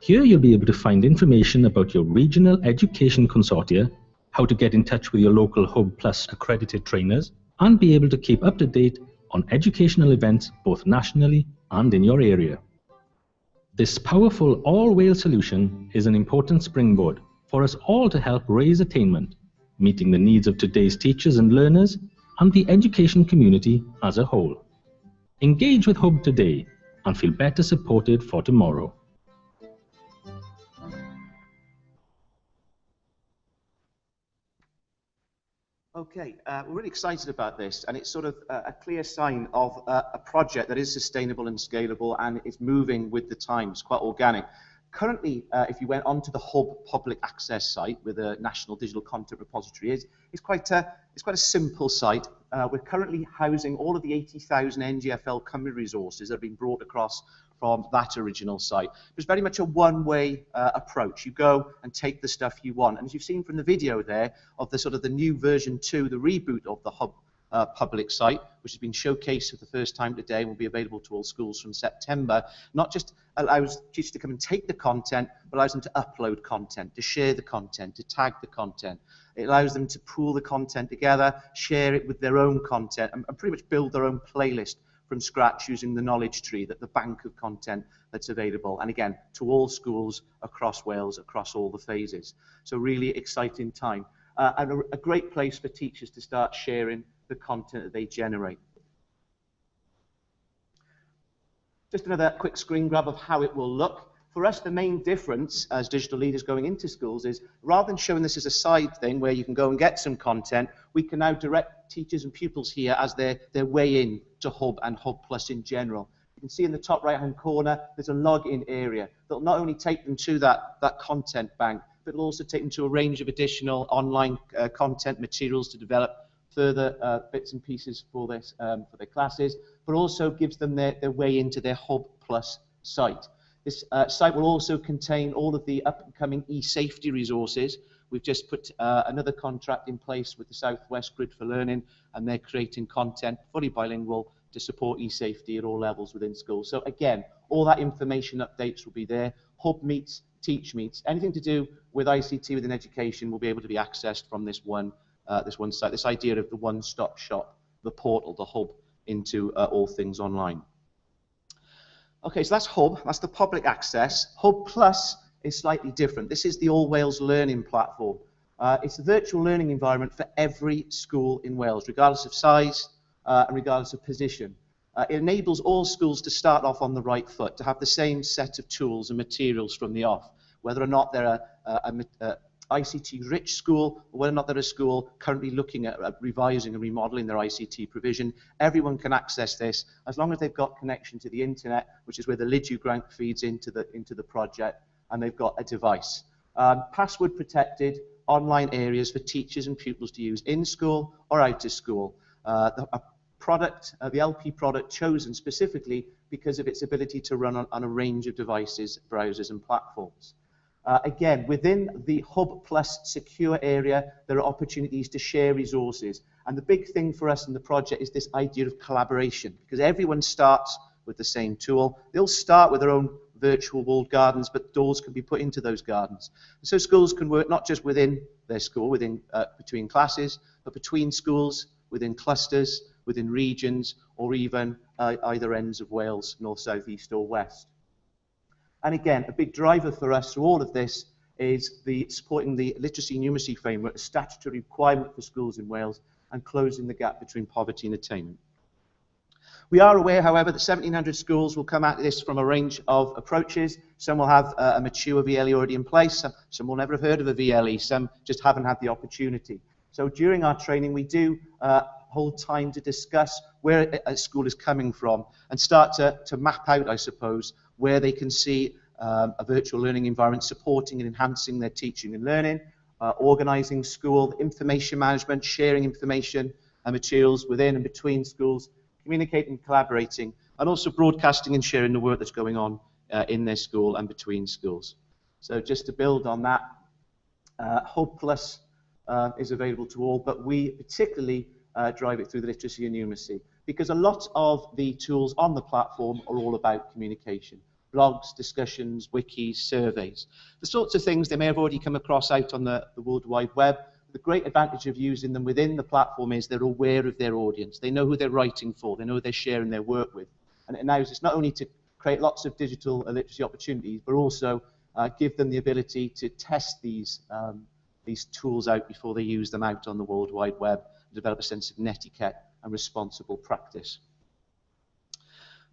Here you'll be able to find information about your regional education consortia, how to get in touch with your local Hub Plus accredited trainers, and be able to keep up to date on educational events both nationally and in your area. This powerful all-Wales solution is an important springboard for us all to help raise attainment, meeting the needs of today's teachers and learners and the education community as a whole. Engage with Hub today and feel better supported for tomorrow. Okay, we're really excited about this, and it's sort of a clear sign of a project that is sustainable and scalable and is moving with the times, quite organic. Currently, if you went onto the Hub public access site with a national digital content repository, it's quite a simple site. We're currently housing all of the 80,000 NGFL Cymru resources that have been brought across from that original site. It's very much a one-way approach. You go and take the stuff you want. And as you've seen from the video there of the sort of the new version 2, the reboot of the Hub public site, which has been showcased for the first time today and will be available to all schools from September, not just allows teachers to come and take the content, but allows them to upload content, to share the content, to tag the content. It allows them to pool the content together, share it with their own content, and pretty much build their own playlist from scratch using the knowledge tree, the bank of content that's available. And again, to all schools across Wales, across all the phases. So really exciting time. And a great place for teachers to start sharing the content that they generate. Just another quick screen grab of how it will look. For us, the main difference as digital leaders going into schools is rather than showing this as a side thing where you can go and get some content, we can now direct teachers and pupils here as their way in to Hub and Hub Plus in general. You can see in the top right-hand corner, there's a login area that will not only take them to that content bank, but it'll also take them to a range of additional online content materials to develop further bits and pieces for this for their classes, but also gives them their way into their Hub Plus site. This site will also contain all of the upcoming e-safety resources. We've just put another contract in place with the South West Grid for Learning, and they're creating content fully bilingual to support e-safety at all levels within schools. So again, all that information updates will be there. Hub Meets, Teach Meets, anything to do with ICT within education will be able to be accessed from this one site. This idea of the one-stop shop, the portal, the hub into all things online. Okay, so that's Hub, that's the public access. Hub Plus is slightly different. This is the All Wales Learning Platform. It's a virtual learning environment for every school in Wales, regardless of size and regardless of position. It enables all schools to start off on the right foot, to have the same set of tools and materials from the off, whether or not they're a ICT-rich school, or whether or not they're a school currently looking at revising and remodeling their ICT provision. Everyone can access this as long as they've got connection to the internet, which is where the DIWW grant feeds into the project, and they've got a device. Password protected online areas for teachers and pupils to use in school or out of school. The LP product chosen specifically because of its ability to run on a range of devices, browsers and platforms. Again, within the Hub Plus secure area, there are opportunities to share resources. And the big thing for us in the project is this idea of collaboration, because everyone starts with the same tool. They'll start with their own virtual walled gardens, but doors can be put into those gardens. And so schools can work not just within their school, between classes, but between schools, within clusters, within regions, or even either ends of Wales, north, south, east, or west. And again, a big driver for us through all of this is supporting the literacy and numeracy framework, a statutory requirement for schools in Wales, and closing the gap between poverty and attainment. We are aware, however, that 1,700 schools will come at this from a range of approaches. Some will have a mature VLE already in place, some will never have heard of a VLE, some just haven't had the opportunity. So during our training, we do hold time to discuss where a school is coming from and start to map out, I suppose, where they can see a virtual learning environment supporting and enhancing their teaching and learning, organising school, information management, sharing information and materials within and between schools, communicating, collaborating, and also broadcasting and sharing the work that's going on in their school and between schools. So just to build on that, Hub Plus is available to all, but we particularly drive it through the literacy and numeracy, because a lot of the tools on the platform are all about communication. Blogs, discussions, wikis, surveys. The sorts of things they may have already come across out on the World Wide Web. The great advantage of using them within the platform is they're aware of their audience. They know who they're writing for. They know who they're sharing their work with. And it allows us not only to create lots of digital literacy opportunities, but also give them the ability to test these tools out before they use them out on the World Wide Web, and develop a sense of netiquette and responsible practice.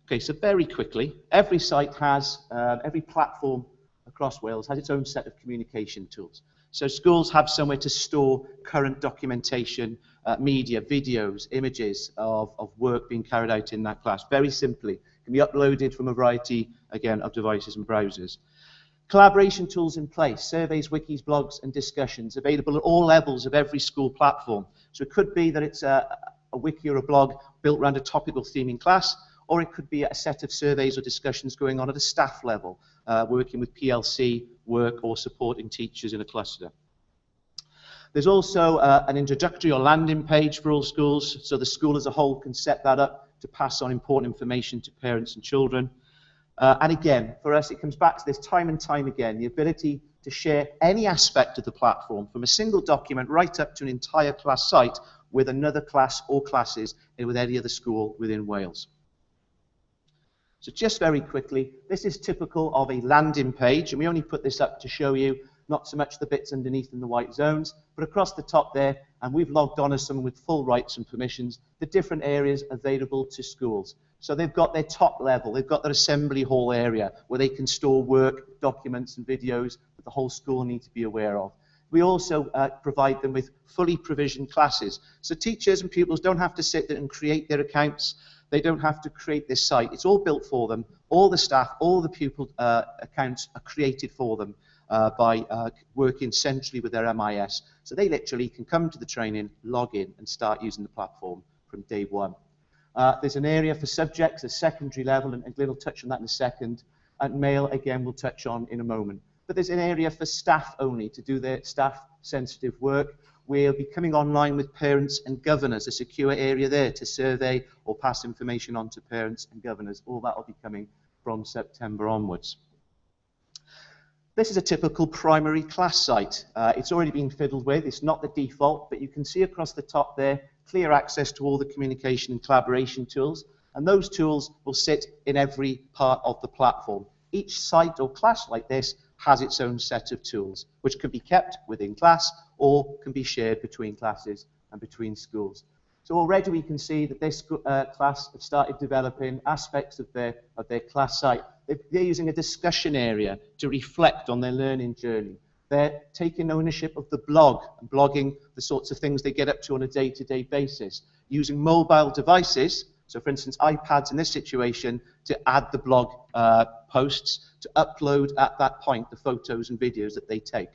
Okay, so very quickly, every site has, every platform across Wales has its own set of communication tools. So schools have somewhere to store current documentation, media, videos, images of work being carried out in that class. Very simply, can be uploaded from a variety, again, of devices and browsers. Collaboration tools in place, surveys, wikis, blogs, and discussions available at all levels of every school platform. So it could be that it's a wiki or a blog built around a topical theme in class, or it could be a set of surveys or discussions going on at a staff level, working with PLC work or supporting teachers in a cluster. There's also an introductory or landing page for all schools, so the school as a whole can set that up to pass on important information to parents and children. And again, for us, it comes back to this time and time again, the ability to share any aspect of the platform, from a single document right up to an entire class site, with another class or classes and with any other school within Wales. So just very quickly, this is typical of a landing page, and we only put this up to show you not so much the bits underneath in the white zones, but across the top there, and we've logged on as someone with full rights and permissions, the different areas available to schools. So they've got their top level, they've got their assembly hall area where they can store work, documents and videos that the whole school need to be aware of. We also provide them with fully provisioned classes. So teachers and pupils don't have to sit there and create their accounts. They don't have to create this site. It's all built for them. All the staff, all the pupil accounts are created for them by working centrally with their MIS. So they literally can come to the training, log in, and start using the platform from day one. There's an area for subjects, a secondary level, and Glyn will touch on that in a second. And male, again, we'll touch on in a moment. But there's an area for staff only to do their staff-sensitive work. We'll be coming online with parents and governors, a secure area there to survey or pass information on to parents and governors. All that will be coming from September onwards. This is a typical primary class site. It's already been fiddled with. It's not the default, but you can see across the top there, clear access to all the communication and collaboration tools. And those tools will sit in every part of the platform. Each site or class like this has its own set of tools, which can be kept within class or can be shared between classes and between schools. So already we can see that this class have started developing aspects of their class site. They're using a discussion area to reflect on their learning journey. They're taking ownership of the blog and blogging the sorts of things they get up to on a day-to-day basis, using mobile devices, so for instance iPads in this situation, to add the blog posts, to upload at that point the photos and videos that they take.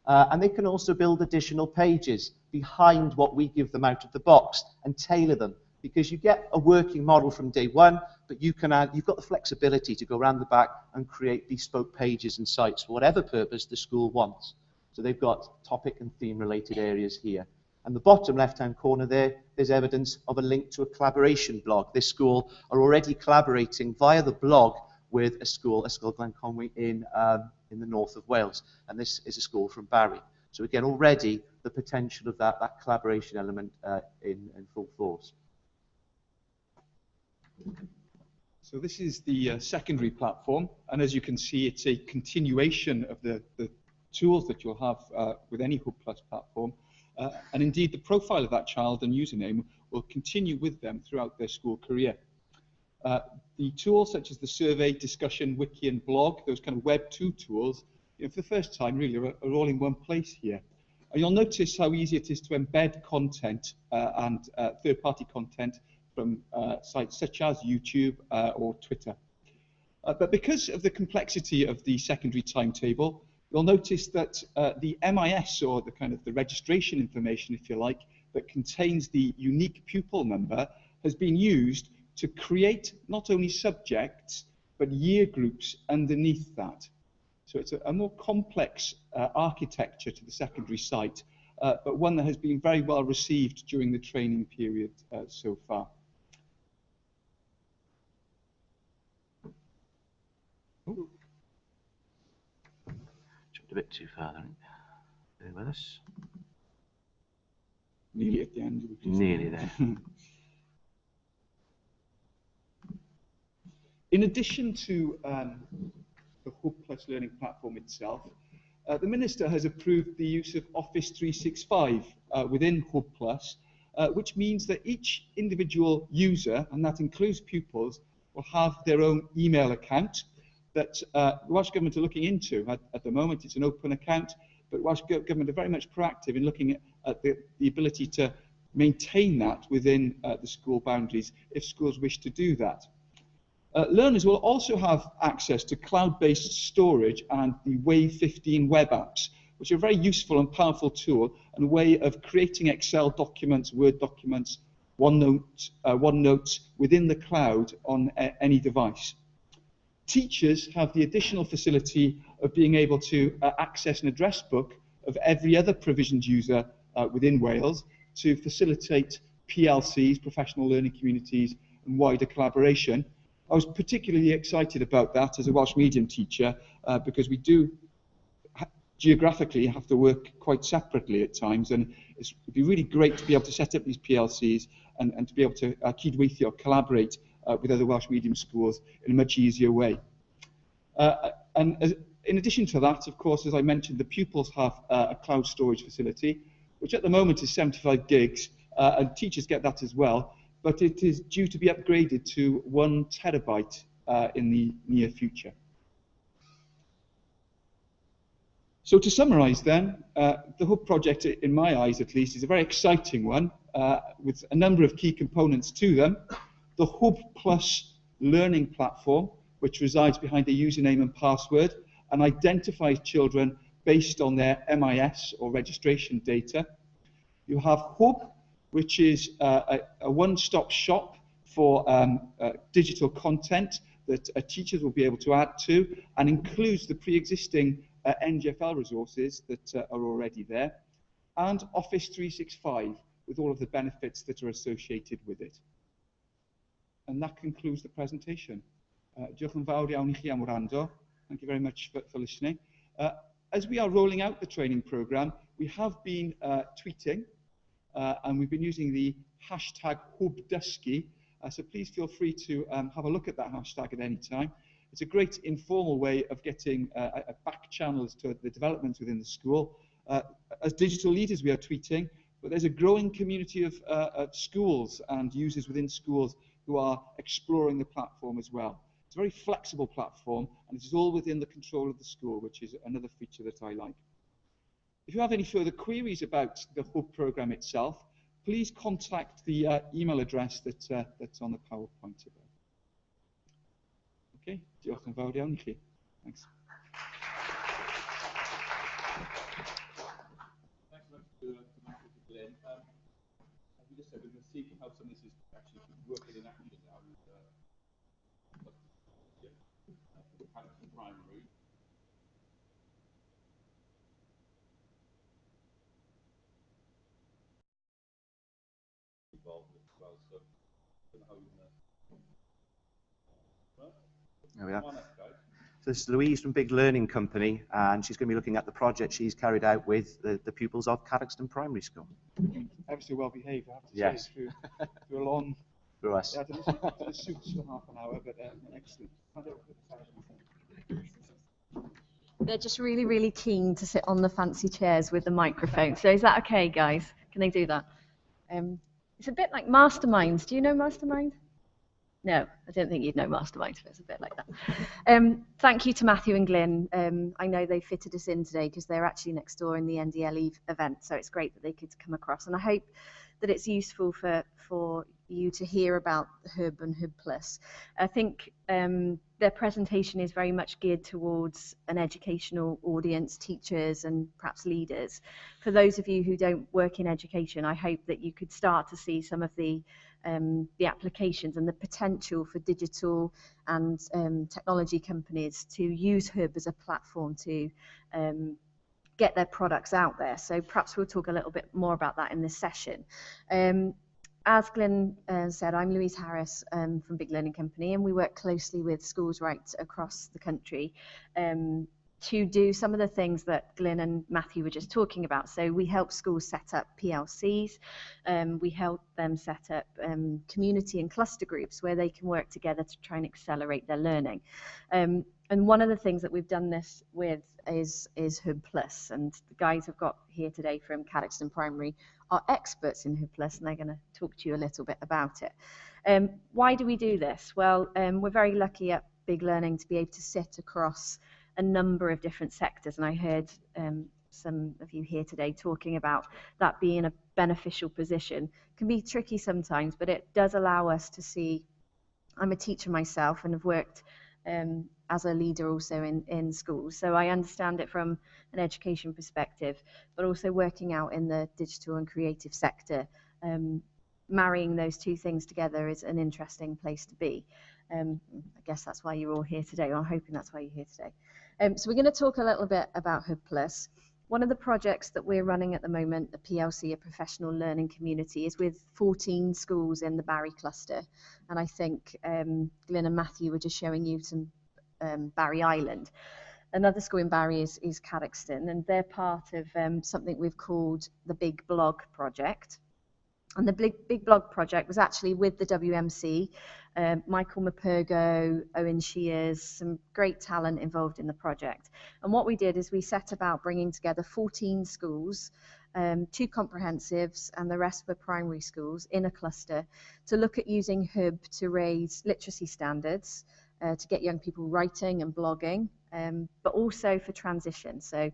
And they can also build additional pages behind what we give them out of the box and tailor them, because you get a working model from day one, but you can add, you've got the flexibility to go around the back and create bespoke pages and sites for whatever purpose the school wants. So they've got topic and theme related areas here. And the bottom left-hand corner there's evidence of a link to a collaboration blog. This school are already collaborating via the blog with a school Glen Conwy in the north of Wales. And this is a school from Barry. So again, already the potential of that collaboration element in full force. So this is the secondary platform, and as you can see, it's a continuation of the tools that you'll have with any Hub Plus platform. And indeed, the profile of that child and username will continue with them throughout their school career. The tools such as the survey, discussion, wiki, and blog, those kind of Web 2 tools, for the first time really are all in one place here. And you'll notice how easy it is to embed content and third-party content from sites such as YouTube or Twitter. But because of the complexity of the secondary timetable, you'll notice that the MIS, or the registration information, if you like, that contains the unique pupil number, has been used to create not only subjects, but year groups underneath that. So it's a more complex architecture to the secondary site, but one that has been very well received during the training period so far. Jumped a bit too far, I think. Bear with us. Nearly at the end. Nearly there. In addition to the Hub Plus learning platform itself, the Minister has approved the use of Office 365 within Hub Plus, which means that each individual user, and that includes pupils, will have their own email account that the Welsh Government are looking into. At the moment, it's an open account, but Welsh Government are very much proactive in looking at the ability to maintain that within the school boundaries if schools wish to do that. Learners will also have access to cloud-based storage and the Wave 15 web apps, which are a very useful and powerful tool and a way of creating Excel documents, Word documents, OneNote within the cloud on any device. Teachers have the additional facility of being able to access an address book of every other provisioned user within Wales to facilitate PLCs, professional learning communities, and wider collaboration. I was particularly excited about that as a Welsh medium teacher because we do geographically have to work quite separately at times, and it would be really great to be able to set up these PLCs and to be able to cydweithio, collaborate with other Welsh medium schools in a much easier way. In addition to that, of course, as I mentioned, the pupils have a cloud storage facility, which at the moment is 75 gigs, and teachers get that as well, but it is due to be upgraded to 1 terabyte in the near future. So to summarise then, the Hub project, in my eyes at least, is a very exciting one with a number of key components to them. The Hub Plus learning platform, which resides behind a username and password and identifies children based on their MIS or registration data. You have Hub, which is a one-stop shop for digital content that teachers will be able to add to and includes the pre-existing NGFL resources that are already there, and Office 365 with all of the benefits that are associated with it. And that concludes the presentation. Diolch yn fawr iawn I chi am wrando. Thank you very much for listening. As we are rolling out the training program, we have been tweeting and we've been using the hashtag HubDysgu, so please feel free to have a look at that hashtag at any time. It's a great informal way of getting back channels to the developments within the school. As digital leaders, we are tweeting, but there's a growing community of schools and users within schools who are exploring the platform as well. It's a very flexible platform, and it is all within the control of the school, which is another feature that I like. If you have any further queries about the Hub program itself, please contact the email address that's on the PowerPoint today. Okay, diolch yn fawr iawn I chi. Thanks. Thanks very much to Matthew and Glenn. As we just said, we're going to see how some of this is actually working in action now with primary. Involved as well, so I don't know how you're going to. There we are. So this is Louise from Big Learning Company, and she's going to be looking at the project she's carried out with the pupils of Carrickston Primary School. Ever so well behaved, I have to Yes. say, through a long... Through us. Yeah, I didn't listen to the suits for half an hour, but excellent. They're just really, really keen to sit on the fancy chairs with the microphone. So is that okay, guys? Can they do that? It's a bit like Mastermind. Do you know Mastermind? No, I don't think you'd know Mastermind, but it's a bit like that. Thank you to Matthew and Glyn. I know they fitted us in today because they're actually next door in the NDLE event, so it's great that they could come across. And I hope that it's useful for you to hear about Hub and Hub Plus. I think their presentation is very much geared towards an educational audience, teachers and perhaps leaders. For those of you who don't work in education, I hope that you could start to see some of the applications and the potential for digital and technology companies to use Hub as a platform to get their products out there. So perhaps we'll talk a little bit more about that in this session. As Glyn said, I'm Louise Harris from Big Learning Company, and we work closely with schools right across the country to do some of the things that Glyn and Matthew were just talking about. So we help schools set up PLCs, we help them set up community and cluster groups where they can work together to try and accelerate their learning. And one of the things that we've done this with is Hub Plus, and the guys I've got here today from Cadoxton Primary are experts in Hub Plus, and they're going to talk to you a little bit about it. Why do we do this? Well, we're very lucky at Big Learning to be able to sit across a number of different sectors, and I heard some of you here today talking about that being a beneficial position. It can be tricky sometimes, but it does allow us to see. I'm a teacher myself and have worked as a leader also in schools, so I understand it from an education perspective, but also working out in the digital and creative sector. Marrying those two things together is an interesting place to be. I guess that's why you're all here today, or I'm hoping that's why you're here today. So we're going to talk a little bit about Hub Plus. One of the projects that we're running at the moment, the PLC, a professional learning community, is with 14 schools in the Barry cluster. And I think Glyn and Matthew were just showing you some Barry Island. Another school in Barry is Cadoxton, and they're part of something we've called the Big Blog Project. And the Big Blog Project was actually with the WMC, Michael Mapurgo, Owen Shears, some great talent involved in the project. And what we did is we set about bringing together 14 schools, 2 comprehensives, and the rest were primary schools in a cluster to look at using Hub to raise literacy standards, to get young people writing and blogging, but also for transition. So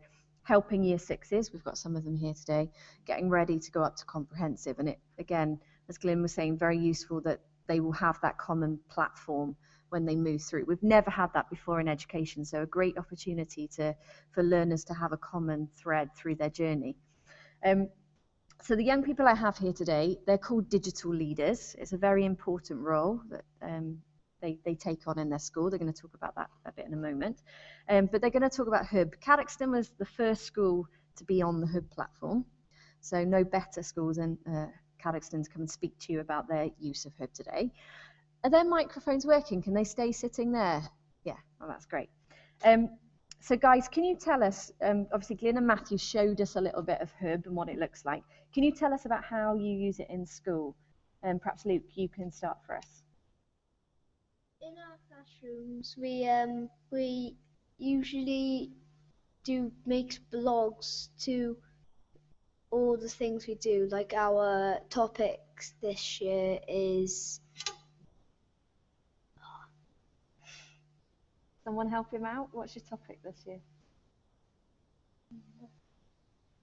helping year 6s, we've got some of them here today, getting ready to go up to comprehensive. And it, again, as Glyn was saying, very useful that they will have that common platform when they move through. We've never had that before in education, so a great opportunity for learners to have a common thread through their journey. So the young people I have here today, they're called digital leaders. It's a very important role that they take on in their school. They're going to talk about that a bit in a moment. But they're going to talk about Hub. Cadoxton was the first school to be on the Hub platform. So no better schools than Cadoxton to come and speak to you about their use of Hub today. Are their microphones working? Can they stay sitting there? Yeah, well, that's great. So guys, can you tell us, obviously Glyn and Matthew showed us a little bit of Hub and what it looks like. Can you tell us about how you use it in school? Perhaps Luke, you can start for us. In our classrooms, we usually make blogs to all the things we do. Like our topics this year is. Someone help him out. What's your topic this year?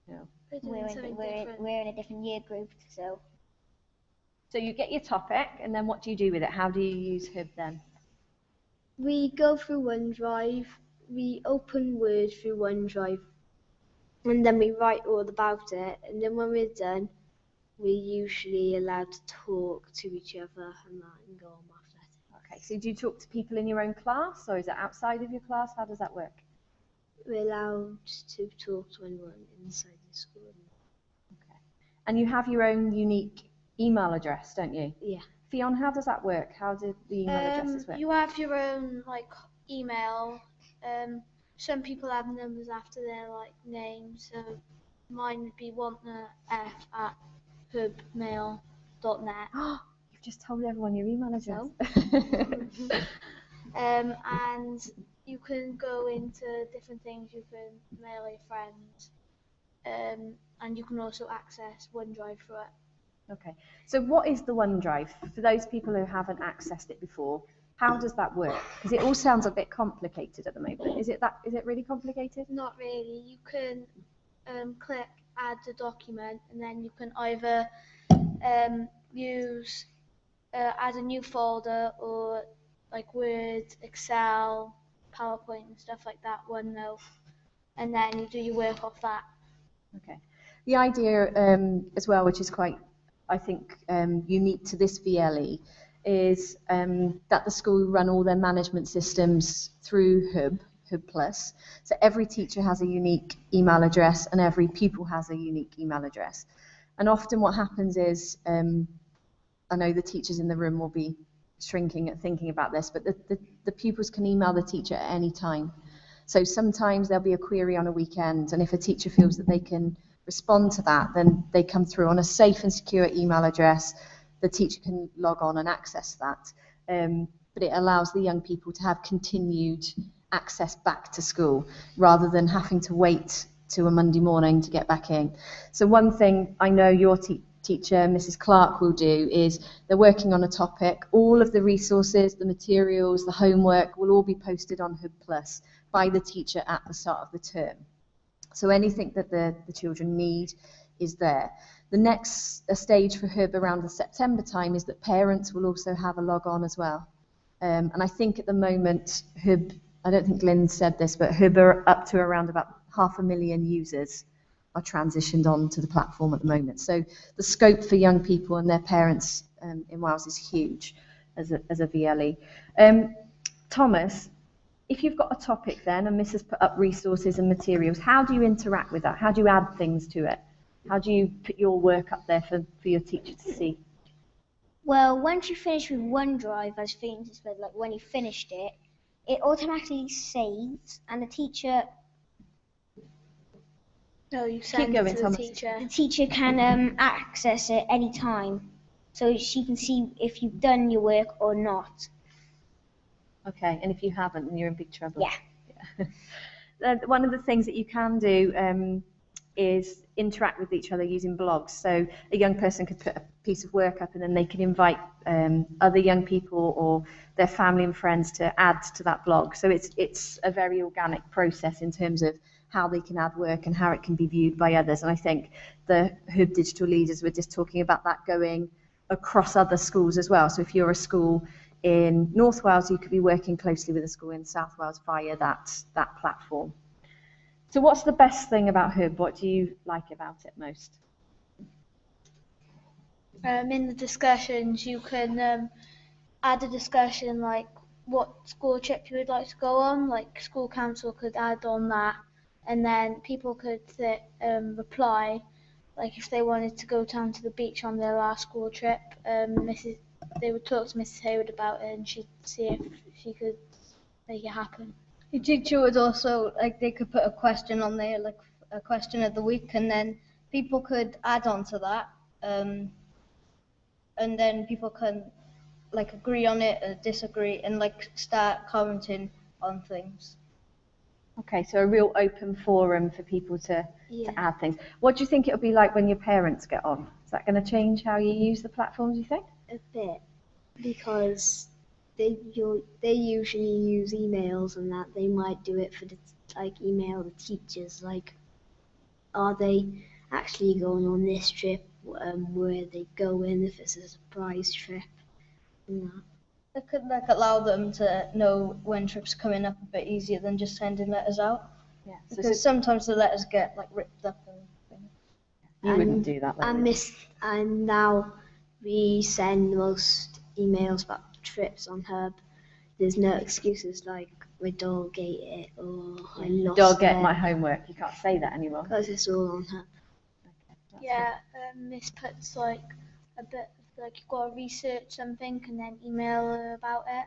No. We're in a different year group, so. So you get your topic, and then what do you do with it? How do you use Hub then? We go through OneDrive, we open Word through OneDrive, and then we write all about it, and then when we're done, we're usually allowed to talk to each other and go on after that. Okay, so do you talk to people in your own class, or is it outside of your class? How does that work? We're allowed to talk to anyone inside the school. Okay. And you have your own unique email address, don't you? Yeah. Fionn, how does that work? How do the email addresses work? You have your own email. Some people have numbers after their names. So mine would be wantnerf@hubmail.net. You've just told everyone your email address. And you can go into different things. You can mail your friends, and you can also access OneDrive through it. Okay, so what is the OneDrive? For those people who haven't accessed it before, how does that work? Because it all sounds a bit complicated at the moment. Is it really complicated? Not really. You can click add a document, and then you can either use add a new folder, or like Word, Excel, PowerPoint and stuff like that, OneNote, and then you do your work off that. Okay. The idea as well, which is quite, I think, unique to this VLE, is that the school run all their management systems through Hub Plus. So every teacher has a unique email address and every pupil has a unique email address. And often what happens is, I know the teachers in the room will be shrinking at thinking about this, but the pupils can email the teacher at any time. So sometimes there'll be a query on a weekend, and if a teacher feels that they can respond to that, then they come through on a safe and secure email address. The teacher can log on and access that. But it allows the young people to have continued access back to school, rather than having to wait to a Monday morning to get back in. So one thing I know your teacher, Mrs. Clark, will do is they're working on a topic. All of the resources, the materials, the homework will all be posted on Hub Plus by the teacher at the start of the term. So anything that the children need is there. The next stage for Hub around the September time is that parents will also have a log on as well. And I think at the moment, Hub, I don't think Lynn said this, but Hub are up to around about 500,000 users are transitioned on to the platform at the moment. So the scope for young people and their parents in Wales is huge as a VLE. Thomas, if you've got a topic then, and Mrs. put up resources and materials, how do you interact with that? How do you add things to it? How do you put your work up there for your teacher to see? Well, once you finish with OneDrive, as Phoenix said, like when you finished it, it automatically saves, and the teacher... No, you send it to the teacher. The teacher can access it anytime, so she can see if you've done your work or not. Okay, and if you haven't, then you're in big trouble. Yeah. One of the things that you can do is interact with each other using blogs. So a young person could put a piece of work up and then they can invite other young people or their family and friends to add to that blog. So it's a very organic process in terms of how they can add work and how it can be viewed by others. And I think the Hub digital leaders were just talking about that going across other schools as well. So if you're a school in North Wales, you could be working closely with a school in South Wales via that platform. So what's the best thing about Hub? What do you like about it most? In the discussions, you can add a discussion like what school trip you would like to go on. Like school council could add on that, and then people could reply, like if they wanted to go down to the beach on their last school trip. They would talk to Mrs. Hayward about it, and she'd see if she could make it happen. The teacher would also, like, they could put a question on there, like a question of the week, and then people could add on to that, and then people can, like, agree on it or disagree, and, like, start commenting on things. Okay, so a real open forum for people to add things. What do you think it'll be like when your parents get on? Is that going to change how you use the platform, do you think? A bit, because they usually use emails and that. They might do it for the, like, email the teachers, like, are they actually going on this trip, where they go in, if it's a surprise trip, and that. It could, like, allow them to know when trips are coming up a bit easier than just sending letters out. Yeah. Because sometimes the letters get, like, ripped up and things. You wouldn't do that, would you? And now we send most emails about trips on Hub. There's no excuses like my dog ate it or I lost it. Dog ate my homework. You can't say that anymore. Because it's all on Hub. Okay, yeah, Miss puts like a bit of, like, you've got to research something and then email her about it,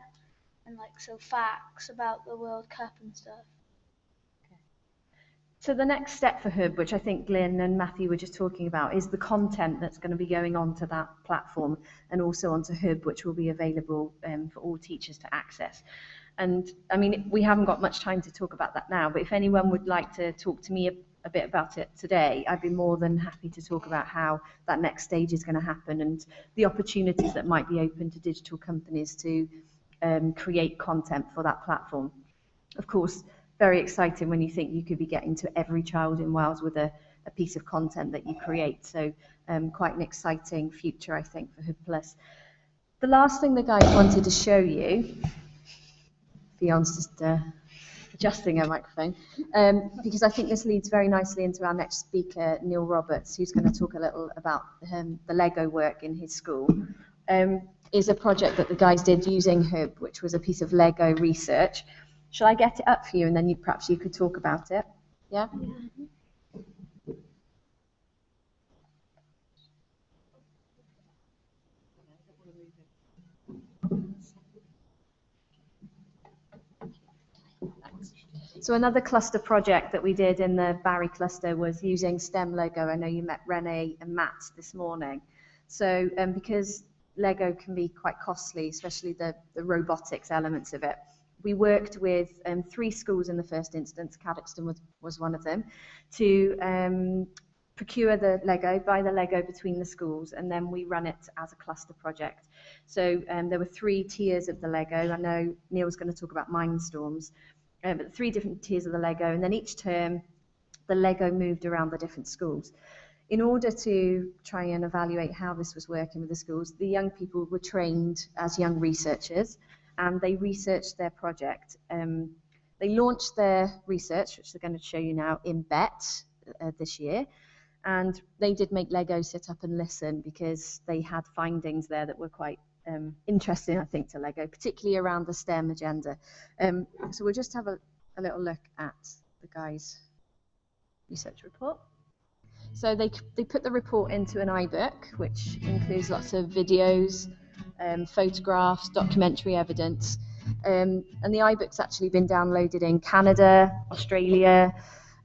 and like so facts about the World Cup and stuff. So the next step for Hub, which I think Glyn and Matthew were just talking about, is the content that's going to be going onto that platform and also onto Hub, which will be available for all teachers to access. And I mean, we haven't got much time to talk about that now, but if anyone would like to talk to me a bit about it today, I'd be more than happy to talk about how that next stage is going to happen and the opportunities that might be open to digital companies to create content for that platform. Of course, very exciting when you think you could be getting to every child in Wales with a piece of content that you create. So quite an exciting future, I think, for Hub Plus. The last thing the guys wanted to show you, Fion's just adjusting her microphone, because I think this leads very nicely into our next speaker, Neil Roberts, who's going to talk a little about the Lego work in his school, is a project that the guys did using Hub, which was a piece of Lego research. Shall I get it up for you, and then perhaps you could talk about it? Yeah? So another cluster project that we did in the Barry cluster was using STEM Lego. I know you met Renee and Matt this morning. So because Lego can be quite costly, especially the robotics elements of it, we worked with 3 schools in the first instance, Cadoxton was one of them, to procure the Lego, buy the Lego between the schools, and then we run it as a cluster project. So there were 3 tiers of the Lego. I know Neil's going to talk about Mindstorms, but 3 different tiers of the Lego, and then each term the Lego moved around the different schools. In order to try and evaluate how this was working with the schools, the young people were trained as young researchers, and they researched their project. They launched their research, which they're going to show you now, in BET this year, and they did make Lego sit up and listen because they had findings there that were quite interesting, I think, to Lego, particularly around the STEM agenda. So we'll just have a little look at the guys' research report. So they put the report into an iBook, which includes lots of videos, photographs, documentary evidence, and the iBook's actually been downloaded in Canada, Australia,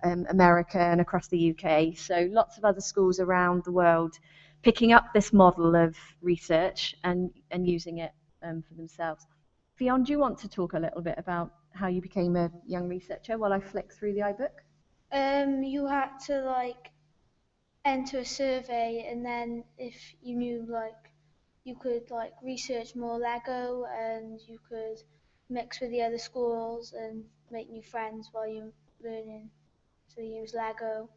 America, and across the UK. So lots of other schools around the world picking up this model of research and using it for themselves. Fionn, do you want to talk a little bit about how you became a young researcher while I flick through the iBook? You had to like enter a survey, and then if you knew you could like research more Lego, and you could mix with the other schools and make new friends while you're learning to use Lego.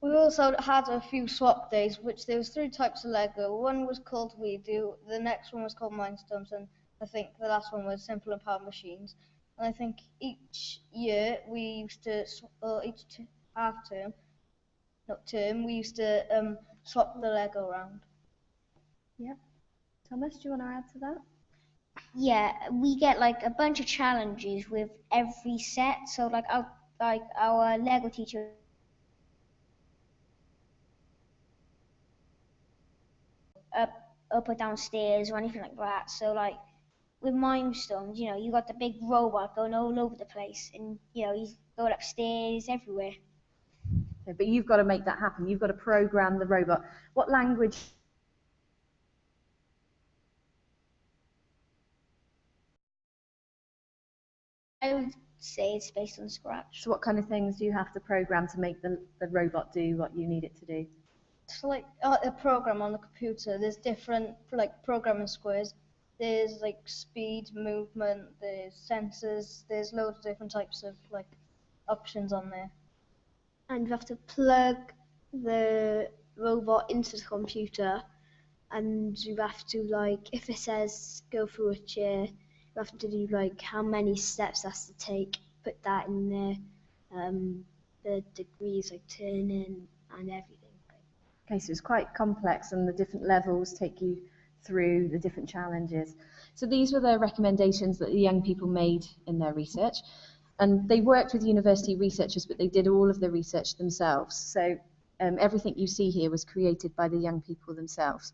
We also had a few swap days, which there was 3 types of Lego. One was called We Do, the next one was called Mindstorms, and I think the last one was Simple and Power Machines. And I think each year we used to, each term, we used to swap the Lego around. Yeah. Thomas, do you want to add to that? Yeah, we get like a bunch of challenges with every set. So like our Lego teacher up or downstairs or anything like that. So like with Mindstorms, you know, you got the big robot going all over the place, and you know he's going upstairs everywhere. Okay, but you've got to make that happen. You've got to program the robot. What language? I would say it's based on Scratch. So what kind of things do you have to program to make the robot do what you need it to do? It's like a program on the computer. There's different like programming squares. There's like speed, movement, there's sensors, there's loads of different types of like options on there. And you have to plug the robot into the computer, and you have to like, if it says go through a chair, you have to do like how many steps it has to take, put that in there, the degrees like turning and everything. Okay, so it's quite complex, and the different levels take you through the different challenges. So these were the recommendations that the young people made in their research, and they worked with university researchers, but they did all of the research themselves. So everything you see here was created by the young people themselves.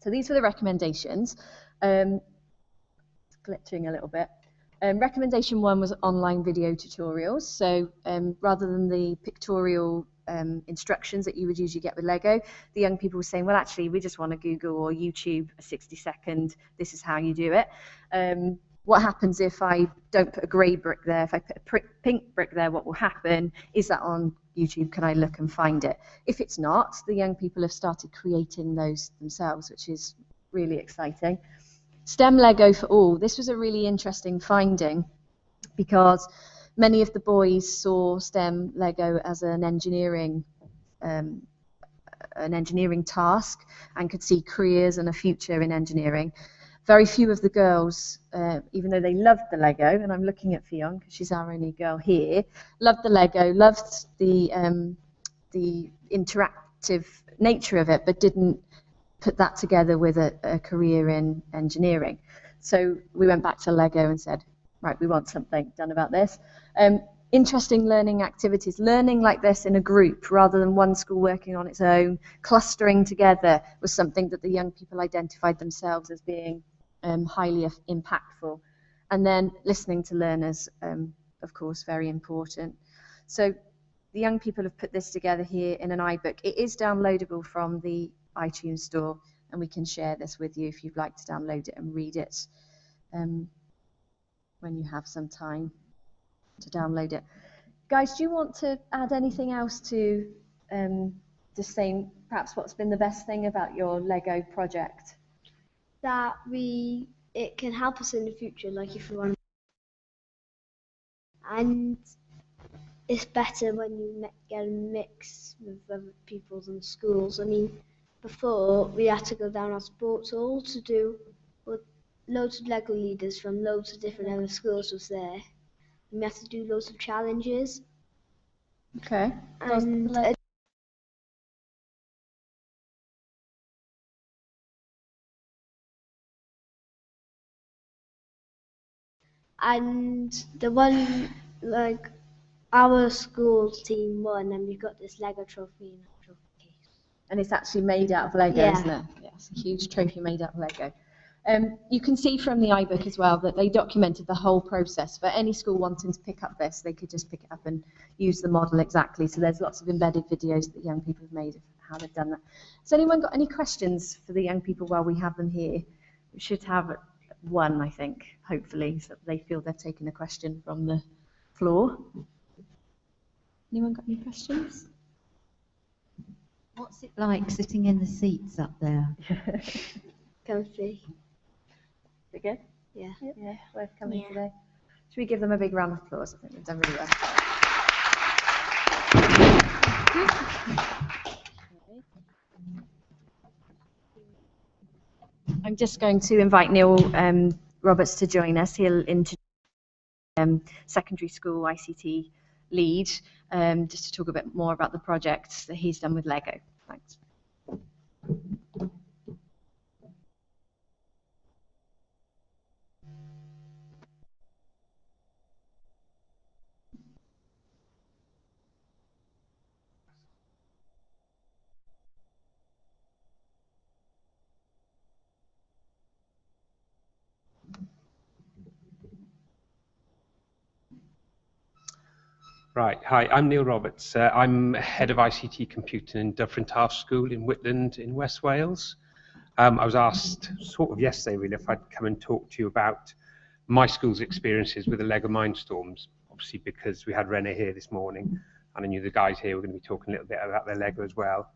So these were the recommendations. It's glitching a little bit. Recommendation 1 was online video tutorials. So rather than the pictorial instructions that you would usually get with Lego, the young people were saying, well, actually, we just want to Google or YouTube a 60-second, this is how you do it. What happens if I don't put a grey brick there? If I put a pink brick there, what will happen? Is that on YouTube? Can I look and find it? If it's not, the young people have started creating those themselves, which is really exciting. STEM Lego for all. This was a really interesting finding because many of the boys saw STEM Lego as an engineering an engineering task and could see careers and a future in engineering. Very few of the girls, even though they loved the Lego, and I'm looking at Fionn because she's our only girl here, loved the Lego, loved the interactive nature of it, but didn't put that together with a career in engineering. So we went back to Lego and said, right, we want something done about this. Interesting learning activities, learning like this in a group rather than one school working on its own, clustering together was something that the young people identified themselves as being highly impactful. And then listening to learners, of course, very important. So the young people have put this together here in an iBook. It is downloadable from the iTunes store, and we can share this with you if you'd like to download it and read it when you have some time to download it. Guys, do you want to add anything else to just saying perhaps what's been the best thing about your Lego project? That it can help us in the future, like if we want, and it's better when you get a mix with other people than schools. I mean, before we had to go down our sports hall to do, well, loads of Lego leaders from loads of different other schools was there, and we had to do loads of challenges. Okay. And the one, like, our school team won, and we got this Lego trophy in a trophy case. And it's actually made out of Lego, Yeah. isn't it? Yes, a huge trophy made out of Lego. You can see from the iBook as well that they documented the whole process. For any school wanting to pick up this, they could just pick it up and use the model exactly. So there's lots of embedded videos that young people have made of how they've done that. Has anyone got any questions for the young people while we have them here? We should have one, I think, hopefully, so that they feel they've taken a question from the floor. Anyone got any questions? What's it like sitting in the seats up there? Comfy. Is it good? Yeah. Yeah, worth coming today. Should we give them a big round of applause? I think they've done really well. I'm just going to invite Neil Roberts to join us. He'll introduce secondary school ICT lead, just to talk a bit more about the project that he's done with Lego. Thanks. Right, hi, I'm Neil Roberts. I'm head of ICT computing in Dyffryn School in Whitland in West Wales. I was asked sort of yesterday really if I'd come and talk to you about my school's experiences with the Lego Mindstorms, obviously because we had René here this morning and I knew the guys here were going to be talking a little bit about their Lego as well.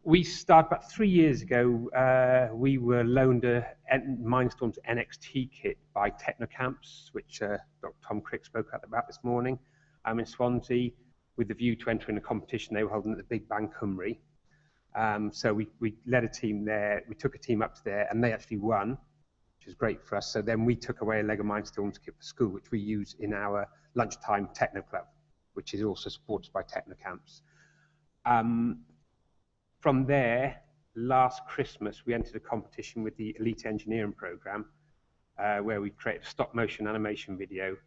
We started about 3 years ago. We were loaned a Mindstorms NXT kit by Technocamps, which Dr. Tom Crick spoke about this morning, in Swansea, with the view to entering a competition they were holding at the Big Bang Cymru. So we led a team there. We took a team up to there, and they actually won, which was great for us. So then we took away a Lego Mindstorms kit for school, which we use in our lunchtime techno club, which is also supported by Technocamps. From there, last Christmas, we entered a competition with the Elite Engineering Programme, where we created a stop-motion animation video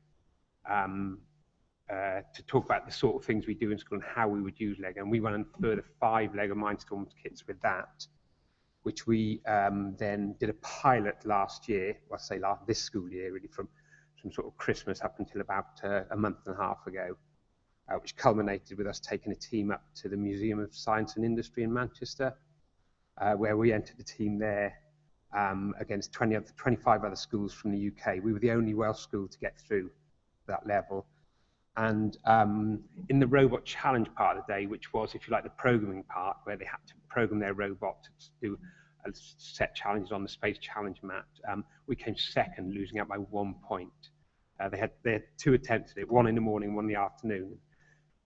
to talk about the sort of things we do in school and how we would use Lego. And we won a further 5 Lego Mindstorms kits with that, which we then did a pilot last year, well, I say this school year, really, from sort of Christmas up until about a month and a half ago. Which culminated with us taking a team up to the Museum of Science and Industry in Manchester, where we entered a team there against 25 other schools from the UK. We were the only Welsh school to get through that level. And in the robot challenge part of the day, which was, if you like, the programming part, where they had to program their robot to do a set challenges on the space challenge map, we came second, losing out by 1 point. They had 2 attempts at it, one in the morning, one in the afternoon.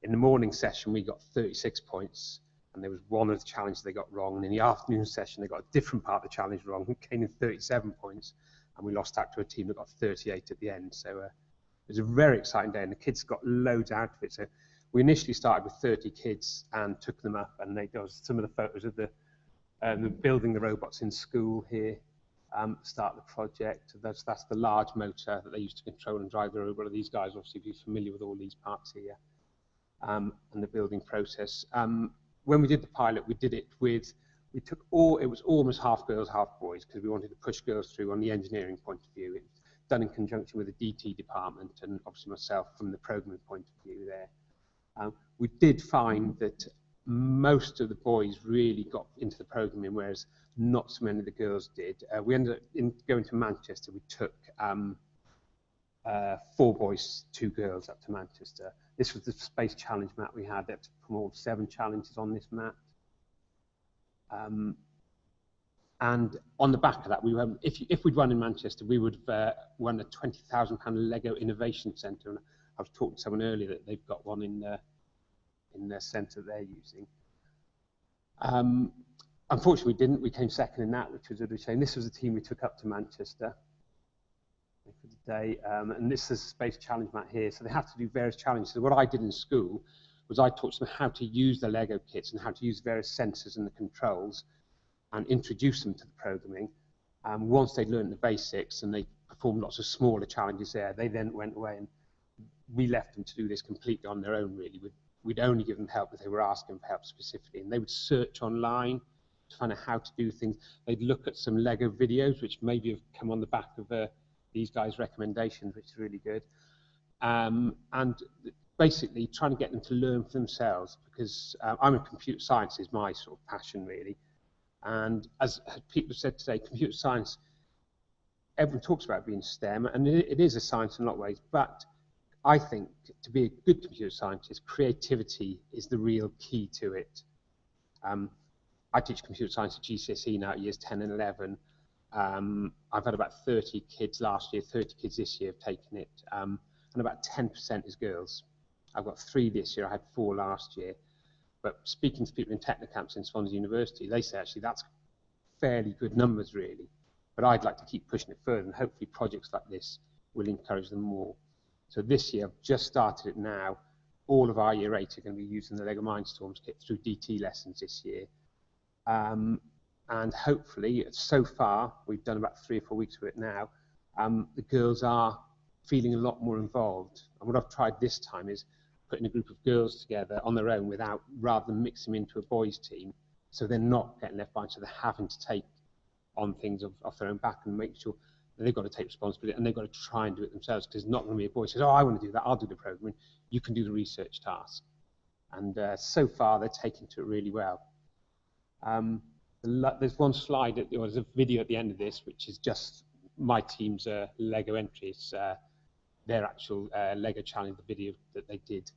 in the morning session, we got 36 points, and there was one of the challenges they got wrong. And in the afternoon session, they got a different part of the challenge wrong and came in 37 points, and we lost out to a team that got 38 at the end. So it was a very exciting day, and the kids got loads out of it. So we initially started with 30 kids and took them up, and there was some of the photos of the building the robots in school here. Start the project. That's the large motor that they used to control and drive the robot. These guys obviously be familiar with all these parts here, and the building process. When we did the pilot, we did it with, it was almost half girls, half boys, because we wanted to push girls through on the engineering point of view. It was done in conjunction with the DT department and obviously myself from the programming point of view there. We did find that most of the boys really got into the programming, whereas not so many of the girls did. We ended up going to Manchester. We took 4 boys, 2 girls up to Manchester. This was the space challenge map we had. That promoted 7 challenges on this map. And on the back of that, we went, if we'd run in Manchester, we would have won a £20,000 Lego Innovation Centre. And I was talking to someone earlier that they've got one in their centre they're using. Unfortunately, we didn't. We came second in that, which was a shame. This was the team we took up to Manchester for the day, and this is a space challenge map here. So they have to do various challenges. So what I did in school was I taught them how to use the Lego kits and how to use various sensors and the controls and introduce them to the programming. Once they'd learned the basics and they performed lots of smaller challenges there, they then went away and we left them to do this completely on their own, really. We'd only give them help if they were asking for help specifically, and they would search online to find out how to do things. They'd look at some Lego videos, which maybe have come on the back of these guys' recommendations, which is really good. And basically trying to get them to learn for themselves, because I'm a computer science is my sort of passion, really. And as people said today, computer science, everyone talks about being STEM, and it is a science in a lot of ways, but I think to be a good computer scientist, creativity is the real key to it. I teach computer science at GCSE now at years 10 and 11. I've had about 30 kids last year, 30 kids this year have taken it, and about 10% is girls. I've got 3 this year, I had 4 last year. But speaking to people in Technicamps in Swansea University, they say actually that's fairly good numbers, really. But I'd like to keep pushing it further, and hopefully projects like this will encourage them more. So this year, I've just started it now. All of our year 8 are going to be using the LEGO Mindstorms kit through DT lessons this year. And hopefully, so far, we've done about 3 or 4 weeks of it now, the girls are feeling a lot more involved. And what I've tried this time is putting a group of girls together on their own rather than mix them into a boys' team, so they're not getting left behind, so they're having to take on things off their own back and make sure that they've got to take responsibility and they've got to try and do it themselves, because it's not going to be a boy who says, oh, I want to do that, I'll do the programming. You can do the research task. And so far, they're taking to it really well. There's one slide, there's a video at the end of this, which is just my team's Lego entries, their actual Lego challenge, the video that they did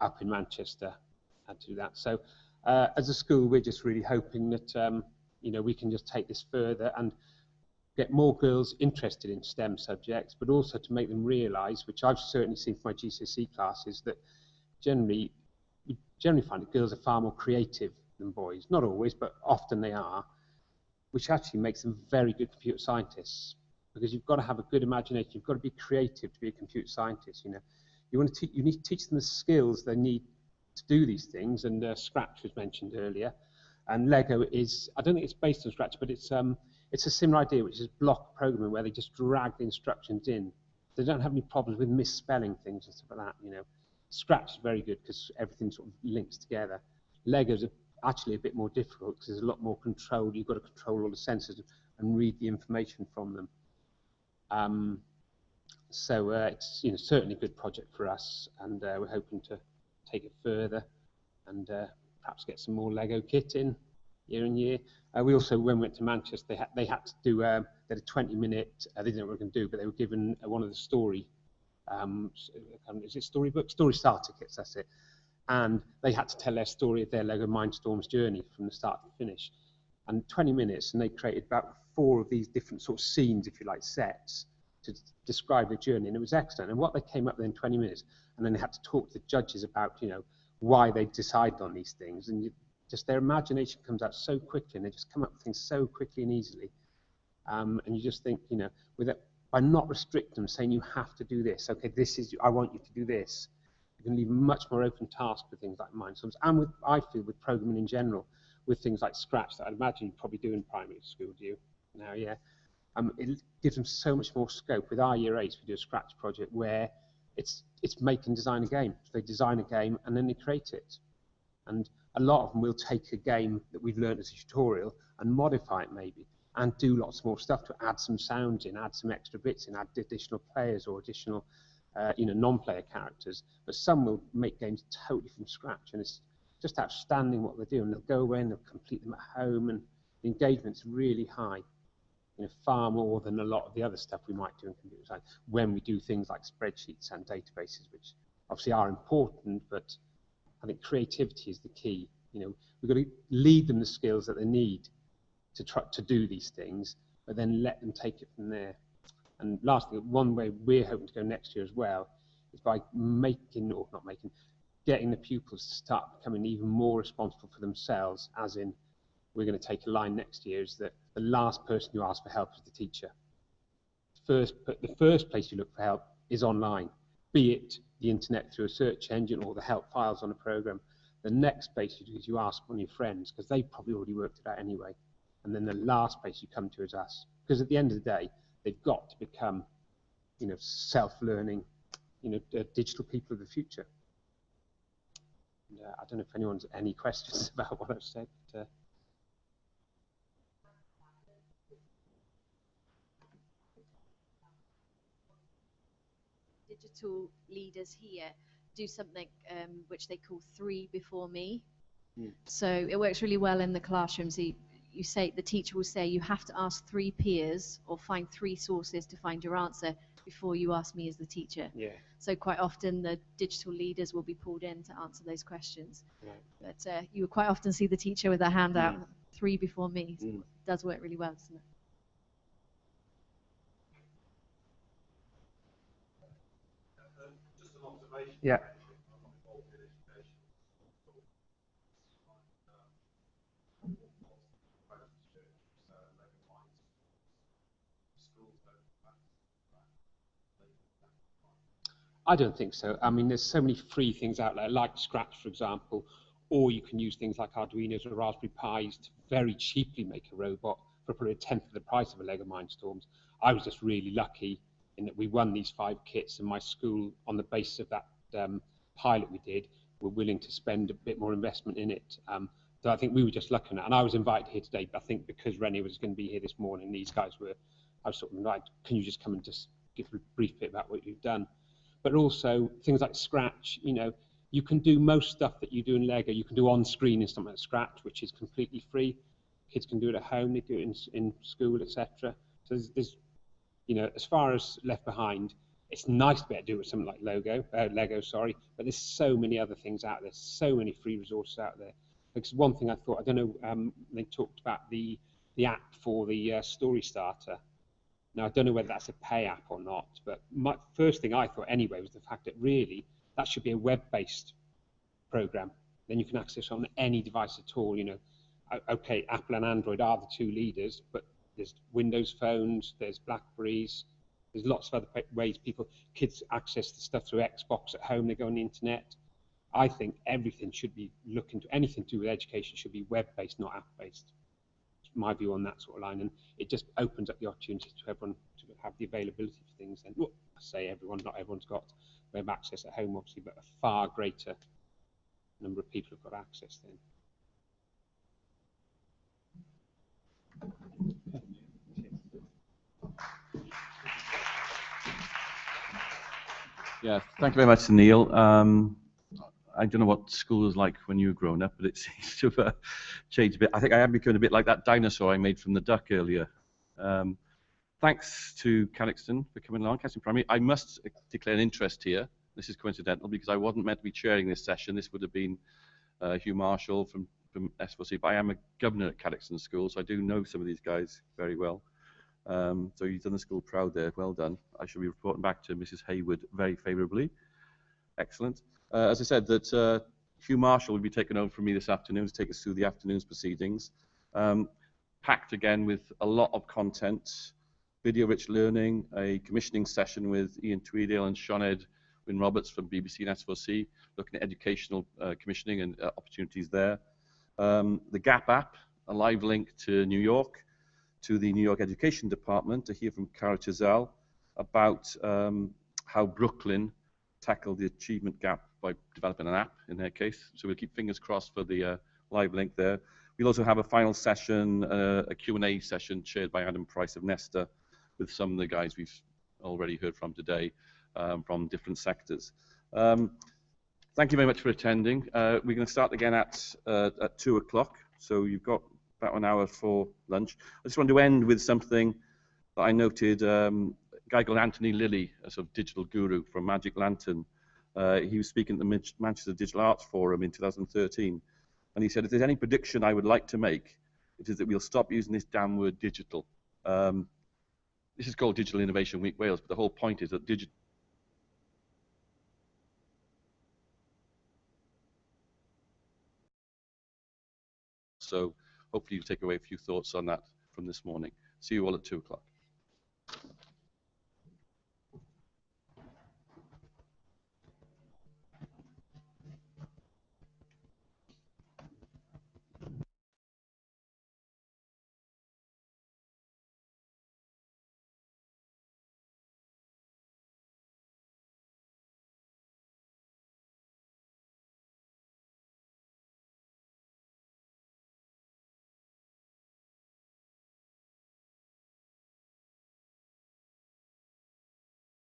up in Manchester, had to do that. So as a school, we're just really hoping that we can just take this further and get more girls interested in STEM subjects, but also to make them realise, which I've certainly seen for my GCSE classes, that we generally find that girls are far more creative than boys. Not always, but often they are, which actually makes them very good computer scientists, because you've got to have a good imagination, you've got to be creative to be a computer scientist. You need to teach them the skills they need to do these things, and Scratch was mentioned earlier, and Lego is, I don't think it's based on Scratch, but it's a similar idea, which is block programming, where they just drag the instructions in. They don't have any problems with misspelling things and stuff like that. Scratch is very good because everything sort of links together. Legos are actually a bit more difficult because there's a lot more control. You've got to control all the sensors and read the information from them. So it's certainly a good project for us, and we're hoping to take it further and perhaps get some more Lego kit in year on year. We also, when we went to Manchester, they had to do they had a 20-minute. They didn't know what we were going to do, but they were given one of the story. Is it storybook? Story starter kits. That's it. And they had to tell their story of their Lego Mindstorms journey from the start to finish. And 20 minutes, and they created about 4 of these different sort of scenes, if you like, sets, to describe the journey, and it was excellent. And what they came up with in 20 minutes and then they had to talk to the judges about, you know, why they decided on these things, and just their imagination comes out so quickly, and they just come up with things so quickly and easily. And you just think, you know, by not restricting them, saying you have to do this, okay, this is, I want you to do this, you can leave a much more open task with things like Mindstorms, and with, I feel, with programming in general, with things like Scratch that I'd imagine you probably do in primary school, do you? Now, yeah. It gives them so much more scope. With our Year 8s, we do a Scratch project where it's make and design a game. So they design a game and then they create it. And a lot of them will take a game that we've learned as a tutorial and modify it maybe, and do lots more stuff to add some sounds in, add some extra bits in, add additional players or additional you know, non-player characters. But some will make games totally from scratch, and it's just outstanding what they do. And they'll go away and they'll complete them at home, and the engagement's really high. You know, far more than a lot of the other stuff we might do in computer science when we do things like spreadsheets and databases, which obviously are important, but I think creativity is the key. You know, we've got to lead them the skills that they need to try to do these things, but then let them take it from there. And lastly, one way we're hoping to go next year as well is by getting the pupils to start becoming even more responsible for themselves, as in, we're going to take a line next year, is that the last person you ask for help is the teacher. The first place you look for help is online, be it the internet through a search engine or the help files on a program. The next place you do is you ask one of your friends, because they've probably already worked it out anyway. And then the last place you come to is us. Because at the end of the day, they've got to become, you know, self-learning, you know, digital people of the future. And, I don't know if anyone's any questions about what I've said. But, digital leaders here do something which they call 3 before me. So it works really well in the classroom. So you say, the teacher will say, you have to ask 3 peers or find 3 sources to find your answer before you ask me as the teacher. Yeah. So quite often the digital leaders will be pulled in to answer those questions. Right. But you will quite often see the teacher with their hand out, 3 before me. So it does work really well, doesn't it? Yeah. I don't think so. I mean, there's so many free things out there, like Scratch, for example, or you can use things like Arduinos or Raspberry Pis to very cheaply make a robot for probably 1/10 of the price of a Lego Mindstorms. I was just really lucky in that we won these 5 kits, and my school, on the basis of that pilot we did, were willing to spend a bit more investment in it. So I think we were just lucky on that. And I was invited here today, but I think because Rennie was going to be here this morning, these guys were, I was sort of like, can you just come and just give a brief bit about what you've done? But also things like Scratch, you know, you can do most stuff that you do in Lego, you can do on screen in something like Scratch, which is completely free. Kids can do it at home, they do it in school, etc. So there's, you know, as far as left behind, it's nice to be able to do it with something like Lego, but there's so many other things out there, so many free resources out there. Because one thing I thought, I don't know, they talked about the app for the story starter. Now, I don't know whether that's a pay app or not, but my first thing I thought anyway was the fact that really that should be a web-based program. Then you can access on any device at all, you know. Okay, Apple and Android are the 2 leaders, but there's Windows phones, there's Blackberries, there's lots of other ways kids access the stuff through Xbox at home, they go on the internet. I think everything should be anything to do with education should be web-based, not app-based. My view on that sort of line, and it just opens up the opportunity to everyone to have the availability for things. And well, I say everyone, not everyone's got web access at home, obviously, but a far greater number of people have got access then. Yeah, thank you very much, Neil. I don't know what school was like when you were growing up, but it seems to have changed a bit. I think I am becoming a bit like that dinosaur I made from the duck earlier. Thanks to Cadoxton for coming along, Cadoxton Primary. I must declare an interest here. This is coincidental because I wasn't meant to be chairing this session. This would have been Hugh Marshall from S4C, but I am a governor at Cadoxton School, so I do know some of these guys very well. So you've done the school proud there. Well done. I shall be reporting back to Mrs. Hayward very favourably. Excellent. As I said, that Hugh Marshall will be taking over from me this afternoon to take us through the afternoon's proceedings. Packed again with a lot of content, video-rich learning, a commissioning session with Ian Tweedale and Sianed Wyn Roberts from BBC and S4C, looking at educational commissioning and opportunities there. The GAP app, a live link to New York, to the New York Education Department to hear from Cara Chazelle about how Brooklyn tackled the achievement gap by developing an app in their case. So we'll keep fingers crossed for the live link there. We'll also have a final session, a Q&A session chaired by Adam Price of Nesta with some of the guys we've already heard from today from different sectors. Thank you very much for attending. We're going to start again at 2 o'clock, so you've got about an hour for lunch. I just wanted to end with something that I noted. A guy called Anthony Lilly, a sort of digital guru from Magic Lantern. He was speaking at the Manchester Digital Arts Forum in 2013, and he said, if there's any prediction I would like to make, it is that we'll stop using this damn word digital. This is called Digital Innovation Week Wales, but the whole point is that digital So hopefully you take away a few thoughts on that from this morning. See you all at 2 o'clock.